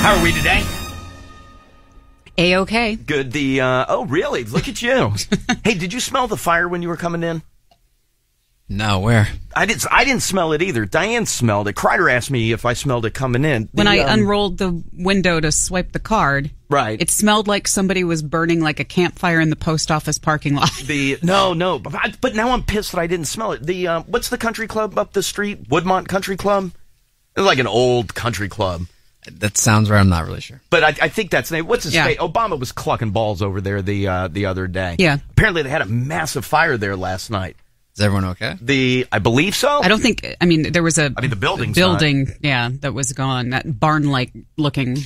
How are we today? A-okay. Good. Oh, really? Look at you. Hey, did you smell the fire when you were coming in? No, where? I didn't smell it either. Diane smelled it. Kreider asked me if I smelled it coming in. When I unrolled the window to swipe the card, right, it smelled like somebody was burning like a campfire in the post office parking lot. No. But now I'm pissed that I didn't smell it. What's the country club up the street? Woodmont Country Club? It's like an old country club. That sounds right. I'm not really sure. But I think that's the name. What's his face? Obama was clucking balls over there the other day. Yeah. Apparently they had a massive fire there last night. Is everyone okay? I believe so. I don't think. I mean, there was the building. That was gone. That barn-like looking.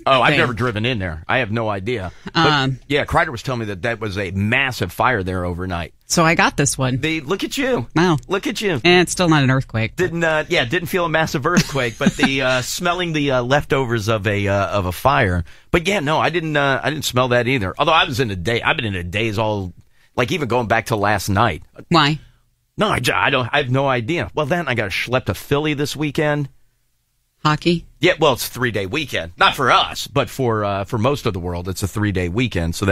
Oh, I've never driven in there. I have no idea. But, Kreider was telling me that was a massive fire there overnight. So I got this one. Look at you. Wow. Look at you. And it's still not an earthquake. Didn't feel a massive earthquake, but the smelling the leftovers of a fire. But no, I didn't smell that either. Although I've been in a daze all, like even going back to last night. Why? No, I have no idea. Well, then I got schlepped to Philly this weekend. Hockey? Yeah, well, it's a 3-day weekend. Not for us, but for most of the world, it's a 3-day weekend. So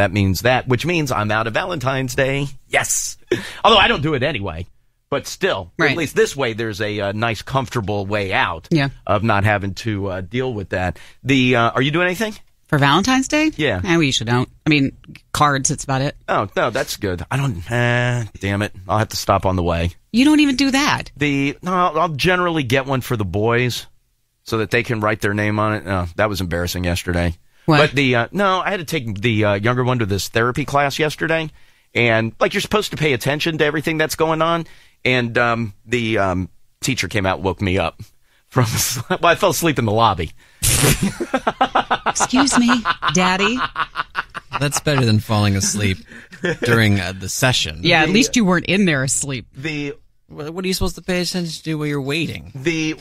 which means I'm out of Valentine's Day. Yes. Although I don't do it anyway. But still, right. At least this way, there's a nice, comfortable way out of not having to deal with that. Are you doing anything? For Valentine's Day? Yeah. We usually don't. I mean, cards, that's about it. Oh, no, that's good. I don't, damn it. I'll have to stop on the way. You don't even do that. I'll generally get one for the boys so that they can write their name on it. No, that was embarrassing yesterday. What? But I had to take the younger one to this therapy class yesterday. And, like, you're supposed to pay attention to everything that's going on. And the teacher came out and woke me up. I fell asleep in the lobby. Excuse me, Daddy. That's better than falling asleep during the session. Yeah, at least you weren't in there asleep. What are you supposed to pay attention to while you're waiting?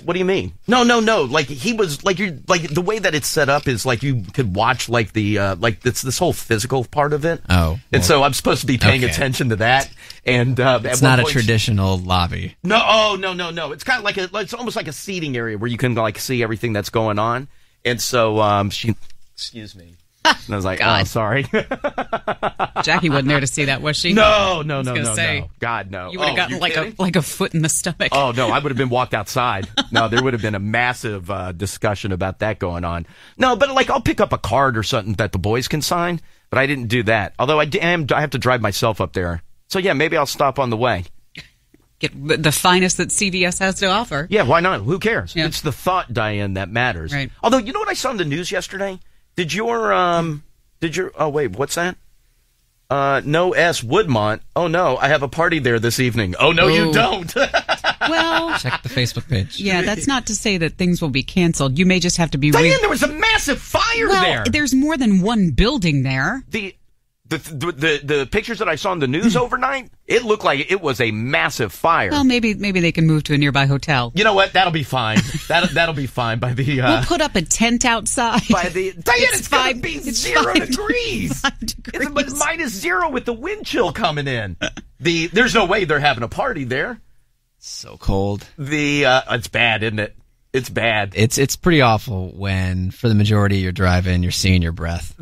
What do you mean? No. Like he was like the way that it's set up is like you could watch like it's this whole physical part of it. Oh, and so I'm supposed to be paying attention to that. And it's not a traditional lobby. No. It's kind of like it's almost like a seating area where you can like see everything that's going on. And so excuse me. And I was like, God. Oh, sorry. Jackie wasn't there to see that, was she? No. God, no. You would have gotten like a foot in the stomach. Oh, no, I would have been walked outside. No, there would have been a massive discussion about that going on. No, but like I'll pick up a card or something that the boys can sign, but I didn't do that. Although I have to drive myself up there. So, yeah, maybe I'll stop on the way. Get the finest that CVS has to offer. Yeah, why not? Who cares? Yeah. It's the thought, Diane, that matters. Right. Although, you know what I saw in the news yesterday? Oh, wait, what's that? No S. Woodmont. Oh, no, I have a party there this evening. Oh, no, you don't. Well, check the Facebook page. Yeah, that's not to say that things will be canceled. You may just have to be... Diane, there was a massive fire there. There's more than one building there. The pictures that I saw in the news overnight, it looked like it was a massive fire. Well, maybe they can move to a nearby hotel. You know what? That'll be fine. That'll be fine by the. We'll put up a tent outside. Diane, it's going to be 0 degrees. 5 degrees. It's -0 with the wind chill coming in. There's no way they're having a party there. So cold. It's bad, isn't it? It's bad. It's pretty awful when, for the majority of your drive-in, you're seeing your breath.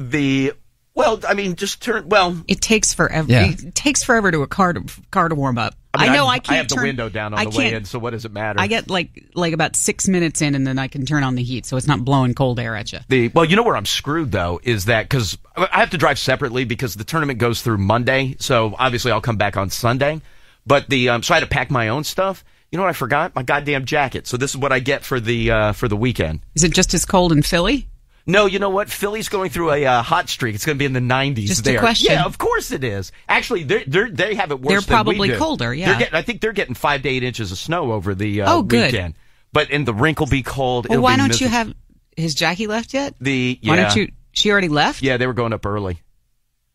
Well, I mean, just turn. Well, it takes forever. Yeah. It takes forever to a car to warm up. I know I can't. I have the window down on the way in, so what does it matter? I get like about 6 minutes in, and then I can turn on the heat, so it's not blowing cold air at you. Well, you know where I'm screwed though is that because I have to drive separately because the tournament goes through Monday, so obviously I'll come back on Sunday. But so I had to pack my own stuff. You know what I forgot? My goddamn jacket. So this is what I get for the weekend. Is it just as cold in Philly? No, you know what? Philly's going through a hot streak. It's going to be in the 90s Just there. A question. Yeah, of course it is. Actually, they have it worse. They're probably than we do. colder. Yeah, I think they're getting 5 to 8 inches of snow over the good. weekend. But the rink will be cold. Well, why don't you have? Has Jackie left yet? Why don't you? She already left. Yeah, they were going up early.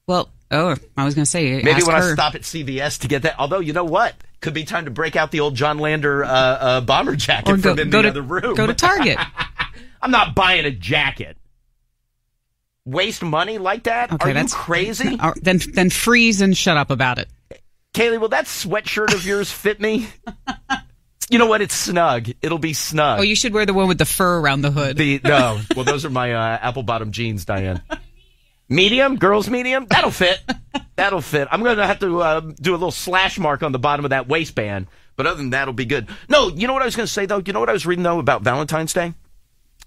Well, I was going to say maybe when I stop at CVS to get that. Although you know what, could be time to break out the old John Lander bomber jacket from in the other room. Go to Target. I'm not buying a jacket. Waste money like that? Okay, Are you crazy? Then freeze and shut up about it. Kaylee, will that sweatshirt of yours fit me? You know what? It's snug. It'll be snug. Oh, you should wear the one with the fur around the hood. No. Well, those are my apple bottom jeans, Diane. Medium? Girls medium? That'll fit. That'll fit. I'm going to have to do a little slash mark on the bottom of that waistband. But other than that, it'll be good. No, you know what I was going to say, though? You know what I was reading, though, about Valentine's Day?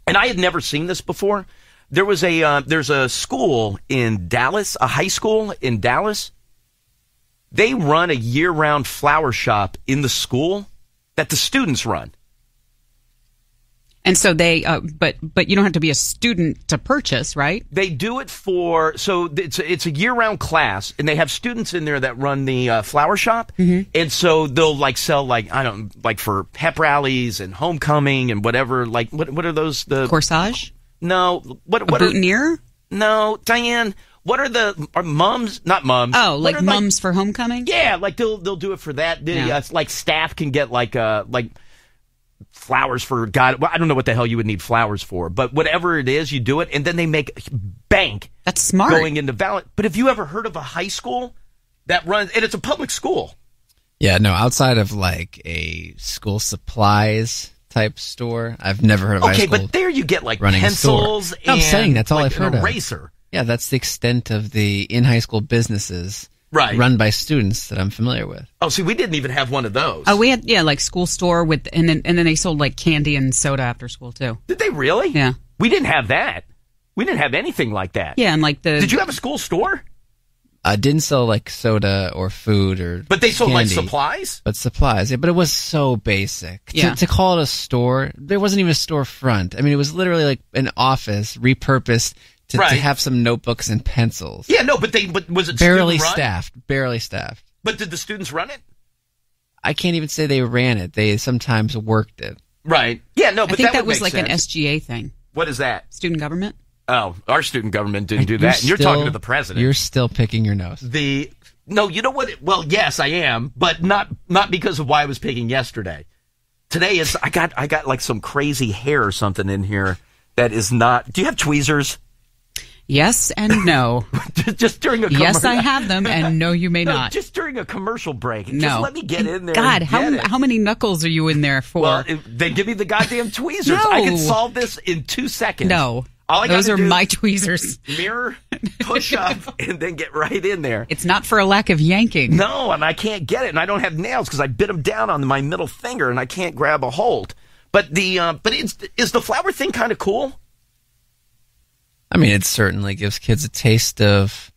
And I had never seen this before. There's a school in Dallas, a high school in Dallas. They run a year-round flower shop in the school that the students run. And so they, but you don't have to be a student to purchase, right? They do it so it's a year-round class, and they have students in there that run the flower shop, and so they'll sell for pep rallies and homecoming and whatever. What are those? The corsage? No, what? A boutonniere? No, Diane. What are mums? Not mums. Oh, mums for homecoming? Yeah, they'll do it for that. Staff can get flowers for God. Well, I don't know what the hell you would need flowers for, but whatever it is, you do it, and then they make bank. That's smart. Going into But have you ever heard of a high school that runs, and it's a public school? Yeah, no, outside of a school supplies type store, I've never heard of high school. Okay, but there you get pencils and I'm saying that's all I've heard an of. Eraser. Yeah, that's the extent of the in-high school businesses run by students that I'm familiar with. Oh, see, we didn't even have one of those. Oh, we had school store and then they sold candy and soda after school too. Did they really? Yeah. We didn't have that. We didn't have anything like that. Yeah, and Did you have a school store? Didn't sell soda or food or But they sold candy, supplies? But supplies, yeah, but it was so basic. Yeah. To call it a store, there wasn't even a storefront. I mean, it was literally an office repurposed to have some notebooks and pencils. Yeah, no, but was it barely student-run? Barely staffed. But did the students run it? I can't even say they ran it. They sometimes worked it. Right. Yeah, no, but I think that was an SGA thing. What is that? Student government. Oh, our student government didn't do that. And you're talking to the president. You're still picking your nose. No, you know what? Well, yes, I am, but not because of why I was picking yesterday. Today is I got some crazy hair or something in here that is not. Do you have tweezers? Yes and no. Just during a commercial. Yes, I have them, and no, you may not. Just during a commercial break. No. Just let me get in there. God, how many knuckles are you in there for? Well, they give me the goddamn tweezers. No. I can solve this in 2 seconds. No. Those are my tweezers. Mirror, push up, and then get right in there. It's not for a lack of yanking. No, and I can't get it, and I don't have nails because I bit them down on my middle finger, and I can't grab a hold. But is the flower thing kind of cool? I mean, it certainly gives kids a taste of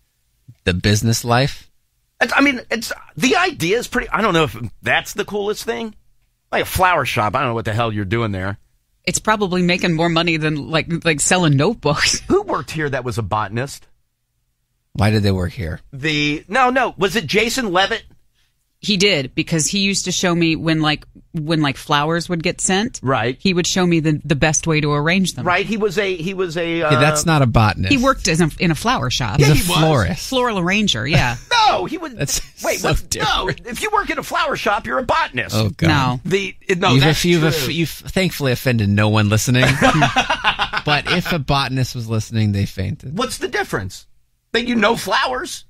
the business life. The idea is pretty. I don't know if that's the coolest thing. Like a flower shop. I don't know what the hell you're doing there. It's probably making more money than like selling notebooks. Who worked here that was a botanist? Why did they work here? No. Was it Jason Levitt? He did, because he used to show me when flowers would get sent. Right. He would show me the best way to arrange them. Right. He was a. That's not a botanist. He worked in a flower shop. He's Yeah, a he was. florist. Floral arranger. Yeah. No, he was. Wait, so what? No, different. if you work in a flower shop, you're a botanist. Oh God. No. You've thankfully offended no one listening. But if a botanist was listening, they fainted. What's the difference? That you know flowers.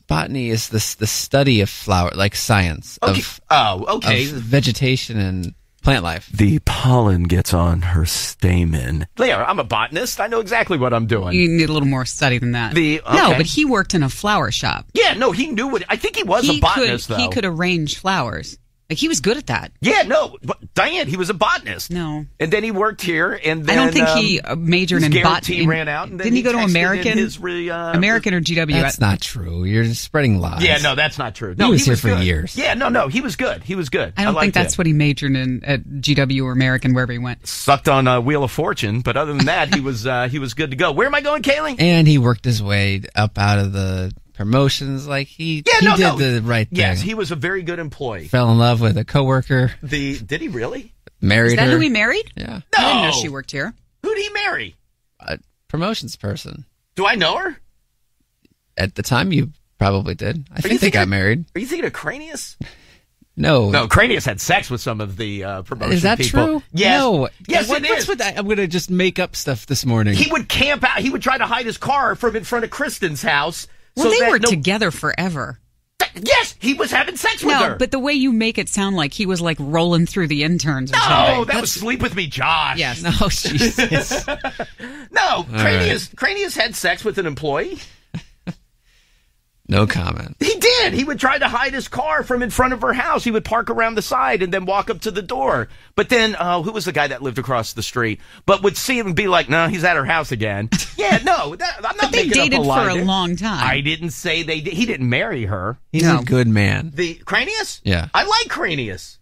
Botany is the study of flower, like science. Okay. Of vegetation and plant life. The pollen gets on her stamen. Yeah, I'm a botanist. I know exactly what I'm doing. You need a little more study than that. No, but he worked in a flower shop. Yeah, no, he knew what. I think he was a botanist, though. He could arrange flowers. He was good at that. Yeah, no, but Diane, he was a botanist. No. And then he worked here, and then I don't think he majored in botany. His guarantee ran out, and then didn't he go to American? American or GW? That's not true. You're spreading lies. Yeah, no, that's not true. No, he was here for good. years. Yeah, no, he was good. He was good. I don't think that's what he majored in at GW or American, wherever he went. Sucked on Wheel of Fortune, but other than that, he was good to go. Where am I going, Kaylee? And he worked his way up out of the promotions. He did the right thing. Yes, he was a very good employee. Fell in love with a coworker. Did he really? Married her. Is that who he married? Yeah. No. I didn't know she worked here. Who did he marry? A promotions person. Do I know her? At the time, you probably did. I think they got married. Are you thinking of Cranius? No. No, Cranius had sex with some of the promotion people. Is that true? Yes. No. Yes, it is. What's with that? I'm going to just make up stuff this morning. He would camp out. He would try to hide his car from in front of Kristen's house. Well, they were together forever. Yes, he was having sex with her. No, but the way you make it sound like he was like rolling through the interns or something. No, that was Sleep With Me, Josh. Yes. No, Jesus. No, Cranius had sex with an employee. No comment. He did. He would try to hide his car from in front of her house. He would park around the side and then walk up to the door. But then, who was the guy that lived across the street? But would see him and be like, no, he's at her house again. Yeah, no, I'm not but they making dated up a lie for a there. long time. I didn't say they did. He didn't marry her. He's a good man. The Cranius? Yeah. I like Cranius.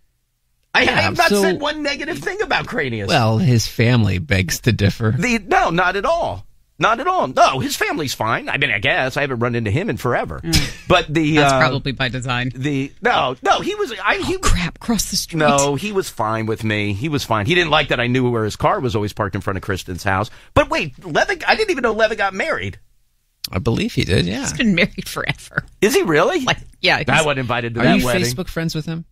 I have not said one negative thing about Cranius. Well, his family begs to differ. No, not at all. Not at all. No, his family's fine. I mean, I guess I haven't run into him in forever. But that's probably by design. No, he was. Crap! Cross the street. No, he was fine with me. He was fine. He didn't like that I knew where his car was always parked in front of Kristen's house. But wait, Levitt, I didn't even know Levitt got married. I believe he did. Yeah, he's been married forever. Is he really? Yeah. I wasn't invited to that wedding. Are wedding. you Facebook friends with him?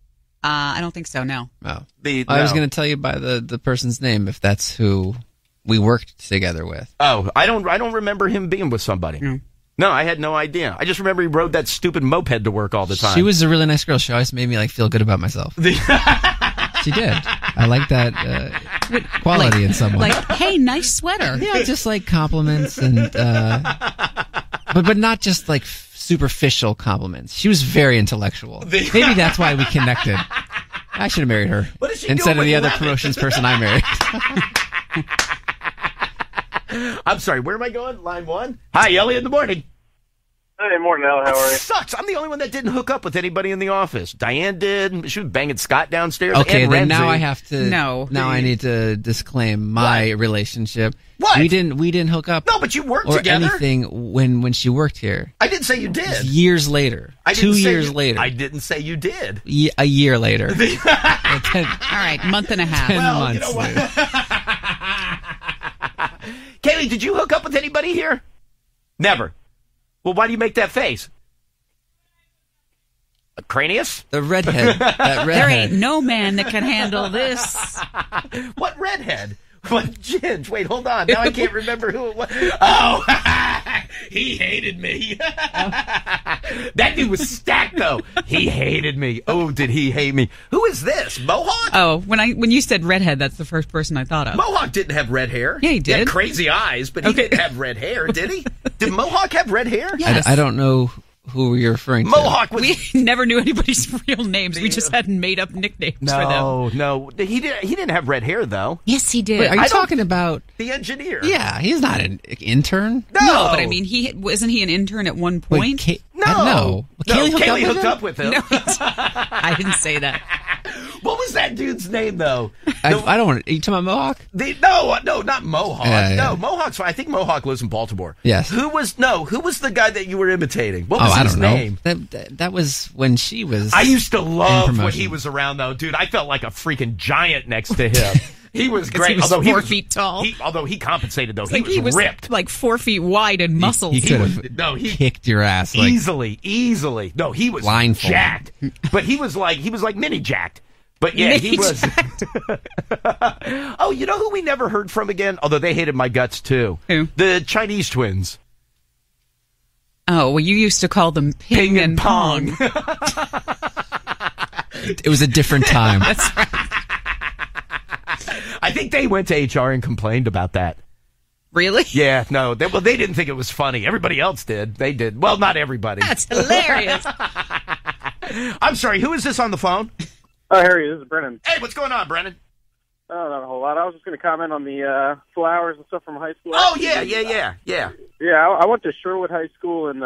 I don't think so. No. Oh, I was going to tell you by the person's name if that's who we worked together with. Oh, I don't remember him being with somebody. No, I had no idea. I just remember he rode that stupid moped to work all the time. She was a really nice girl. She always made me feel good about myself. She did. I like that quality in someone. Like, hey, nice sweater. Yeah, just compliments and but not just superficial compliments. She was very intellectual. Maybe that's why we connected. I should have married her instead of the other promotions person I married. I'm sorry, where am I going? Line 1? Hi, Elliot, in the morning. Hey, morning, Al. How are you? Sucks. I'm the only one that didn't hook up with anybody in the office. Diane did. She was banging Scott downstairs. Okay, and then Renzi. now I have to. No. Now I need to disclaim my relationship. What? We didn't hook up. No, but you worked or together. Anything when she worked here. I didn't say you did. Years later. 2 years later. I didn't say you did. A year later. All right, month and a half. 10 Well, months you know what? later. Kaylee, did you hook up with anybody here? Never. Well, why do you make that face? Cranius? The redhead. That redhead. There ain't no man that can handle this. What redhead? What Ginge? Wait, hold on. Now I can't remember who it was. Oh, he hated me. That dude was stacked, though. He hated me. Oh, did he hate me? Who is this? Mohawk? Oh, when you said redhead, that's the first person I thought of. Mohawk didn't have red hair. Yeah, he did. He had crazy eyes, but he didn't have red hair, did he? Did Mohawk have red hair? Yes. I don't know who you're referring to. Mohawk was... We never knew anybody's real names. We just had made-up nicknames for them. No. He didn't have red hair, though. Yes, he did. Wait, are you talking about... The engineer. Yeah, he's not an intern. No, but I mean, wasn't he an intern at one point? Wait, No. Kaylee hooked up with him. No, I didn't say that. What was that dude's name, though? I don't want to... Are you talking about Mohawk? No, not Mohawk. Yeah. No, Mohawk's fine. I think Mohawk lives in Baltimore. Yes. Who was the guy that you were imitating? What was I his don't name? know. That was when she was... I used to love when promotion. he was around, though, dude. I felt like a freaking giant next to him. He was great. He was 4 feet tall. Although he compensated, though. He was ripped. like 4 feet wide and muscles. He could have kicked your ass. Easily. No, he was blindfolded. jacked. But he was like mini jacked. But yeah, he was. Oh, you know who we never heard from again? Although they hated my guts, too. Who? The Chinese twins. Oh, well, you used to call them Ping and Pong. It was a different time. That's right. I think they went to HR and complained about that. Really? Yeah, no. They didn't think it was funny. Everybody else did. They did. Well, not everybody. That's hilarious. I'm sorry, who is this on the phone? Oh, Harry, this is Brennan. Hey, what's going on, Brennan? Oh, not a whole lot. I was just going to comment on the flowers and stuff from high school. Oh, yeah. Yeah, I went to Sherwood High School in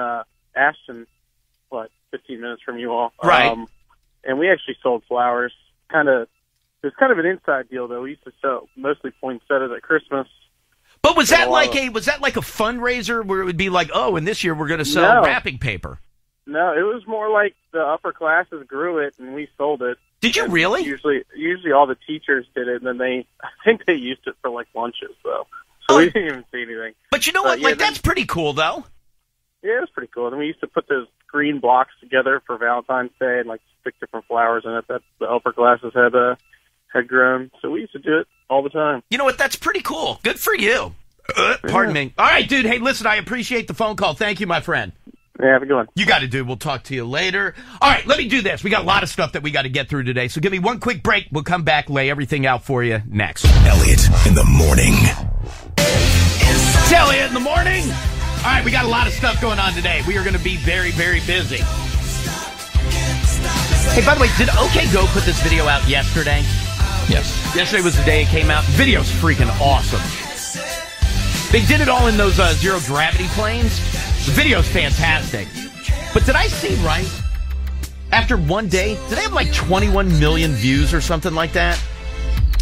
Ashton, 15 minutes from you all. Right. And we actually sold flowers. It was kind of an inside deal, though. We used to sell mostly poinsettias at Christmas. But was that like a fundraiser where it would be like, oh, and this year we're going to sell wrapping paper? No, it was more like the upper classes grew it and we sold it. Did you really? Usually all the teachers did it, and then I think they used it for lunches, though. So we didn't even see anything. But you know what? That's pretty cool, though. Yeah, it was pretty cool. And we used to put those green blocks together for Valentine's Day and stick different flowers in it that the upper classes had grown. So we used to do it all the time. You know what? That's pretty cool. Good for you. Pardon me. All right, dude. Hey, listen, I appreciate the phone call. Thank you, my friend. Yeah, have a good one. You got it, dude. We'll talk to you later. All right, let me do this. We got a lot of stuff that we got to get through today, so give me one quick break. We'll come back, lay everything out for you next. Elliot in the morning. It's Elliot in the morning. All right, we got a lot of stuff going on today. We are going to be very, very busy. Hey, by the way, did OK Go put this video out yesterday? Yes. Yesterday was the day it came out. Video's freaking awesome. They did it all in those zero-gravity planes. The video's fantastic. But did I see right? After one day, did they have like 21 million views or something like that?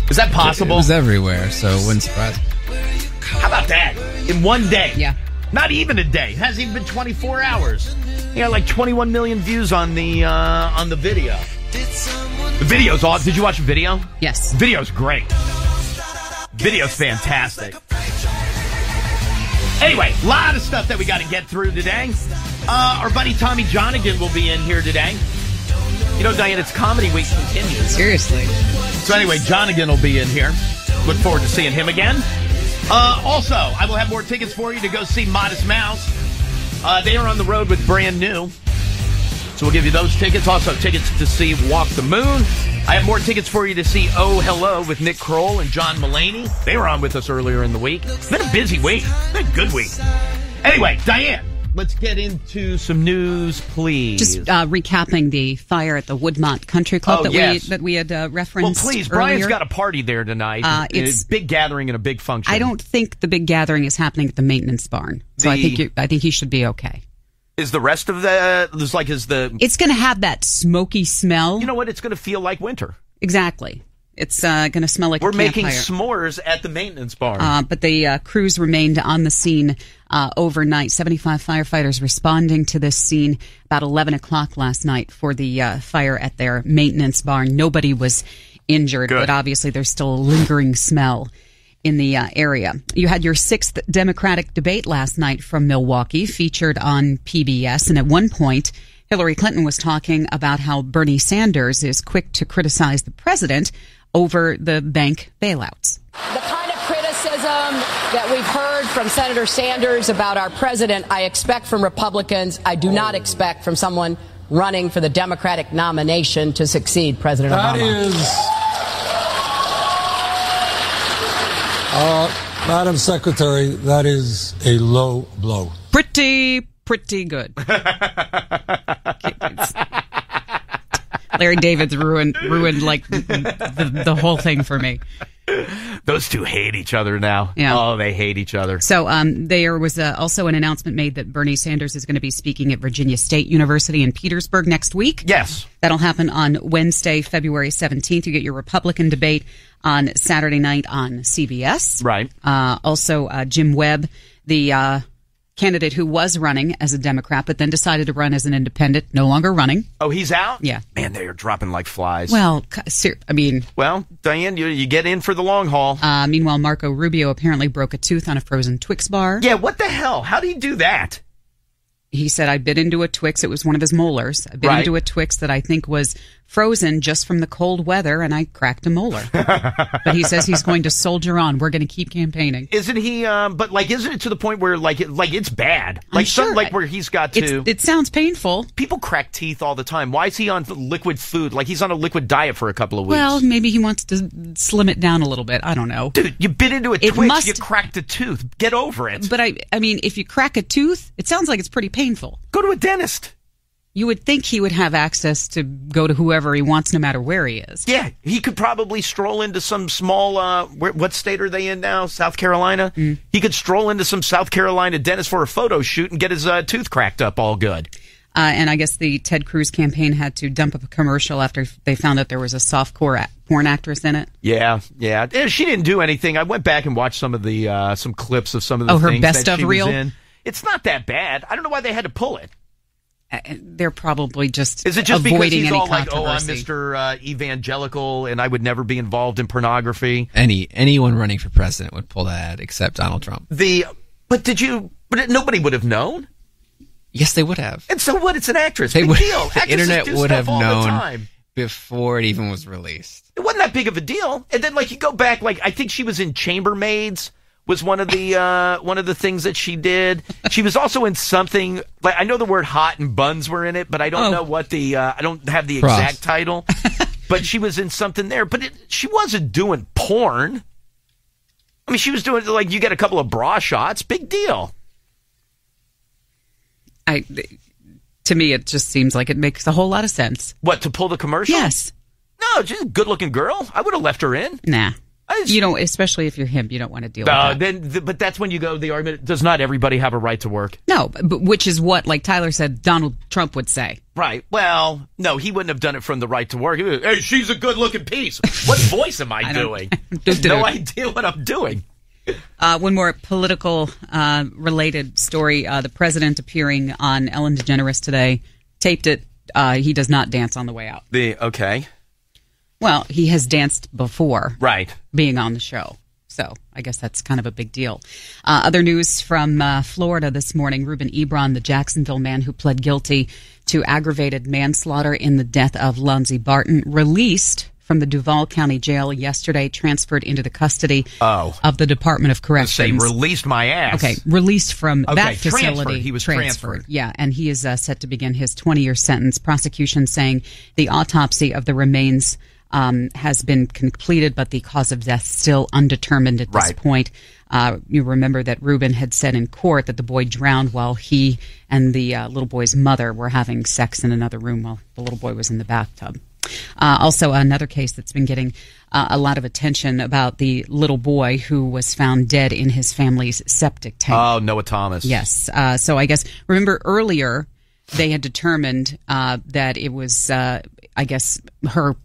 Is that possible? It was everywhere, so it wouldn't surprise me. How about that? In one day? Yeah. Not even a day. It hasn't even been 24 hours. He got like 21 million views on the video. The video's awesome. Did you watch the video? Yes. The video's great. Video's fantastic. Anyway, a lot of stuff that we got to get through today. Our buddy Tommy Johnigan will be in here today. You know, Diane, it's Comedy Week continues. Seriously. So anyway, Johnigan will be in here. Look forward to seeing him again. Also, I will have more tickets for you to go see Modest Mouse. They are on the road with Brand New. So we'll give you those tickets. Also, tickets to see Walk the Moon. I have more tickets for you to see Oh Hello with Nick Kroll and John Mulaney. They were on with us earlier in the week. It's been a busy week. It's been a good week. Anyway, Diane, let's get into some news, please. Just recapping the fire at the Woodmont Country Club that we had referenced. Well, please, earlier. Brian's got a party there tonight. It's a big gathering and a big function. I don't think the big gathering is happening at the maintenance barn, so I think he should be okay. Is the rest of It's going to have that smoky smell. You know what? It's going to feel like winter. Exactly. It's going to smell like We're a campfire. making s'mores at the maintenance barn. But the crews remained on the scene overnight. 75 firefighters responding to this scene about 11 o'clock last night for the fire at their maintenance barn. Nobody was injured, but obviously there's still a lingering smell in the area. You had your 6th Democratic debate last night from Milwaukee, featured on PBS, and at one point, Hillary Clinton was talking about how Bernie Sanders is quick to criticize the president over the bank bailouts. The kind of criticism that we've heard from Senator Sanders about our president, I expect from Republicans. I do not expect from someone running for the Democratic nomination to succeed President Obama. Madam Secretary, that is a low blow. Pretty good. Larry David's ruined like the whole thing for me. Those two hate each other now. Yeah. Oh, they hate each other. So there was also an announcement made that Bernie Sanders is going to be speaking at Virginia State University in Petersburg next week. Yes. That'll happen on Wednesday, February 17th. You get your Republican debate on Saturday night on CBS. Right. Also, Jim Webb, the candidate who was running as a Democrat but then decided to run as an independent, no longer running. Oh, he's out? Yeah. Man, they are dropping like flies. Well, I mean... Well, Diane, you get in for the long haul. Meanwhile, Marco Rubio apparently broke a tooth on a frozen Twix bar. Yeah, what the hell? How did he do that? He said, I bit into a Twix. It was one of his molars. I bit into a Twix that I think was frozen just from the cold weather, and I cracked a molar. But he says he's going to soldier on. We're going to keep campaigning. Isn't he? But isn't it to the point where it's bad? I'm sure. Where he's got to. It sounds painful. People crack teeth all the time. Why is he on liquid food? Like he's on a liquid diet for a couple of weeks. Well, maybe he wants to slim it down a little bit. I don't know. Dude, you bit into a Twix. You cracked a tooth. Get over it. But I mean, if you crack a tooth, it sounds like it's pretty painful. Go to a dentist. You would think he would have access to go to whoever he wants, no matter where he is. Yeah, he could probably stroll into some small, what state are they in now? South Carolina? Mm. He could stroll into some South Carolina dentist for a photo shoot and get his tooth cracked up all good. And I guess the Ted Cruz campaign had to dump up a commercial after they found out there was a softcore porn actress in it. Yeah. She didn't do anything. I went back and watched some of the some clips of some of the things her best that she of reel? was in. It's not that bad. I don't know why they had to pull it. They're probably just Is it just because avoiding he's any all like, controversy. I'm Mr. Evangelical and I would never be involved in pornography? Anyone running for president would pull that ad except Donald Trump. But nobody would have known? Yes, they would have. And so what? It's an actress. Big deal. The internet would have known time. Before it even was released. It wasn't that big of a deal. And then you go back, I think she was in Chambermaids was one of the things that she did. She was also in something like, I know the word hot and buns were in it, but I don't know what I don't have the exact title. But she was in something there. But she wasn't doing porn. I mean, she was doing, like, you get a couple of bra shots, big deal. To me, it just seems like it makes a whole lot of sense. What, to pull the commercial? Yes. No, she's a good-looking girl. I would have left her in. Nah. You know, especially if you're him, you don't want to deal with that. But that's when you go, the argument, does not everybody have a right to work? No, but which is what, like Tyler said, Donald Trump would say. Right. Well, no, he wouldn't have done it from the right to work. Hey, she's a good-looking piece. What voice am I doing? No idea what I'm doing. One more political related story. The president appearing on Ellen DeGeneres today, taped it. He does not dance on the way out. Okay. Well, he has danced before. Right. Being on the show. So I guess that's kind of a big deal. Other news from Florida this morning. Reuben Ebron, the Jacksonville man who pled guilty to aggravated manslaughter in the death of Lonzie Barton, released from the Duval County Jail yesterday, transferred into the custody of the Department of Corrections. Say, released my ass. Okay, released from that facility. Transferred. He was transferred. Yeah, and he is set to begin his 20-year sentence. Prosecution saying the autopsy of the remains has been completed, but the cause of death still undetermined at this point. You remember that Reuben had said in court that the boy drowned while he and the little boy's mother were having sex in another room while the little boy was in the bathtub. Also, another case that's been getting a lot of attention about the little boy who was found dead in his family's septic tank. Oh, Noah Thomas. Yes. So I guess, remember earlier they had determined that it was, I guess, her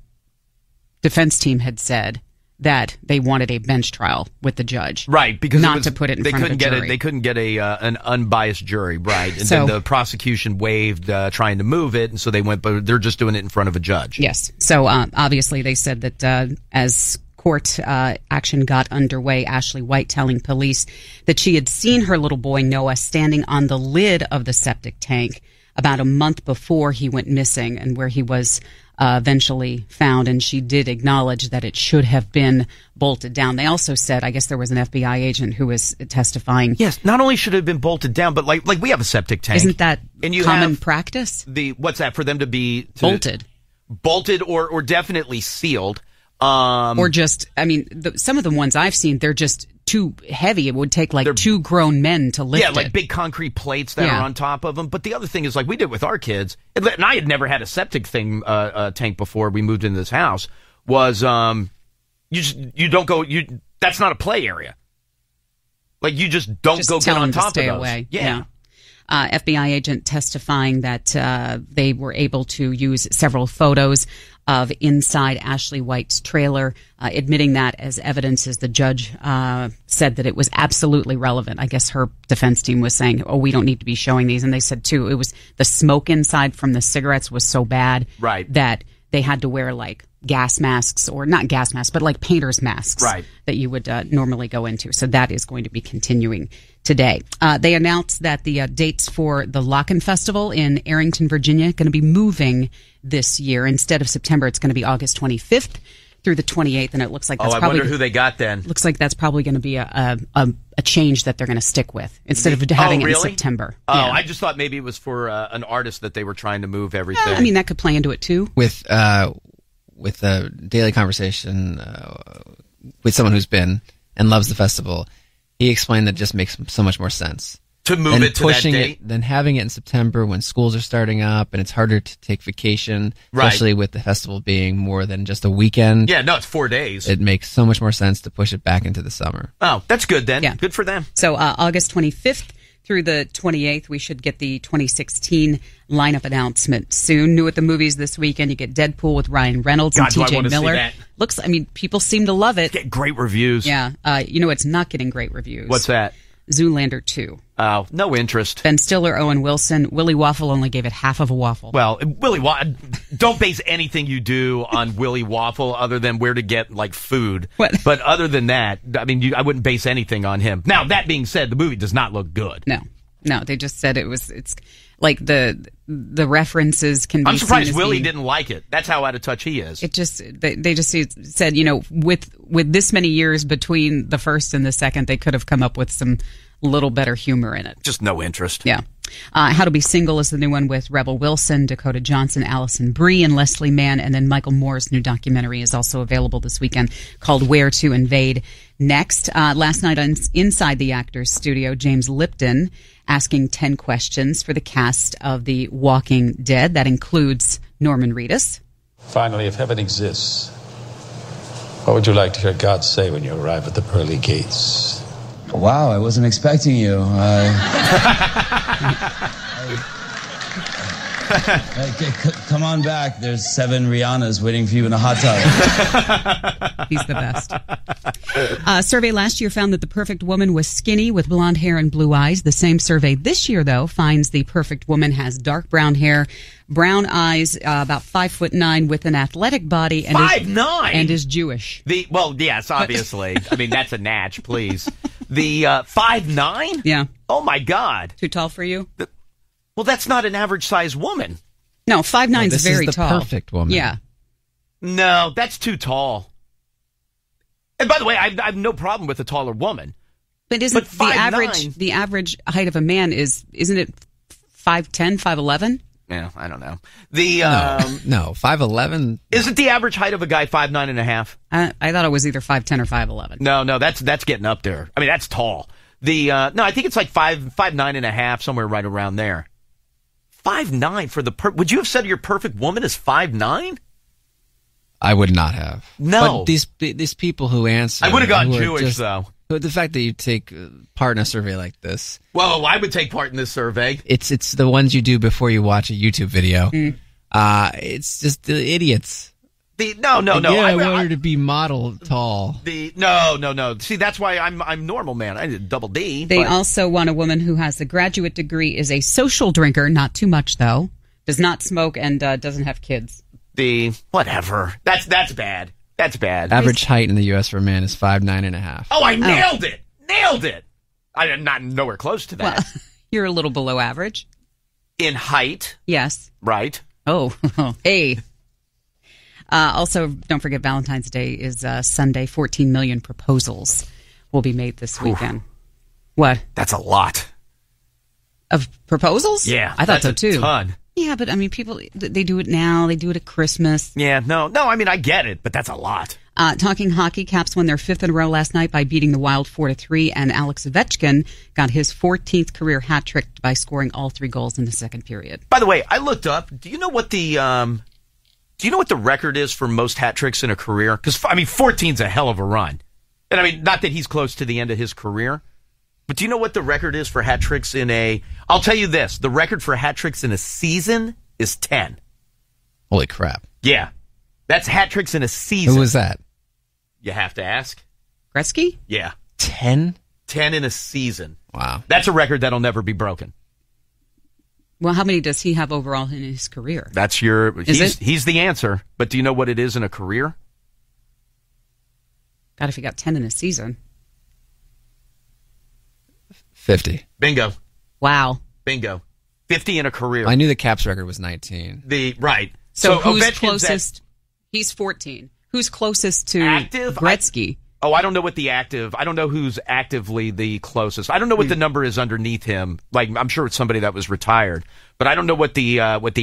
defense team had said that they wanted a bench trial with the judge, right? Because not to put it in front of a jury. They couldn't get an unbiased jury, right? And then the prosecution waived trying to move it, and so they went, but they're just doing it in front of a judge. Yes. So obviously they said that as court action got underway, Ashley White telling police that she had seen her little boy Noah standing on the lid of the septic tank about a month before he went missing, and where he was eventually found, and she did acknowledge that it should have been bolted down. They also said, I guess there was an FBI agent who was testifying. Yes, not only should it have been bolted down, but like we have a septic tank. Isn't that common practice? What's that, for them to be bolted or definitely sealed, or just, I mean, some of the ones I've seen, they're just too heavy. It would take like two grown men to lift it. Yeah, like big concrete plates that are on top of them. But the other thing is, like we did with our kids, and I had never had a septic tank before we moved into this house, was you don't go, that's not a play area. Like you just don't go get on top of those. Stay away. Yeah. FBI agent testifying that they were able to use several photos of inside Ashley White's trailer, admitting that as evidence, as the judge said that it was absolutely relevant. I guess her defense team was saying, oh, we don't need to be showing these. And they said, too, it was the smoke inside from the cigarettes was so bad that they had to wear like gas masks, or not gas masks, but like painter's masks that you would normally go into. So that is going to be continuing today. They announced that the dates for the Locken Festival in Arrington, Virginia, going to be moving this year. Instead of September, it's going to be August 25th through the 28th, and it looks like that's I wonder who they got then. Looks like that's probably going to be a change that they're going to stick with instead of having it in September. Oh, yeah. I just thought maybe it was for an artist that they were trying to move everything. I mean, that could play into it too. With a daily conversation with someone who's been and loves the festival, he explained that it just makes so much more sense to move it to pushing that date than having it in September when schools are starting up and it's harder to take vacation, especially with the festival being more than just a weekend. Yeah, no, it's 4 days. It makes so much more sense to push it back into the summer. Oh, that's good then. Yeah. Good for them. So August 25th through the 28th, we should get the 2016 lineup announcement soon. New at the movies this weekend, you get Deadpool with Ryan Reynolds and T.J. Miller. Looks, I mean, people seem to love it. Get great reviews. Yeah. You know, it's not getting great reviews. What's that? Zoolander 2. Oh, no interest. Ben Stiller, Owen Wilson. Willy Waffle only gave it half of a waffle. Well, don't base anything you do on Willy Waffle other than where to get, like, food. What? But other than that, I mean, I wouldn't base anything on him. Now, that being said, the movie does not look good. No. No, they just said it's like the references can be. I'm surprised seen as Willie being, didn't like it. That's how out of touch he is. It just they just said, with this many years between the first and the second, they could have come up with some little better humor in it. Just no interest. Yeah. How to Be Single is the new one with Rebel Wilson, Dakota Johnson, Allison Brie, and Leslie Mann. And then Michael Moore's new documentary is also available this weekend called Where to Invade Next. Last night on Inside the Actors Studio, James Lipton asking 10 questions for the cast of The Walking Dead. That includes Norman Reedus. Finally, if heaven exists, what would you like to hear God say when you arrive at the pearly gates? Wow, I wasn't expecting you. Come on back. There's 7 Rihannas waiting for you in a hot tub. He's the best. A survey last year found that the perfect woman was skinny with blonde hair and blue eyes. The same survey this year, though, finds the perfect woman has dark brown hair, brown eyes, about 5'9", with an athletic body, and 5'9", and is Jewish. Well, yes, obviously. I mean, that's a natch, please. The 5'9"? Yeah. Oh my God. Too tall for you? Well, that's not an average size woman. No, 5'9" is very the tall. Perfect woman. Yeah. No, that's too tall. And by the way, I have no problem with a taller woman. But isn't But 5'9" the average height of a man isn't it 5'10", 5'11"? Yeah, I don't know. No, 5'11". Isn't the average height of a guy 5'9" and a half? I thought it was either 5'10" or 5'11". No, that's getting up there. I mean, that's tall. No, I think it's like 5'9" and a half, somewhere right around there. 5'9" for the would you have said your perfect woman is 5'9"? I would not have. No. But these people who answer, I would have gone Jewish, though. The fact that you take part in a survey like this. Well, I would take part in this survey. It's the ones you do before you watch a YouTube video. It's just the idiots. No. Yeah, I want her to be model tall. No. See, that's why I'm normal, man. I did double D. They also want a woman who has a graduate degree, is a social drinker, not too much though, does not smoke, and doesn't have kids. Whatever. That's bad. That's bad. Average height in the U.S. for a man is 5'9" and a half. Oh, I nailed it. Nailed it. I'm not nowhere close to that. Well, you're a little below average. In height. Yes. Right. Oh, hey. Also, don't forget Valentine's Day is Sunday. 14 million proposals will be made this weekend. What? That's a lot. Of proposals? Yeah. I thought so, too. That's a ton. Yeah, but I mean, people, they do it now. They do it at Christmas. Yeah, no, I mean, I get it, but that's a lot. Talking hockey, Caps won their 5th in a row last night by beating the Wild 4-3, and Alex Ovechkin got his 14th career hat trick by scoring all 3 goals in the second period. By the way, I looked up. Do you know what the record is for most hat tricks in a career? Because, I mean, 14's a hell of a run. And I mean, not that he's close to the end of his career, but do you know what the record is for hat tricks I'll tell you this, the record for hat tricks in a season is 10. Holy crap. Yeah. That's hat tricks in a season. Who was that? You have to ask. Gretzky? Yeah. 10? 10 in a season. Wow. That's a record that'll never be broken. Well, how many does he have overall in his career? That's he's the answer. But do you know what it is in a career? God, if he got 10 in a season. 50. Bingo. Wow. Bingo. 50 in a career. I knew the Caps record was 19. Right. So who's Ovechkin's closest? He's 14. Who's closest to active? Gretzky? I don't know I don't know who's actively the closest. I don't know what the number is underneath him. Like, I'm sure it's somebody that was retired, but I don't know what the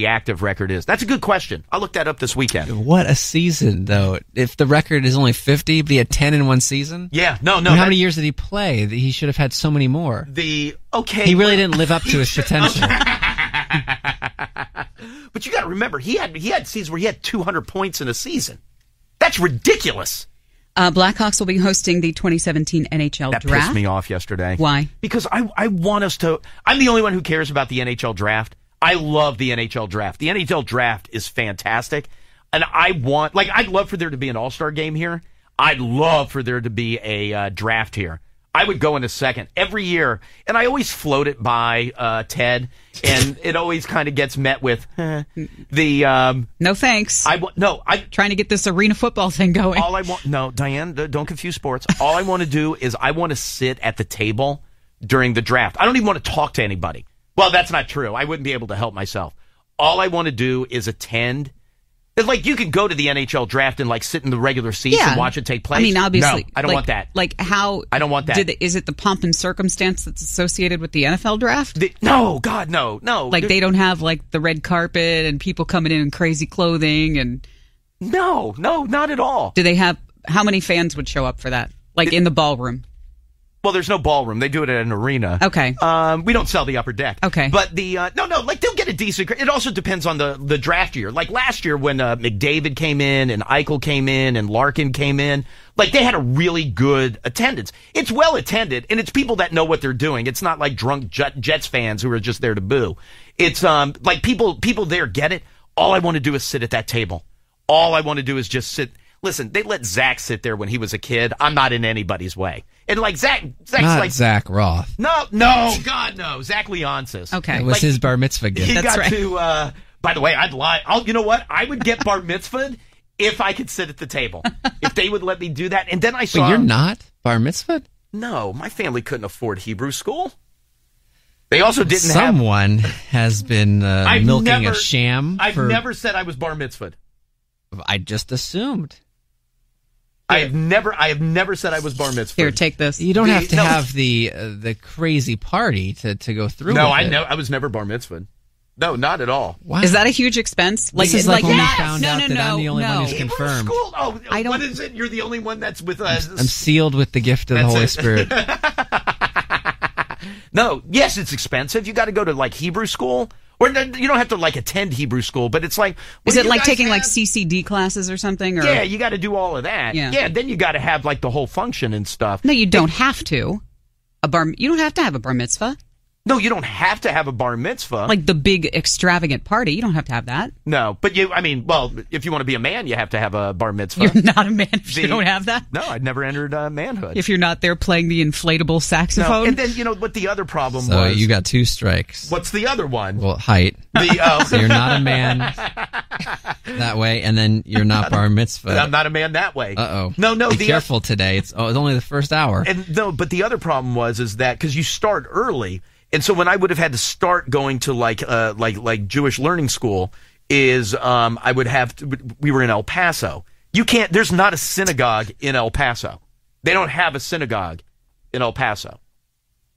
active record is. That's a good question. I'll look that up this weekend. What a season, though. If the record is only 50, but he had 10 in one season? Yeah, no. How many years did he play? He should have had so many more. He really didn't live up to his potential. But you got to remember, he had seasons where he had 200 points in a season. That's ridiculous. Blackhawks will be hosting the 2017 NHL That draft. pissed me off yesterday. Why? Because I want us to... I'm the only one who cares about the NHL draft. I love the NHL draft. The NHL draft is fantastic. And I'd love for there to be an all-star game here. I'd love for there to be a draft here. I would go in a second every year, and I always float it by Ted, and it always kind of gets met with the no thanks. I'm trying to get this arena football thing going. Diane, don't confuse sports. All I want to do is I want to sit at the table during the draft. I don't even want to talk to anybody. Well, that's not true. I wouldn't be able to help myself. All I want to do is attend. It's like you can go to the NHL draft and like sit in the regular seats and watch it take place. I mean, obviously, no, I don't want that. Like how? I don't want that. Is it the pomp and circumstance that's associated with the NFL draft? No, God, no. Like they don't have like the red carpet and people coming in crazy clothing and. No, not at all. Do they have? How many fans would show up for that? Like in the ballroom? Well, there's no ballroom. They do it at an arena. Okay. We don't sell the upper deck. Okay. But like they'll get a decent. It also depends on the draft year. Like last year when McDavid came in and Eichel came in and Larkin came in, like they had a really good attendance. It's well attended and it's people that know what they're doing. It's not like drunk Jets fans who are just there to boo. It's like people there get it. All I want to do is sit at that table. All I want to do is just sit. Listen, they let Zach sit there when he was a kid. I'm not in anybody's way. And like Zach's not like Zach Roth. No, God, no. Zach Leonsis. Okay. It was his bar mitzvah gift. He That's got right. to, by the way, I'd lie. You know what? I would get bar mitzvahed if I could sit at the table. If they would let me do that. And then I saw. But you're not bar mitzvahed? No, my family couldn't afford Hebrew school. They also didn't Someone has been milking a sham. I've never said I was bar mitzvahed. I just assumed. I have never said I was bar mitzvahed. Here, take this. You don't have to have the crazy party to go through. No, with I was never bar mitzvahed. No, not at all. Wow. Is that a huge expense? This is like when we found out that I'm the only one who's Hebrew confirmed. School? Oh, I don't. What is it? You're the only one that's with us. I'm sealed with the gift of the Holy Spirit. No, yes, it's expensive. You got to go to like Hebrew school. Or you don't have to like attend Hebrew school, but it's like... Is it like taking like CCD classes or something? Or? Yeah, you got to do all of that. Yeah, then you got to have like the whole function and stuff. No, you don't have to. You don't have to have a bar mitzvah. No, you don't have to have a bar mitzvah. Like the big extravagant party, you don't have to have that. No, but if you want to be a man, you have to have a bar mitzvah. You're not a man if you don't have that? No, I'd never entered manhood. If you're not there playing the inflatable saxophone? No, and then, what the other problem was... So you got 2 strikes. What's the other one? Well, height. So you're not a man that way, and then you're not bar mitzvah. I'm not a man that way. Uh-oh. No. Be careful today. It's only the first hour. But the other problem is that because you start early... And so when I would have had to start going to like Jewish learning school is I would have to, we were in El Paso. There's not a synagogue in El Paso. They don't have a synagogue in El Paso.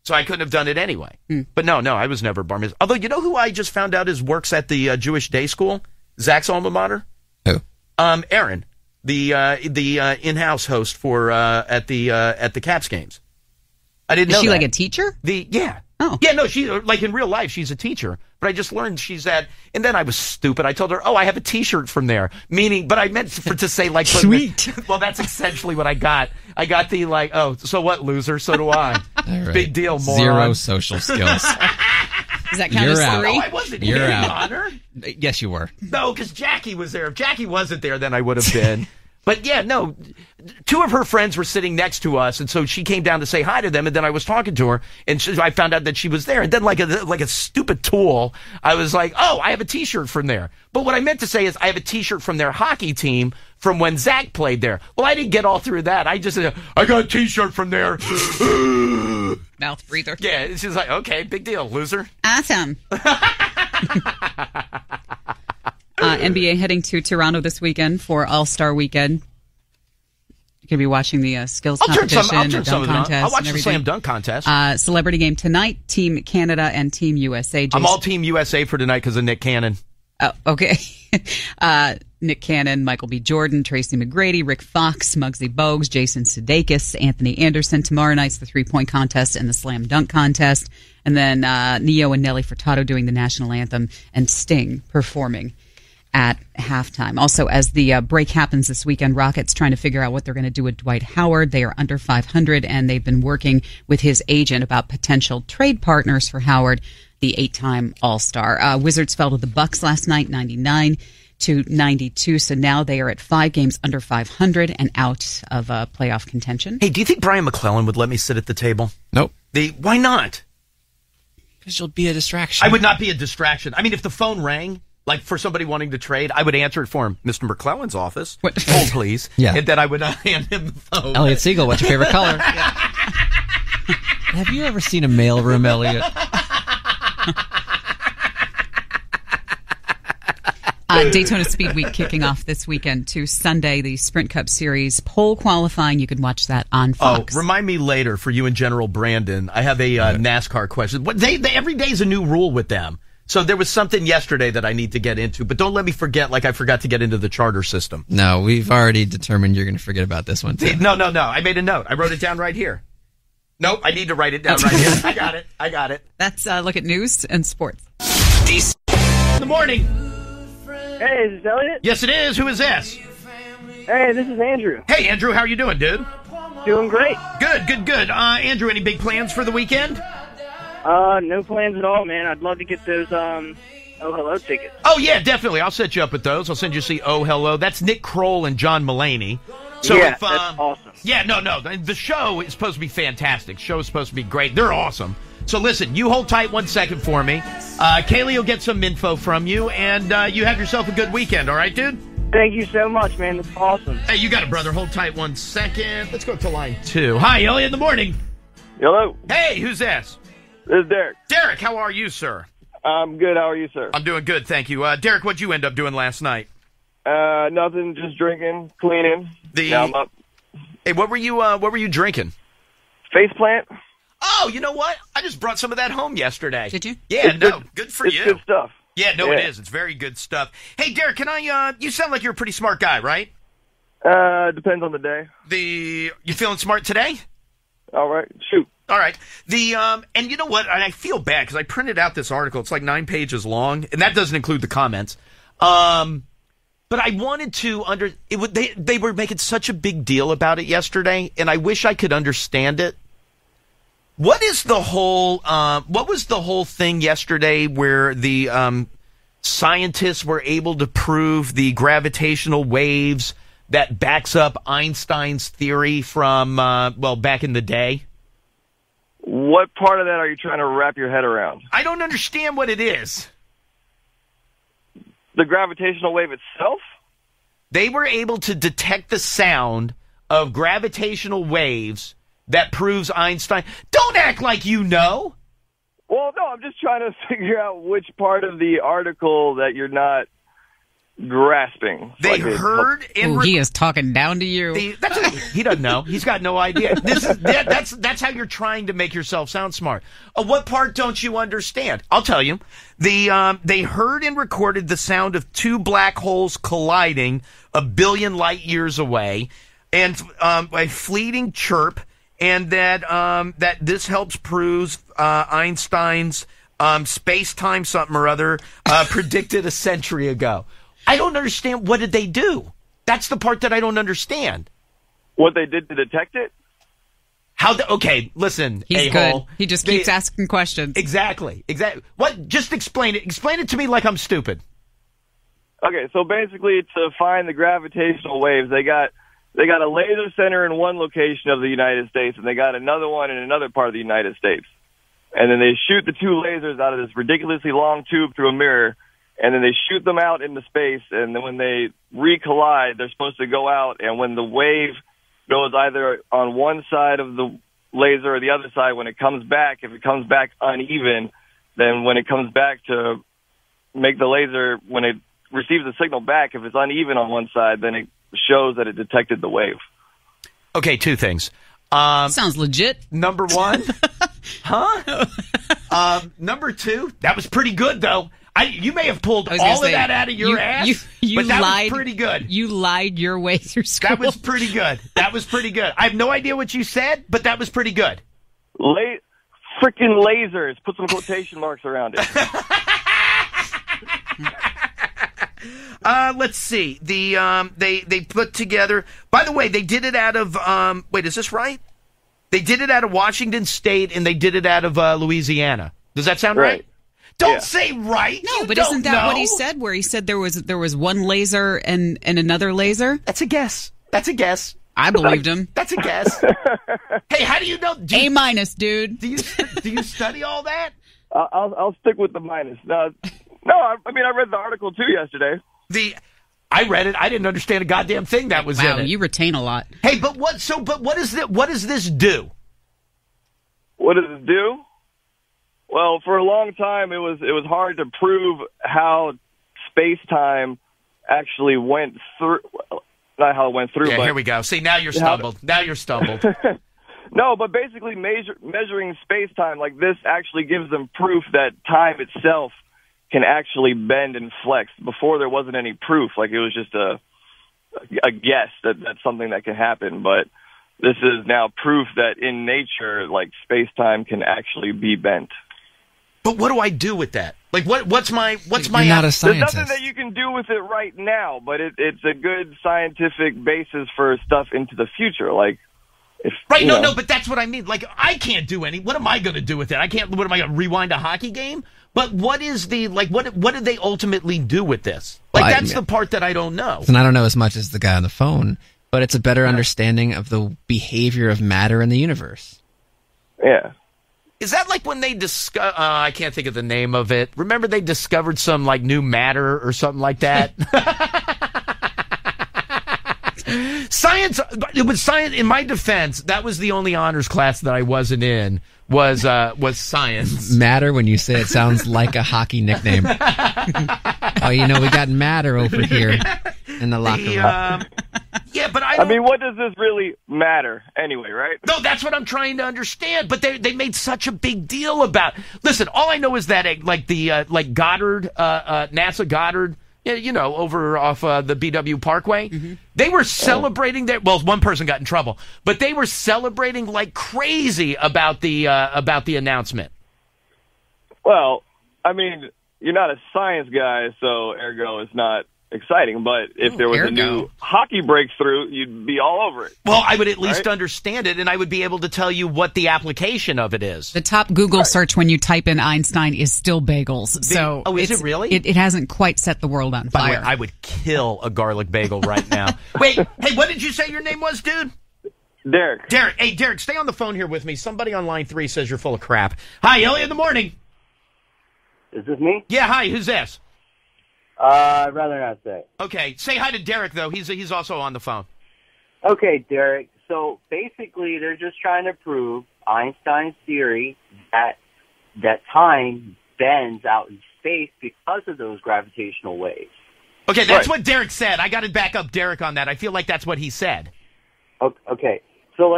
So I couldn't have done it anyway. But no, I was never bar mitzvah. Although you know who I just found out works at the Jewish day school? Zach's alma mater? Who? Aaron, the in-house host for at the Caps games. I didn't know Is she that. like a teacher? Yeah. Oh. Yeah, no, she, like in real life, she's a teacher. But I just learned she's at, and then I was stupid. I told her, I have a t-shirt from there. But I meant to say like, sweet. Well, that's essentially what I got. I got the like, so what, loser? So do I. Right. Big deal, moron. 0 social skills. Does that count as 3? No, I wasn't You're hitting out. on her. Yes, you were. No, because Jackie was there. If Jackie wasn't there, then I would have been. But yeah, no, 2 of her friends were sitting next to us, and so she came down to say hi to them, and then I was talking to her, and I found out that she was there, and then like a stupid tool, I was like, I have a t-shirt from there. But what I meant to say is I have a t-shirt from their hockey team from when Zach played there. Well, I didn't get all through that. I just said, I got a t-shirt from there. Mouth breather. Yeah, it's just like, okay, big deal, loser. Awesome. NBA heading to Toronto this weekend for All-Star Weekend. You're going to be watching the skills competition, I'll turn some dunk of it on. contest. I'll watch the slam dunk contest. Celebrity game tonight, Team Canada and Team USA. I'm all Team USA for tonight because of Nick Cannon. Oh, okay. Nick Cannon, Michael B. Jordan, Tracy McGrady, Rick Fox, Muggsy Bogues, Jason Sudeikis, Anthony Anderson. Tomorrow night's the 3-point contest and the slam dunk contest. And then Neo and Nelly Furtado doing the national anthem and Sting performing at halftime. Also, as the break happens this weekend, Rockets trying to figure out what they're going to do with Dwight Howard. They are under 500, and they've been working with his agent about potential trade partners for Howard, the 8-time All-Star. Wizards fell to the Bucks last night, 99-92. So now they are at 5 games under 500 and out of playoff contention. Hey, do you think Brian McClellan would let me sit at the table? Nope. Why not? Because you'll be a distraction. I would not be a distraction. I mean, if the phone rang, like for somebody wanting to trade, I would answer it for him. Mr. McClellan's office. Hold, please. Yeah. And then I would hand him the phone. Elliot Siegel, what's your favorite color? Have you ever seen a mailroom, Elliot? Daytona Speed Week kicking off this weekend to Sunday, the Sprint Cup Series pole qualifying. You can watch that on Fox. Oh, remind me later for you and General Brandon. I have a NASCAR question. Every day is a new rule with them. So there was something yesterday that I need to get into, but don't let me forget like I forgot to get into the charter system. No, we've already determined you're going to forget about this one, too. No. I made a note. I wrote it down right here. Nope, I need to write it down right here. I got it. That's look at news and sports. In the morning. Hey, is this Elliot? Yes, it is. Who is this? Hey, this is Andrew. Hey, Andrew, how are you doing, dude? Doing great. Good. Andrew, any big plans for the weekend? No plans at all, man. I'd love to get those, Oh Hello tickets. Oh, yeah, definitely. I'll set you up with those. I'll send you to see Oh Hello. That's Nick Kroll and John Mulaney. So yeah, if, that's awesome. Yeah, no. The show is supposed to be fantastic. The show is supposed to be great. They're awesome. So listen, you hold tight 1 second for me. Kaylee will get some info from you, and you have yourself a good weekend, all right, dude? Thank you so much, man. That's awesome. Hey, you got it, brother. Hold tight 1 second. Let's go to line 2. Hi, Elliot in the morning. Hello. Hey, who's this? This is Derek. Derek, how are you, sir? I'm good. How are you, sir? I'm doing good, thank you. Derek, what'd you end up doing last night? Nothing. Just drinking, cleaning. Now I'm up. Hey, what were you drinking? Faceplant. Oh, you know what? I just brought some of that home yesterday. Did you? Yeah, good for you. It's good stuff. Yeah, it is. It's very good stuff. Hey, Derek, can I, you sound like you're a pretty smart guy, right? Depends on the day. You feeling smart today? All right, shoot. All right. And you know what? And I feel bad because I printed out this article. It's like 9 pages long, and that doesn't include the comments. But I wanted to they were making such a big deal about it yesterday, and I wish I could understand it. What was the whole thing yesterday where the scientists were able to prove the gravitational waves that backs up Einstein's theory from, back in the day? What part of that are you trying to wrap your head around? I don't understand what it is. The gravitational wave itself? They were able to detect the sound of gravitational waves that proves Einstein. Don't act like you know. Well, no, I'm just trying to figure out which part of the article that you're not grasping. They heard. He is talking down to you. He doesn't know. He's got no idea. That's how you're trying to make yourself sound smart. What part don't you understand? I'll tell you. They heard and recorded the sound of two black holes colliding 1 billion light years away, and a fleeting chirp, and that this helps prove Einstein's space-time something or other predicted a century ago. I don't understand. What did they do? That's the part that I don't understand. What they did to detect it? Okay, listen, He's a-hole. good. He just keeps asking questions. Exactly. What? Just explain it. Explain it to me like I'm stupid. Okay, so basically to find the gravitational waves, they got a laser center in one location of the United States, and they got another one in another part of the United States. And then they shoot the two lasers out of this ridiculously long tube through a mirror, and then they shoot them out into space, and then when they recollide, they're supposed to go out, and when the wave goes either on one side of the laser or the other side, when it comes back, if it comes back uneven, then when it comes back to make the laser, when it receives the signal back, if it's uneven on one side, then it shows that it detected the wave. Okay, two things. Sounds legit. Number one, number two, that was pretty good, though. You may have pulled all of that out of your ass, but that was pretty good. You lied your way through school. That was pretty good. I have no idea what you said, but that was pretty good. Freaking lasers. Put some quotation marks around it. Let's see. They put together. By the way, they did it out of. Wait, is this right? They did it out of Washington State, and they did it out of Louisiana. Does that sound right? Don't say right. No, but isn't that what he said? Where he said there was one laser and another laser? That's a guess. I believed him. That's a guess. Hey, how do you know? A-, dude. Do you study all that? I'll stick with the minus. No, I mean I read the article too yesterday. I read it. I didn't understand a goddamn thing that was in it. Wow, you retain a lot. Hey, but what does this do? what does it do? Well, for a long time, it was hard to prove how space-time actually went through. Not how it went through. Yeah, but here we go. See, now you're stumbled. Now you're stumbled. No, but basically measuring space-time like this actually gives them proof that time itself can actually bend and flex. Before there wasn't any proof. Like it was just a guess that that's something that can happen. But this is now proof that in nature, like space-time can actually be bent. But what do I do with that? Like, what's my? You're not a scientist. There's nothing that you can do with it right now, but it's a good scientific basis for stuff into the future. Like, no, but that's what I mean. Like, I can't do any. What am I going to do with it? I can't. What am I going to rewind a hockey game? But what is the What did they ultimately do with this? Like, that's the part that I don't know. And I don't know as much as the guy on the phone, but it's a better understanding of the behavior of matter in the universe. Yeah. Is that like when they discover? I can't think of the name of it. Remember they discovered some like new matter or something like that? Science. It was science. In my defense, that was the only honors class that I wasn't in. Was science. Matter, when you say it, sounds like a hockey nickname. Oh, we got matter over here in the locker room. Yeah, but I mean, what does this really matter anyway, right? No, that's what I'm trying to understand. But they made such a big deal about. Listen, all I know is that Goddard, NASA Goddard, over off the BW Parkway, they were celebrating their. Well, one person got in trouble, but they were celebrating like crazy about the announcement. Well, I mean, you're not a science guy, so ergo it's not exciting, but if there was a new hockey breakthrough, you'd be all over it. Well, I would at least understand it, and I would be able to tell you what the application of it is. The top Google search when you type in Einstein is still bagels. Is it really? It hasn't quite set the world on fire. By the way, I would kill a garlic bagel right now. Wait, hey, what did you say your name was, dude? Derek. Hey, Derek, stay on the phone here with me. Somebody on line 3 says you're full of crap. Hi, Elliot in the morning. Is this me? Yeah, hi, who's this? I'd rather not say. Okay, say hi to Derek, though. He's also on the phone. Okay, Derek. So basically, they're just trying to prove Einstein's theory that time bends out in space because of those gravitational waves. Okay, that's what Derek said. I got to back up Derek on that. I feel like that's what he said. Okay. So,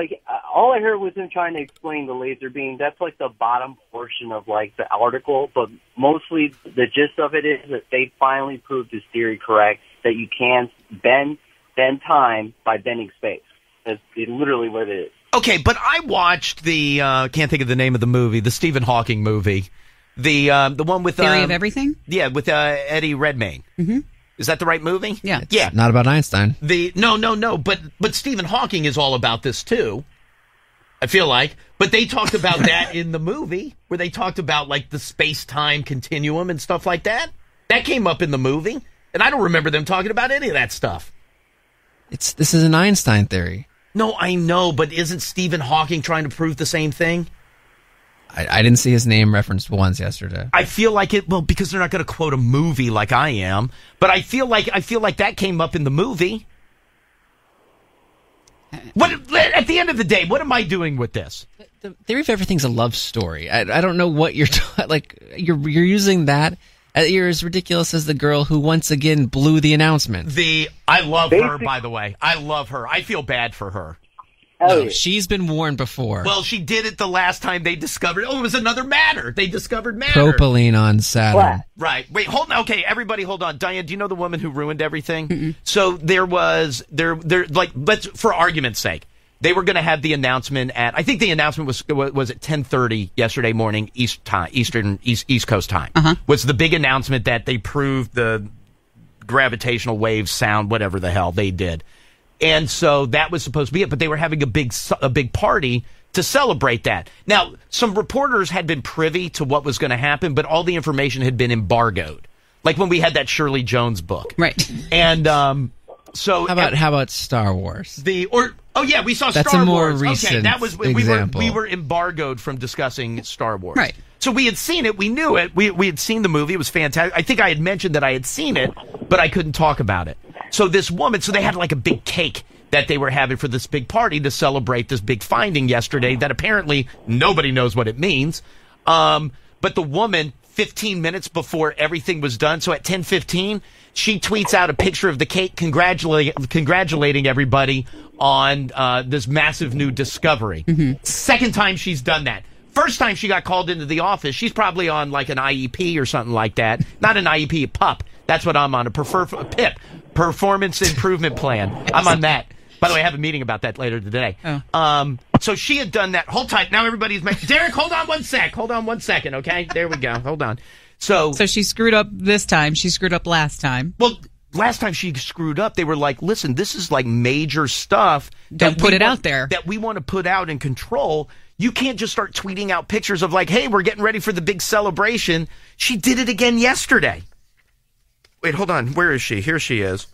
all I heard was him trying to explain the laser beam. That's, the bottom portion of, the article. But mostly the gist of it is that they finally proved his theory correct, that you can bend time by bending space. That's literally what it is. Okay, but I watched the, can't think of the name of the movie, the Stephen Hawking movie. The one with... Theory of Everything? Yeah, with Eddie Redmayne. Mm-hmm. Is that the right movie? Yeah. It's not about Einstein. No. But Stephen Hawking is all about this too. I feel like. But they talked about that in the movie, where they talked about the space-time continuum and stuff like that. That came up in the movie, and I don't remember them talking about any of that stuff. This is an Einstein theory. No, I know, but isn't Stephen Hawking trying to prove the same thing? I didn't see his name referenced once yesterday. I feel like because they're not going to quote a movie like I am, but I feel like that came up in the movie. What at the end of the day, what am I doing with this? The theory of everything's a love story. I don't know what you're you're using that. You're as ridiculous as the girl who once again blew the announcement. I love her, by the way. I love her. I feel bad for her. No, she's been warned before. Well, she did it the last time they discovered. Oh, it was another matter. They discovered matter. Propylene on Saturn. Right. Wait, hold on. Okay, everybody, hold on. Diane, do you know the woman who ruined everything? Mm-mm. So let's for argument's sake, they were going to have the announcement at. I think the announcement was at 10:30 yesterday morning East Coast time. Uh-huh. Was the big announcement that they proved the gravitational waves sound whatever the hell they did. And so that was supposed to be it, but they were having a big party to celebrate that. Now, some reporters had been privy to what was going to happen, but all the information had been embargoed. Like when we had that Shirley Jones book. Right. And so how about Star Wars? We saw That's Star Wars. That's a more recent okay, that was example. we were embargoed from discussing Star Wars. Right. So we had seen it, we knew it. We had seen the movie, it was fantastic. I think I had mentioned that I had seen it, but I couldn't talk about it. So this woman, they had a big cake that they were having for this big party to celebrate this big finding yesterday that apparently nobody knows what it means. But the woman, 15 minutes before everything was done, so at 10:15, she tweets out a picture of the cake congratulating everybody on this massive new discovery. Second time she's done that. First time she got called into the office, she's probably on like an IEP or something like that. Not an IEP, a PUP. That's what I'm on, a PIP, Performance Improvement Plan. I'm on that. By the way, I have a meeting about that later today. So she had done that. Hold tight. Now everybody's making... Derek, hold on one sec. Hold on 1 second, okay? There we go. Hold on. So she screwed up this time. She screwed up last time. Well, last time she screwed up, they were like, listen, this is like major stuff. Don't put it out there. That we want to put out and control. You can't just start tweeting out pictures of like, hey, we're getting ready for the big celebration. She did it again yesterday. Wait, hold on. Where is she? Here she is.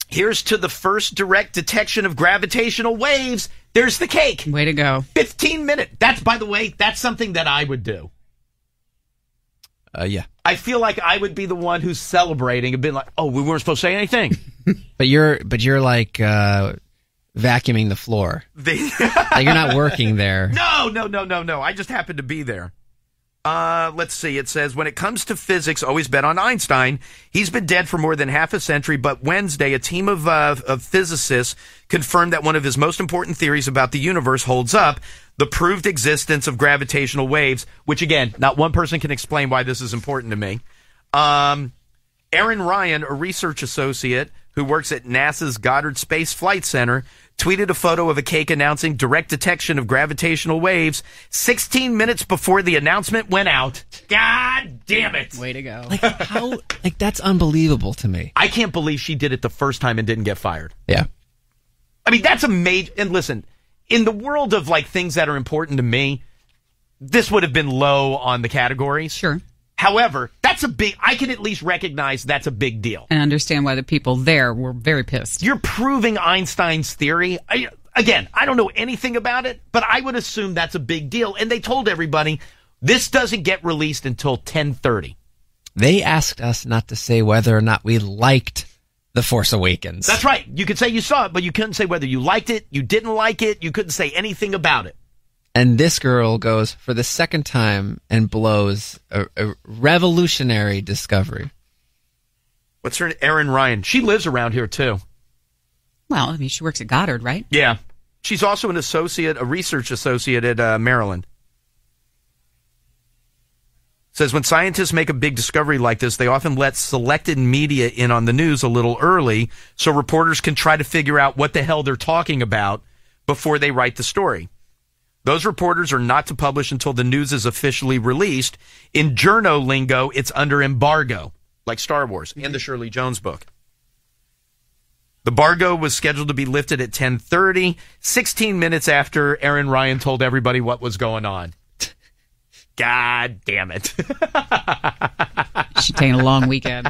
Here's to the first direct detection of gravitational waves. There's the cake. Way to go. 15 minutes. That's, by the way, that's something that I would do. Yeah. I feel like I would be the one who's celebrating and been like, oh, we weren't supposed to say anything. But you're like vacuuming the floor. Like you're not working there. No. I just happened to be there. Let's see. It says, when it comes to physics, always bet on Einstein. He's been dead for more than half a century, but Wednesday, a team of physicists confirmed that one of his most important theories about the universe holds up, the proved existence of gravitational waves, which, again, not one person can explain why this is important to me. Aaron Ryan, a research associate who works at NASA's Goddard Space Flight Center, tweeted a photo of a cake announcing direct detection of gravitational waves 16 minutes before the announcement went out. God damn it. Way to go. Like, how? Like, that's unbelievable to me. I can't believe she did it the first time and didn't get fired. Yeah. I mean, that's a major... And listen, in the world of, like, things that are important to me, this would have been low on the categories. Sure. However, that's a big... I can at least recognize that's a big deal. And understand why the people there were very pissed. You're proving Einstein's theory. Again, I don't know anything about it, but I would assume that's a big deal. And they told everybody, this doesn't get released until 10:30. They asked us not to say whether or not we liked The Force Awakens. That's right. You could say you saw it, but you couldn't say whether you liked it, you didn't like it, you couldn't say anything about it. And this girl goes for the second time and blows a revolutionary discovery. What's her name? Erin Ryan. She lives around here, too. Well, I mean, she works at Goddard, right? Yeah. She's also a research associate at Maryland. Says when scientists make a big discovery like this, they often let selected media in on the news a little early so reporters can try to figure out what the hell they're talking about before they write the story. Those reporters are not to publish until the news is officially released. In journo lingo, it's under embargo, like Star Wars and the Shirley Jones book. The embargo was scheduled to be lifted at 10:30, 16 minutes after Aaron Ryan told everybody what was going on. God damn it. She's taking a long weekend.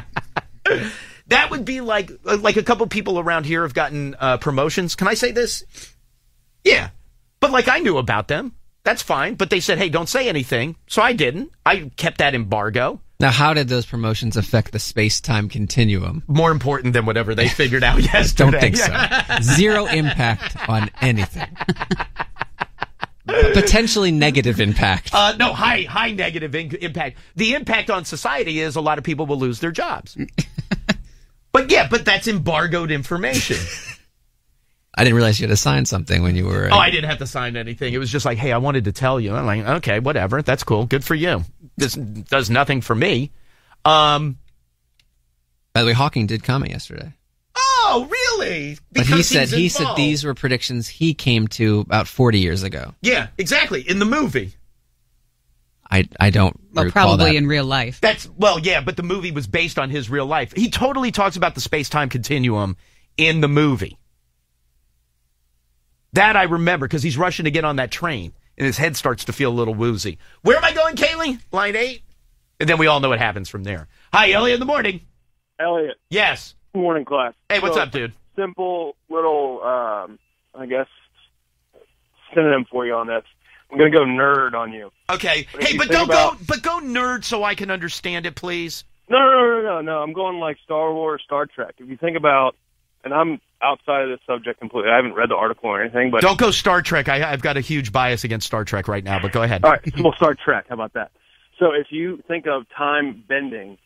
That would be like a couple people around here have gotten promotions. Can I say this? Yeah. But like I knew about them. That's fine. But they said, hey, don't say anything. So I didn't. I kept that embargo. Now, how did those promotions affect the space-time continuum? More important than whatever they figured out yesterday. Don't think so. Zero impact on anything. Potentially negative impact. No, high negative impact. The impact on society is a lot of people will lose their jobs. But that's embargoed information. I didn't realize you had to sign something when you were... Oh, I didn't have to sign anything. It was just like, hey, I wanted to tell you. I'm like, okay, whatever. That's cool. Good for you. This does nothing for me. By the way, Hawking did comment yesterday. Oh, really? But he said these were predictions he came to about 40 years ago. Yeah, exactly. In the movie. I don't recall probably that. in real life. Yeah, but the movie was based on his real life. He totally talks about the space-time continuum in the movie. That I remember because he's rushing to get on that train and his head starts to feel a little woozy. Where am I going, Kaylee? Line 8? And then we all know what happens from there. Hi, Elliot in the morning. Elliot. Yes. Good morning, class. Hey, what's up, dude? Simple little, I guess, synonym for you on this. I'm going to go nerd on you. Okay. Hey, but go nerd so I can understand it, please. No. I'm going like Star Wars, Star Trek. If you think about and I'm outside of this subject completely. I haven't read the article or anything, but don't go Star Trek. I've got a huge bias against Star Trek right now, but go ahead. All right, well, Star Trek. How about that? So if you think of time bending,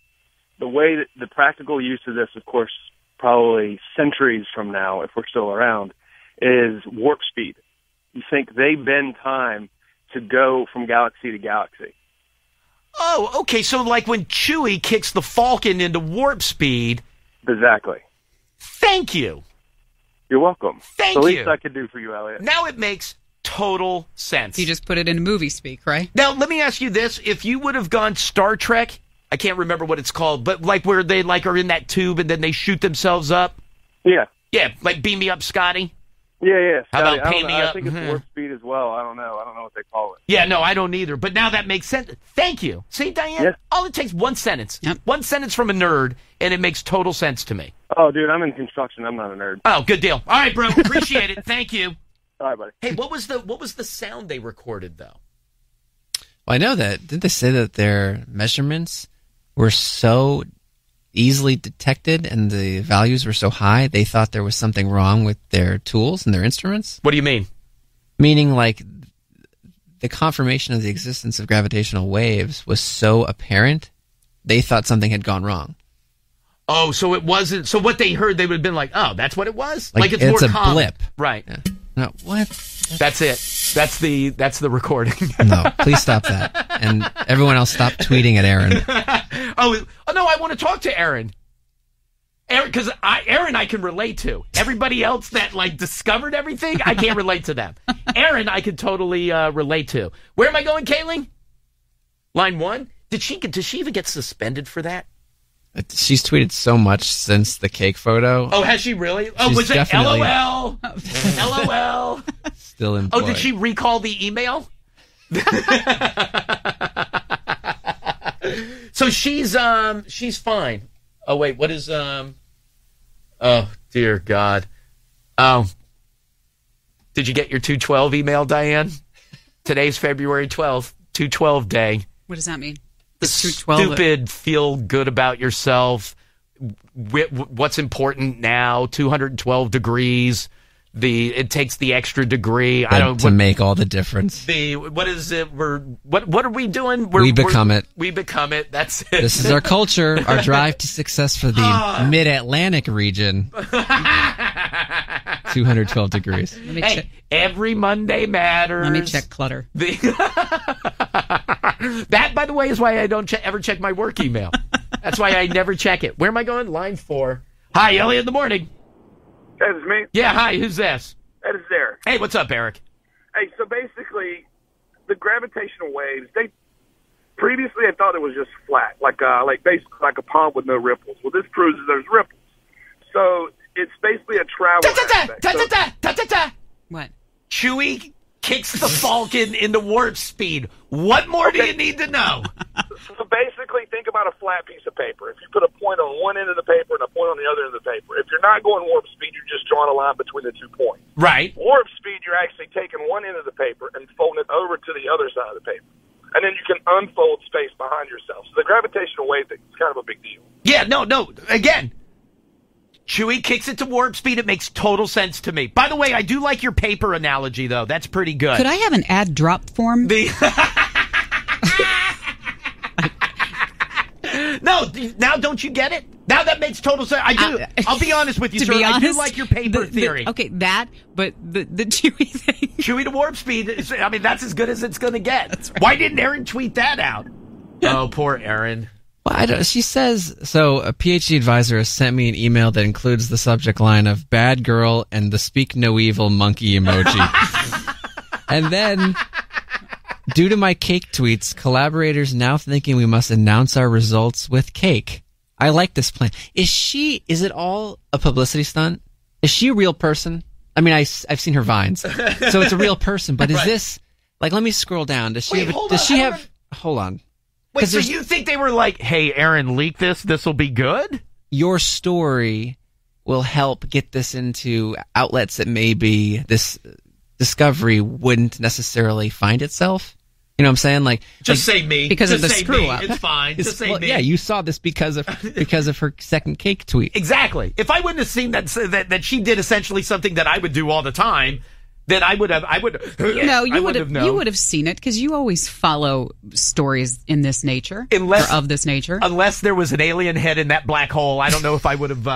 the way that the practical use of this, of course, probably centuries from now, if we're still around, is warp speed. You think they bend time to go from galaxy to galaxy. Oh, okay. So like when Chewie kicks the Falcon into warp speed. Exactly. Thank you. You're welcome. Thank you. The you. least I could do for you, Elliot. Now it makes total sense. You just put it in movie speak, right? Now, let me ask you this. If you would have gone Star Trek, I can't remember what it's called, but like where they like are in that tube and then they shoot themselves up. Yeah. Yeah, like Beam Me Up, Scotty. Yeah. How Scotty, about Pay Me Up? I think it's warp speed as well. I don't know what they call it. Yeah, no, I don't either. But now that makes sense. Thank you. See, Diane, yes. All it takes one sentence. Yep. One sentence from a nerd, and it makes total sense to me. Oh, dude, I'm in construction. I'm not a nerd. Oh, good deal. All right, bro. Appreciate it. Thank you. All right, buddy. Hey, what was the sound they recorded, though? Well, I know that. Didn't they say that their measurements were so easily detected and the values were so high, they thought there was something wrong with their tools and their instruments? What do you mean? Meaning, like, the confirmation of the existence of gravitational waves was so apparent, they thought something had gone wrong. Oh, so it wasn't. So what they heard, they would have been like, "Oh, that's what it was." Like it's more a common. blip, right? Yeah. No, what? That's it. That's the recording. No, please stop that, and everyone else stop tweeting at Aaron. Oh no, I want to talk to Aaron. Aaron, because Aaron I can relate to. Everybody else that like discovered everything, I can't relate to them. Aaron, I can totally relate to. Where am I going, Kaylee? Line 1. Does she even get suspended for that? She's tweeted so much since the cake photo. Oh, has she really? Oh, She's was it definitely LOL? LOL. Still employed. Oh, did she recall the email? So she's fine. Oh wait, what is oh dear God. Oh. Did you get your 212 email, Diane? Today's February 12th, 212 day. What does that mean? The stupid feel good about yourself. What's important now? 212 degrees. It takes the extra degree. To make all the difference. What is it? What are we doing? We become it. We become it. That's it. This is our culture. Our drive to success for the Mid-Atlantic region. 212 degrees. Let me check. Every Monday matters. Let me check clutter. That, by the way, is why I don't ever check my work email. That's why I never check it. Where am I going? Line 4. Hi, Elliot in the morning. Hey, this is me. Yeah, hi. Who's this? Hey, this is Eric. Hey, what's up, Eric? Hey, so basically, the gravitational waves, previously I thought it was just flat, basically like a pond with no ripples. Well, this proves that there's ripples. So it's basically a travel aspect. What? Chewie kicks the Falcon into warp speed. What more do you need to know? So basically, think about a flat piece of paper. If you put a point on one end of the paper and a point on the other end of the paper, if you're not going warp speed, you're just drawing a line between the 2 points. Right. Warp speed, you're actually taking one end of the paper and folding it over to the other side of the paper. And then you can unfold space behind yourself. So the gravitational wave thing is kind of a big deal. Yeah, no. Again, Chewie kicks it to warp speed. It makes total sense to me. By the way, I do like your paper analogy, though. That's pretty good. Could I have an ad drop form? No, now don't you get it? Now that makes total sense. I do. I'll be honest with you, sir. I do like your paper theory. Okay, but the Chewie thing. Chewie to warp speed, that's as good as it's going to get. Right. Why didn't Aaron tweet that out? Oh, poor Aaron. Well, she says, so a PhD advisor has sent me an email that includes the subject line of bad girl and the speak no evil monkey emoji. And then, due to my cake tweets, collaborators now thinking we must announce our results with cake. I like this plan. Is it all a publicity stunt? Is she a real person? I mean, I've seen her vines. So it's a real person, but is right. This, let me scroll down. Does she hold on. Wait, so you think they were like, hey, Aaron, leak this? This will be good? Your story will help get this into outlets that maybe this discovery wouldn't necessarily find itself. You know what I'm saying? Like, just say me. Because just of the say screw me. up. It's fine. Just say me. Yeah, you saw this because of her second cake tweet. Exactly. If I wouldn't have seen that she did essentially something that I would do all the time, then I would. No, you would have seen it because you always follow stories in this nature, or of this nature. Unless there was an alien head in that black hole, I don't know if I would have.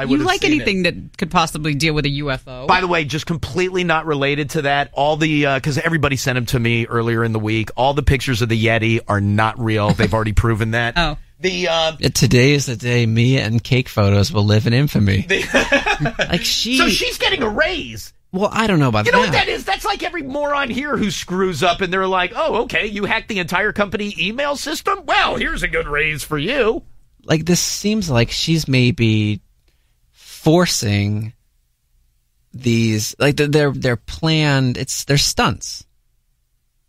You like anything that could possibly deal with a UFO? By the way, just completely not related to that. All the because everybody sent them to me earlier in the week. All the pictures of the Yeti are not real. They've already proven that. Oh. Today is the day Mia and cake photos will live in infamy. So she's getting a raise. Well, I don't know about that. You know what that is? That's like every moron here who screws up and they're like, oh, okay, you hacked the entire company email system? Well, here's a good raise for you. Like, this seems like she's maybe forcing these, like, they're planned, they're stunts.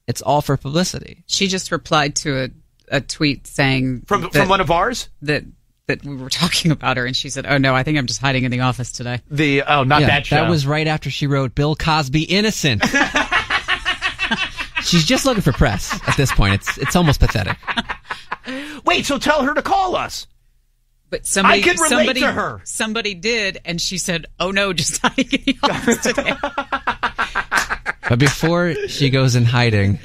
It's all for publicity. She just replied to a tweet saying... From one of ours? That we were talking about her, and she said, "Oh no, I think I'm just hiding in the office today." That show. That was right after she wrote Bill Cosby innocent. She's just looking for press at this point. It's almost pathetic. Wait, so tell her to call us. But somebody, I can relate to her. Somebody did, and she said, "Oh no, just hiding in the office today." But before she goes in hiding,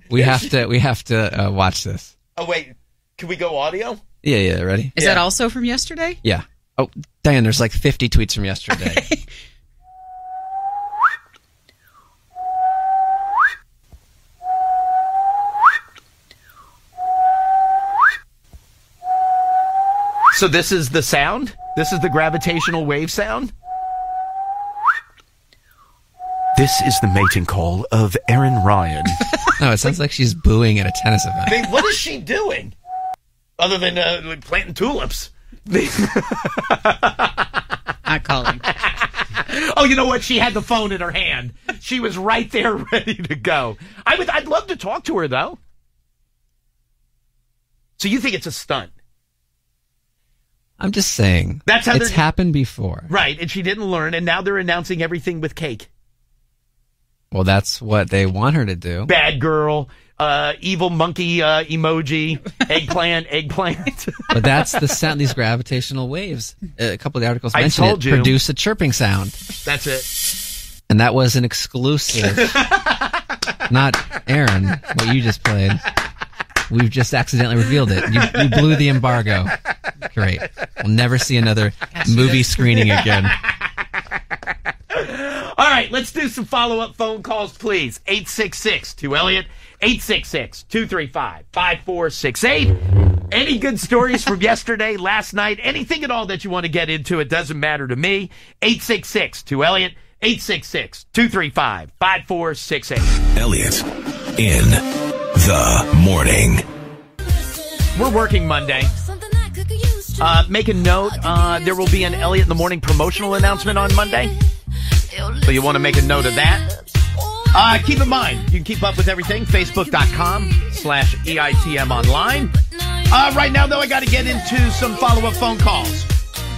we have to watch this. Oh wait. Can we go audio? Yeah, ready? Is that also from yesterday? Yeah. Oh, Diane, there's like 50 tweets from yesterday. So this is the sound? This is the gravitational wave sound? This is the mating call of Erin Ryan. No, it sounds like she's booing at a tennis event. I mean, what is she doing? Other than planting tulips. Not calling. Oh, you know what? She had the phone in her hand. She was right there ready to go. I'd love to talk to her, though. So you think it's a stunt? I'm just saying. That's how it's happened before. Right, and she didn't learn, and now they're announcing everything with cake. Well, that's what they want her to do. Bad girl. Evil monkey emoji, eggplant. But that's the sound, these gravitational waves. A couple of the articles I mentioned told it you. produce a chirping sound. That's it. And that was an exclusive. Not Aaron, what you just played. We've just accidentally revealed it. You blew the embargo. Great. We'll never see another movie screening again. All right, let's do some follow-up phone calls, please. 866-2-ELLIOT, 866-235-5468. Any good stories from yesterday, last night, anything at all that you want to get into, it doesn't matter to me. 866-2-ELLIOT, 866-235-5468. Elliot in the morning. We're working Monday. Make a note, there will be an Elliot in the Morning promotional announcement on Monday. So you want to make a note of that. Keep in mind, you can keep up with everything. Facebook.com/EITM online. Right now, though, I got to get into some follow-up phone calls.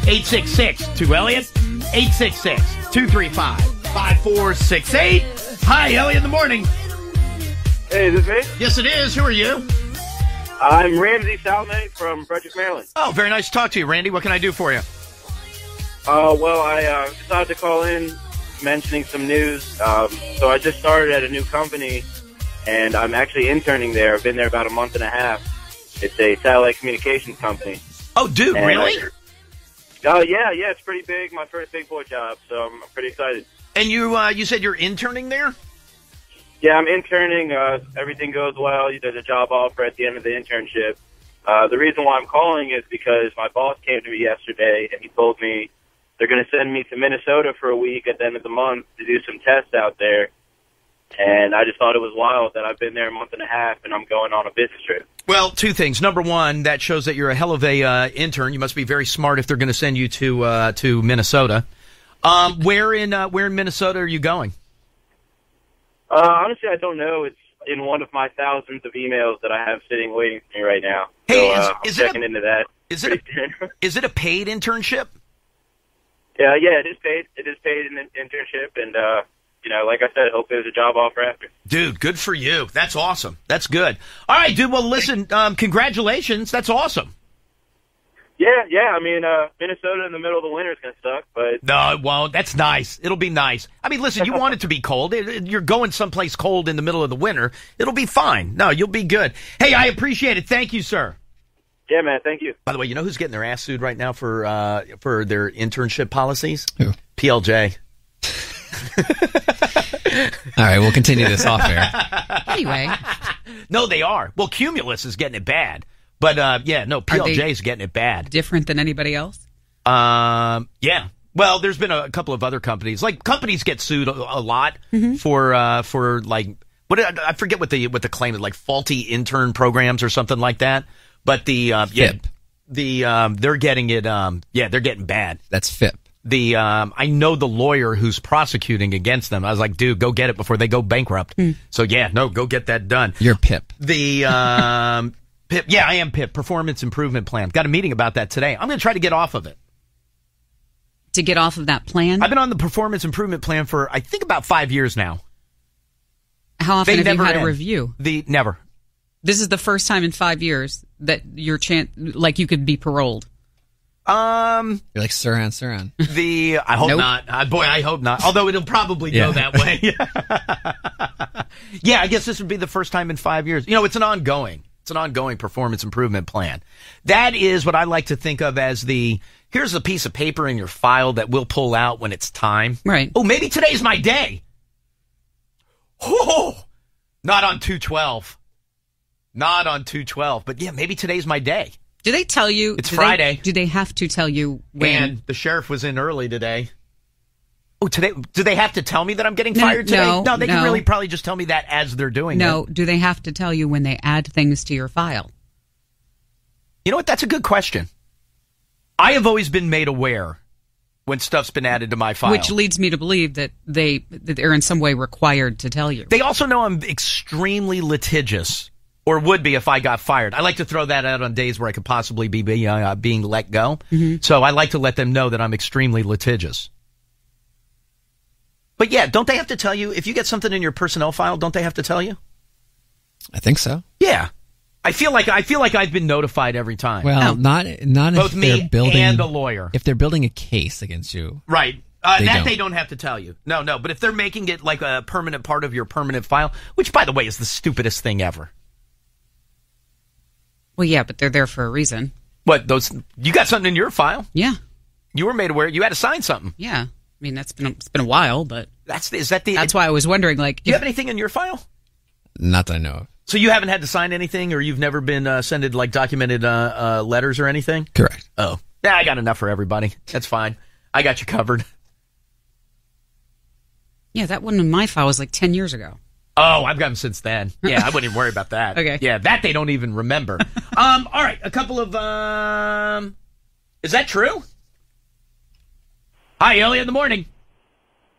866-2-ELLIOT, 866-235-5468. Hi, Elliot in the Morning. Hey, is this me? Yes, it is. Who are you? I'm Ramsey Salme from Frederick, Maryland. Oh, very nice to talk to you, Randy. What can I do for you? Well, I decided to call in mentioning some news. So I just started at a new company, and I'm actually interning there. I've been there about a month and a half. It's a satellite communications company. Oh, dude, and really? Yeah, it's pretty big. My first big boy job, so I'm pretty excited. And you said you're interning there? Yeah, I'm interning. Everything goes well. There's a job offer at the end of the internship. The reason why I'm calling is because my boss came to me yesterday, and he told me they're going to send me to Minnesota for a week at the end of the month to do some tests out there. And I just thought it was wild that I've been there a month and a half, and I'm going on a business trip. Well, two things. Number one, that shows that you're a hell of a intern. You must be very smart if they're going to send you to Minnesota. Where in Minnesota are you going? Honestly, I don't know. It's in one of my thousands of emails that I have sitting waiting for me right now. Hey, so, I'm checking into that. Is it a paid internship? Yeah, it is paid. It is paid in an internship, and like I said, hope there's a job offer after. Dude, good for you. That's awesome. That's good. All right, dude. Well, listen, congratulations. That's awesome. Yeah. I mean, Minnesota in the middle of the winter is going to suck, but... No, it won't. That's nice. It'll be nice. I mean, listen, you want it to be cold. You're going someplace cold in the middle of the winter. It'll be fine. No, you'll be good. Hey, I appreciate it. Thank you, sir. Yeah, man. Thank you. By the way, you know who's getting their ass sued right now for their internship policies? Who? PLJ. All right, we'll continue this off air. Anyway. No, they are. Well, Cumulus is getting it bad. But, PLJ is getting it bad. Different than anybody else? Yeah. Well, there's been a couple of other companies. Like, companies get sued a lot for like, I forget what the claim is, like faulty intern programs or something like that. But FIP. They're getting it, they're getting bad. That's FIP. I know the lawyer who's prosecuting against them. I was like, dude, go get it before they go bankrupt. So go get that done. You're PIP. PIP. Yeah, I am PIP. Performance Improvement Plan. Got a meeting about that today. I'm going to try to get off of it. To get off of that plan? I've been on the Performance Improvement Plan for, I think, about 5 years now. How often have you had a review? Never. This is the first time in 5 years that your you could be paroled. You're like Suran. I hope not. I hope not. Although it'll probably go that way. Yeah, I guess this would be the first time in 5 years. It's an ongoing performance improvement plan. That is what I like to think of as here's a piece of paper in your file that we'll pull out when it's time. Right. Oh, maybe today's my day. Oh, not on 2/12. Not on 2/12. But yeah, maybe today's my day. Do they tell you? It's Friday. Do they have to tell you when? And the sheriff was in early today. Oh, today? Do they have to tell me that I'm getting fired today? No, they can really probably just tell me that as they're doing it. No, do they have to tell you when they add things to your file? You know what? That's a good question. I have always been made aware when stuff's been added to my file. Which leads me to believe that they're in some way required to tell you. They also know I'm extremely litigious, or would be if I got fired. I like to throw that out on days where I could possibly be being let go. Mm-hmm. So I like to let them know that I'm extremely litigious. But yeah, don't they have to tell you if you get something in your personnel file? Don't they have to tell you? I think so. Yeah, I feel like I've been notified every time. Well, not both if me they're building and a lawyer. If they're building a case against you, right? They don't have to tell you. No. But if they're making it like a permanent part of your permanent file, which by the way is the stupidest thing ever. Well, yeah, but they're there for a reason. What you got something in your file? Yeah, you were made aware. You had to sign something. Yeah. I mean, it's been a while, but that's why I was wondering. Do you have anything in your file? Not that I know of. So you haven't had to sign anything, or you've never been sent documented letters or anything? Correct. Oh, yeah, I got enough for everybody. That's fine. I got you covered. Yeah, that one in my file was like 10 years ago. Oh, I've got them since then. Yeah, I wouldn't even worry about that. Okay. Yeah, that they don't even remember. All right, a couple of is that true? Hi, Elliot in the morning.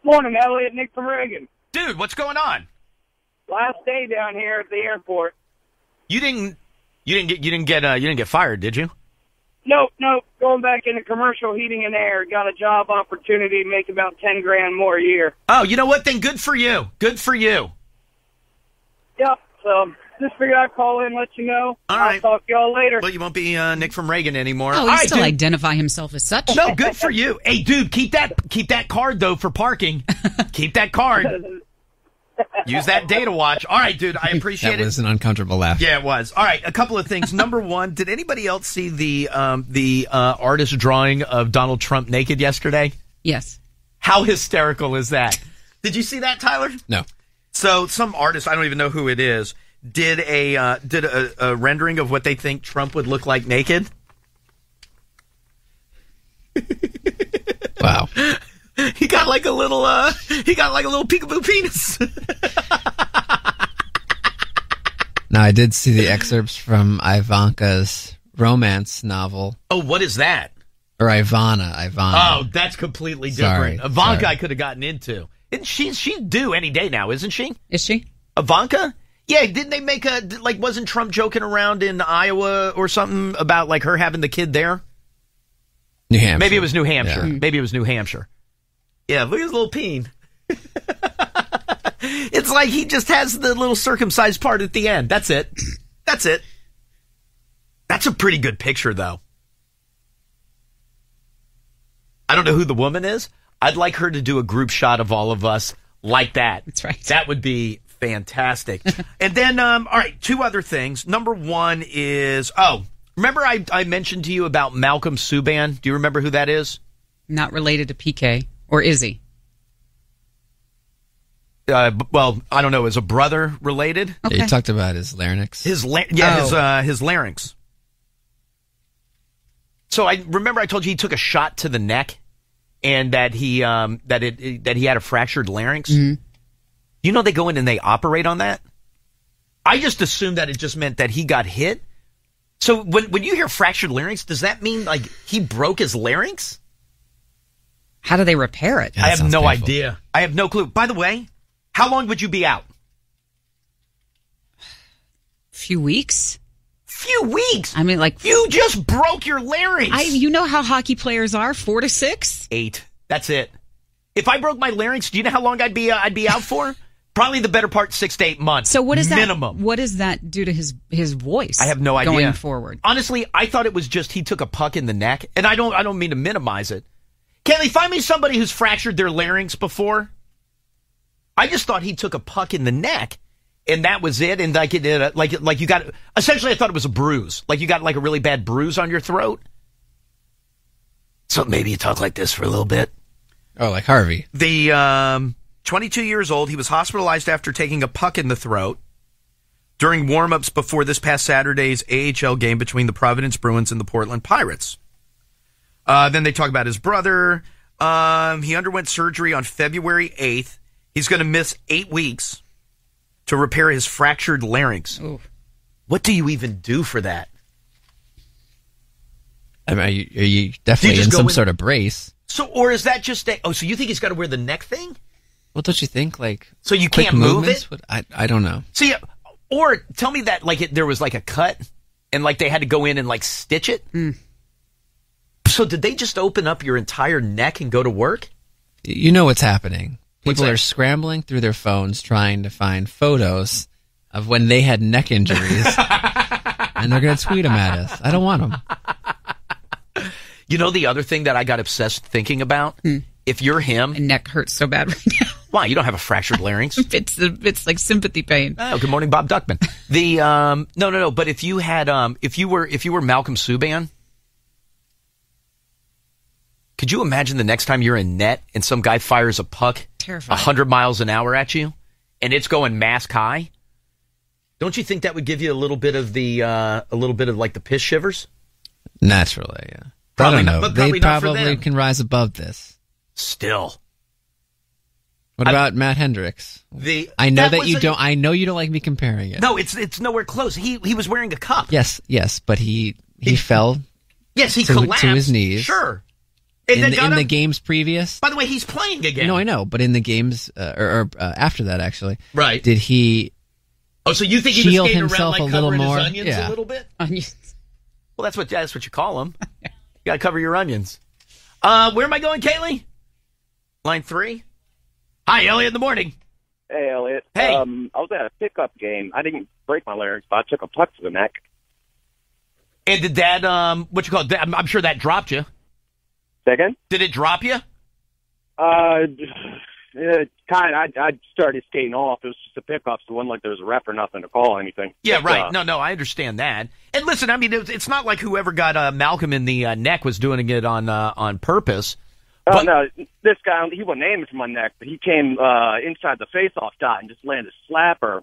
Morning, Elliot. Nick from Reagan. Dude, what's going on? Last day down here at the airport. You didn't get fired, did you? Nope. Going back into commercial heating and air. Got a job opportunity to make about $10,000 more a year. Oh, you know what? Then good for you. Good for you. Yep. So just figured I'd call in, let you know. All right. I'll talk to y'all later. Well, you won't be Nick from Reagan anymore. Oh, he still identify himself as such. No, good for you. Hey, dude, keep that card though for parking. Keep that card. Use that data watch. All right, dude, I appreciate it. That was an uncomfortable laugh. Yeah, it was. All right, a couple of things. Number one, did anybody else see the artist drawing of Donald Trump naked yesterday? Yes. How hysterical is that? Did you see that, Tyler? No. So some artist, I don't even know who it is, did a rendering of what they think Trump would look like naked. Wow. He got like a little peekaboo penis. Now, I did see the excerpts from Ivanka's romance novel. Oh, what is that? Or Ivana. Oh, that's completely different. Sorry, Ivanka I could have gotten into. She's due any day now, isn't she? Is she? Ivanka? Yeah, didn't they make wasn't Trump joking around in Iowa or something about like her having the kid there? New Hampshire. Maybe it was New Hampshire. Yeah. Maybe it was New Hampshire. Yeah, look at his little peen. It's like he just has the little circumcised part at the end. That's it. That's it. That's a pretty good picture, though. I don't know who the woman is. I'd like her to do a group shot of all of us like that. That's right. That would be fantastic. And then, all right, two other things. Number one is, remember I mentioned to you about Malcolm Subban? Do you remember who that is? Not related to PK, or is he? Well, I don't know. Is a brother related? Okay. Yeah, you talked about his larynx. His larynx. So I remember I told you he took a shot to the neck, and that he that he had a fractured larynx. Mm-hmm. You know they go in and they operate on that. I just assumed that it just meant that he got hit. So when you hear fractured larynx, does that mean like he broke his larynx? How do they repair it? I have no idea. I have no clue. By the way, how long would you be out? Few weeks. Few weeks? I mean, like... You just broke your larynx. You know how hockey players are, 4 to 6? 8. That's it. If I broke my larynx, do you know how long I'd be out for? Probably the better part, 6 to 8 months. So what is that? Minimum. What does that do to his voice? I have no idea. Going forward. Honestly, I thought it was just he took a puck in the neck, and I don't mean to minimize it. Can they find me somebody who's fractured their larynx before? I just thought he took a puck in the neck, and that was it. And like you got, essentially, I thought it was a bruise. Like you got like a really bad bruise on your throat. So maybe you talk like this for a little bit. Oh, like Harvey. The 22 years old, he was hospitalized after taking a puck in the throat during warm-ups before this past Saturday's AHL game between the Providence Bruins and the Portland Pirates. Then they talk about his brother. He underwent surgery on February 8th. He's going to miss 8 weeks to repair his fractured larynx. Ooh. What do you even do for that? I mean, are you definitely in some sort of brace? So, or is that just so you think he's got to wear the neck thing? Well, don't you think, like... So you can't move it? I don't know. See, or tell me that, like, there was, like, a cut, and, like, they had to go in and, like, stitch it? Mm. So did they just open up your entire neck and go to work? You know what's happening. People are scrambling through their phones trying to find photos of when they had neck injuries, and they're going to tweet them at us. I don't want them. You know the other thing that I got obsessed thinking about? If you're him... My neck hurts so bad right now. Why? You don't have a fractured larynx. It's like sympathy pain. Oh, good morning, Bob Duckman. No. But if you had, if you were Malcolm Subban, could you imagine the next time you're in net and some guy fires a puck 100 miles an hour at you, and it's going mask high? Don't you think that would give you a little bit of like the piss shivers? Naturally, yeah. Probably I don't know. But probably they not for probably them. can rise above this. Still. What about Matt Hendricks? I know you don't like me comparing it. No, it's nowhere close. He was wearing a cup. Yes, but he fell. Yes, he to collapsed to his knees. Sure. In the games previous. By the way, he's playing again. No, I know, but in the games or after that, actually, right? Did he? Oh, so you think he was shield skating himself around like a little covering more? his onions a little bit? Onions. Well, that's what you call them. You got to cover your onions. Where am I going, Kaylee? Line 3. Hi, Elliot in the morning. Hey, Elliot. Hey. I was at a pickup game. I didn't break my larynx, but I took a puck to the neck. And did that, I'm sure that dropped you. Second? Did it drop you? I started skating off. It was just a pickup, so it wasn't like there was a ref or nothing to call or anything. Yeah, right. No, I understand that. And listen, I mean, it's not like whoever got Malcolm in the neck was doing it on purpose. Oh, no, this guy, he wasn't aiming for my neck, but he came inside the face-off dot and just landed a slapper.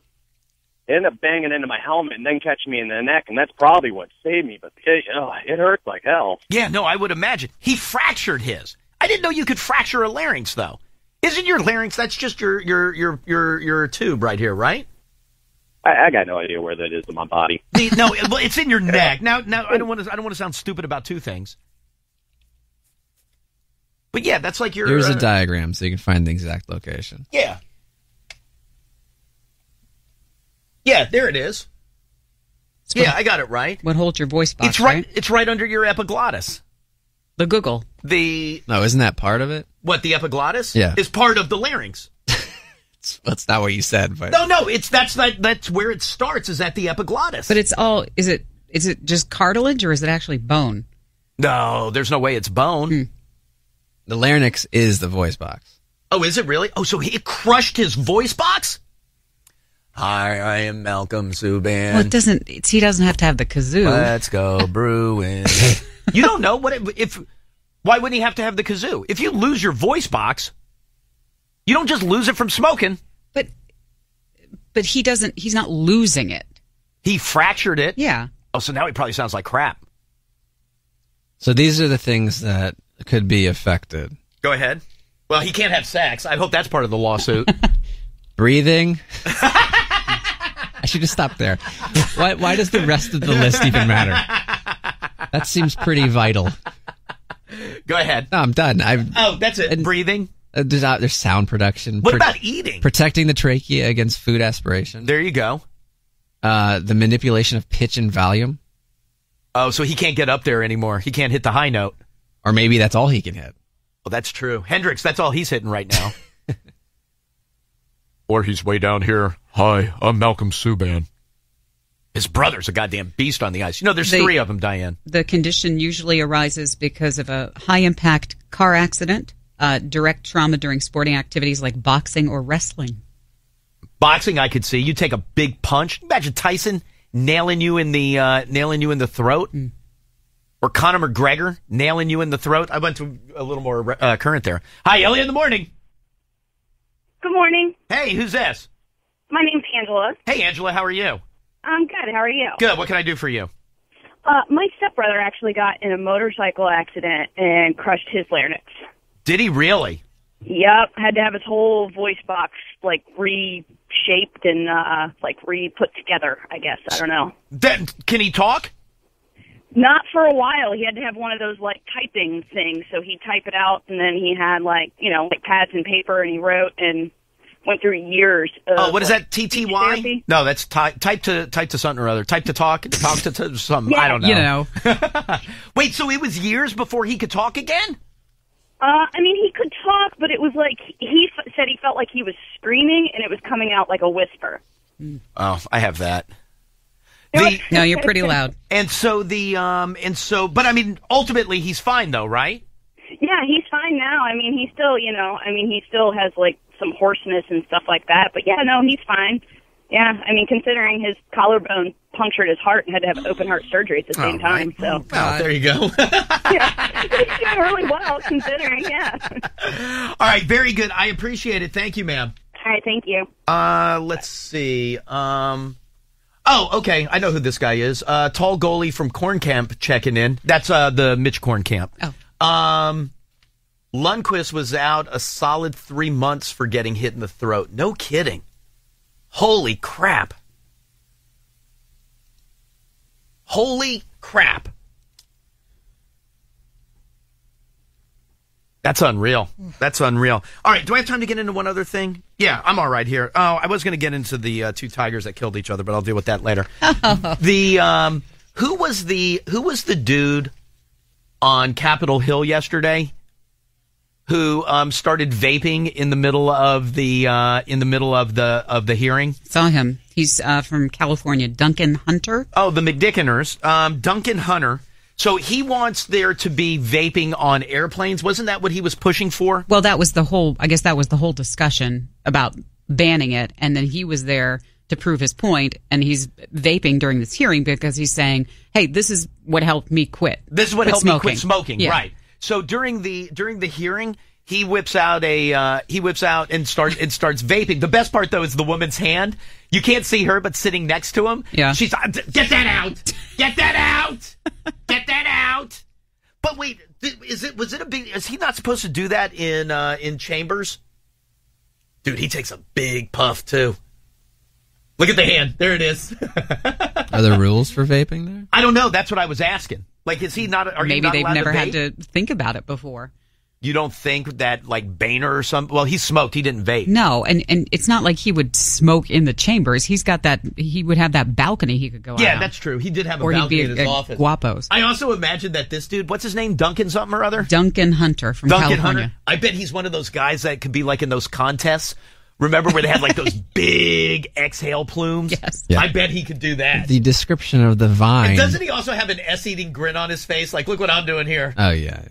It ended up banging into my helmet and then catching me in the neck, and that's probably what saved me, but it hurt like hell. Yeah, no, I would imagine. He fractured his. I didn't know you could fracture a larynx, though. Isn't your larynx, that's just your tube right here, right? I got no idea where that is in my body. No, well, it's in your neck. Now I don't want to sound stupid about two things. But yeah, that's like your... Here's a diagram so you can find the exact location. Yeah. Yeah, there it is. Yeah, I got it right. What holds your voice box, It's right. It's right under your epiglottis. The Google. No, isn't that part of it? What, the epiglottis? Yeah. Is part of the larynx. That's not what you said, but No, that's where it starts, is at the epiglottis. But it's all, is it just cartilage or is it actually bone? No, there's no way it's bone. the larynx is the voice box. Oh, is it really? Oh, so he crushed his voice box? Hi, I am Malcolm Subban. Well, he doesn't have to have the kazoo. Let's go Bruins. You don't know why wouldn't he have to have the kazoo? If you lose your voice box, you don't just lose it from smoking. But he's not losing it. He fractured it. Yeah. Oh, so now he probably sounds like crap. So these are the things that could be affected. Go ahead. Well, he can't have sex. I hope that's part of the lawsuit. Breathing. I should have stopped there. Why does the rest of the list even matter? That seems pretty vital. Go ahead. No, I'm done. That's it. Breathing. There's sound production. What about eating? Protecting the trachea against food aspiration. There you go. The manipulation of pitch and volume. Oh, so he can't get up there anymore. He can't hit the high note. Or maybe that's all he can hit. Well, that's true. Hendrix, that's all he's hitting right now. Or he's way down here. Hi, I'm Malcolm Subban. His brother's a goddamn beast on the ice. There's three of them, Diane. The condition usually arises because of a high-impact car accident, direct trauma during sporting activities like boxing or wrestling. Boxing, I could see. You take a big punch. Imagine Tyson nailing you in the throat, or Conor McGregor nailing you in the throat. I went to a little more current there. Hi, Elliot in the morning. Good morning. Hey, who's this? My name's Angela. Hey, Angela, how are you? I'm good. How are you? Good. What can I do for you? My stepbrother actually got in a motorcycle accident and crushed his larynx. Did he really? Yep. Had to have his whole voice box reshaped and re-put together, I guess. I don't know. Can he talk? Not for a while. He had to have one of those typing things. So he'd type it out, and then he had pads and paper, and he wrote and went through years of. What is that? TTY? Therapy? No, that's type to something or other. Type to talk to something. Yeah. I don't know. Wait, so it was years before he could talk again? He could talk, but it was he said he felt like he was screaming, and it was coming out like a whisper. Oh, I have that. No, you're pretty loud. But ultimately he's fine though, right? Yeah, he's fine now. He still, he still has some hoarseness and stuff like that. But yeah, no, he's fine. Yeah, considering his collarbone punctured his heart and had to have open heart surgery at the same time. So, there you go. yeah, he's doing really well considering. Yeah. All right, very good. I appreciate it. Thank you, ma'am. All right, thank you. Let's see. Okay. I know who this guy is. Tall goalie from Corn Camp checking in. That's the Mitch Corn Camp. Lundqvist was out a solid 3 months for getting hit in the throat. No kidding. Holy crap. Holy crap. That's unreal. That's unreal. All right, do I have time to get into one other thing? Yeah, I'm all right here. Oh, I was going to get into the two tigers that killed each other, but I'll deal with that later. Who was the dude on Capitol Hill yesterday who started vaping in the middle of the hearing? Saw him. He's from California. Duncan Hunter. Oh, the McDickeners. Duncan Hunter. So he wants there to be vaping on airplanes. Wasn't that what he was pushing for? Well, that was the whole discussion about banning it. And then he was there to prove his point. And he's vaping during this hearing because he's saying, hey, this is what helped me quit. This is what helped me quit smoking. Yeah. Right. So during the hearing, he whips out and starts vaping. The best part though is the woman's hand. You can't see her, but sitting next to him, she's get that out, get that out, get that out. But wait, is he not supposed to do that in chambers? Dude, he takes a big puff too. Look at the hand. There it is. Are there rules for vaping there? I don't know. That's what I was asking. Is he not? Maybe they've never had to think about it before. You don't think that Boehner or something? Well, he smoked. He didn't vape. No, and it's not like he would smoke in the chambers. He's got that. He would have that balcony he could go out. Yeah, that's true. He did have a balcony in his office. Guapos. I also imagine that this dude, what's his name? Duncan something or other? Duncan Hunter from California. Hunter. I bet he's one of those guys that could be in those contests Remember where they had like those big exhale plumes? Yes. Yeah. I bet he could do that. The description of the vine. And doesn't he also have an S-eating grin on his face? Like, look what I'm doing here. Oh, yeah.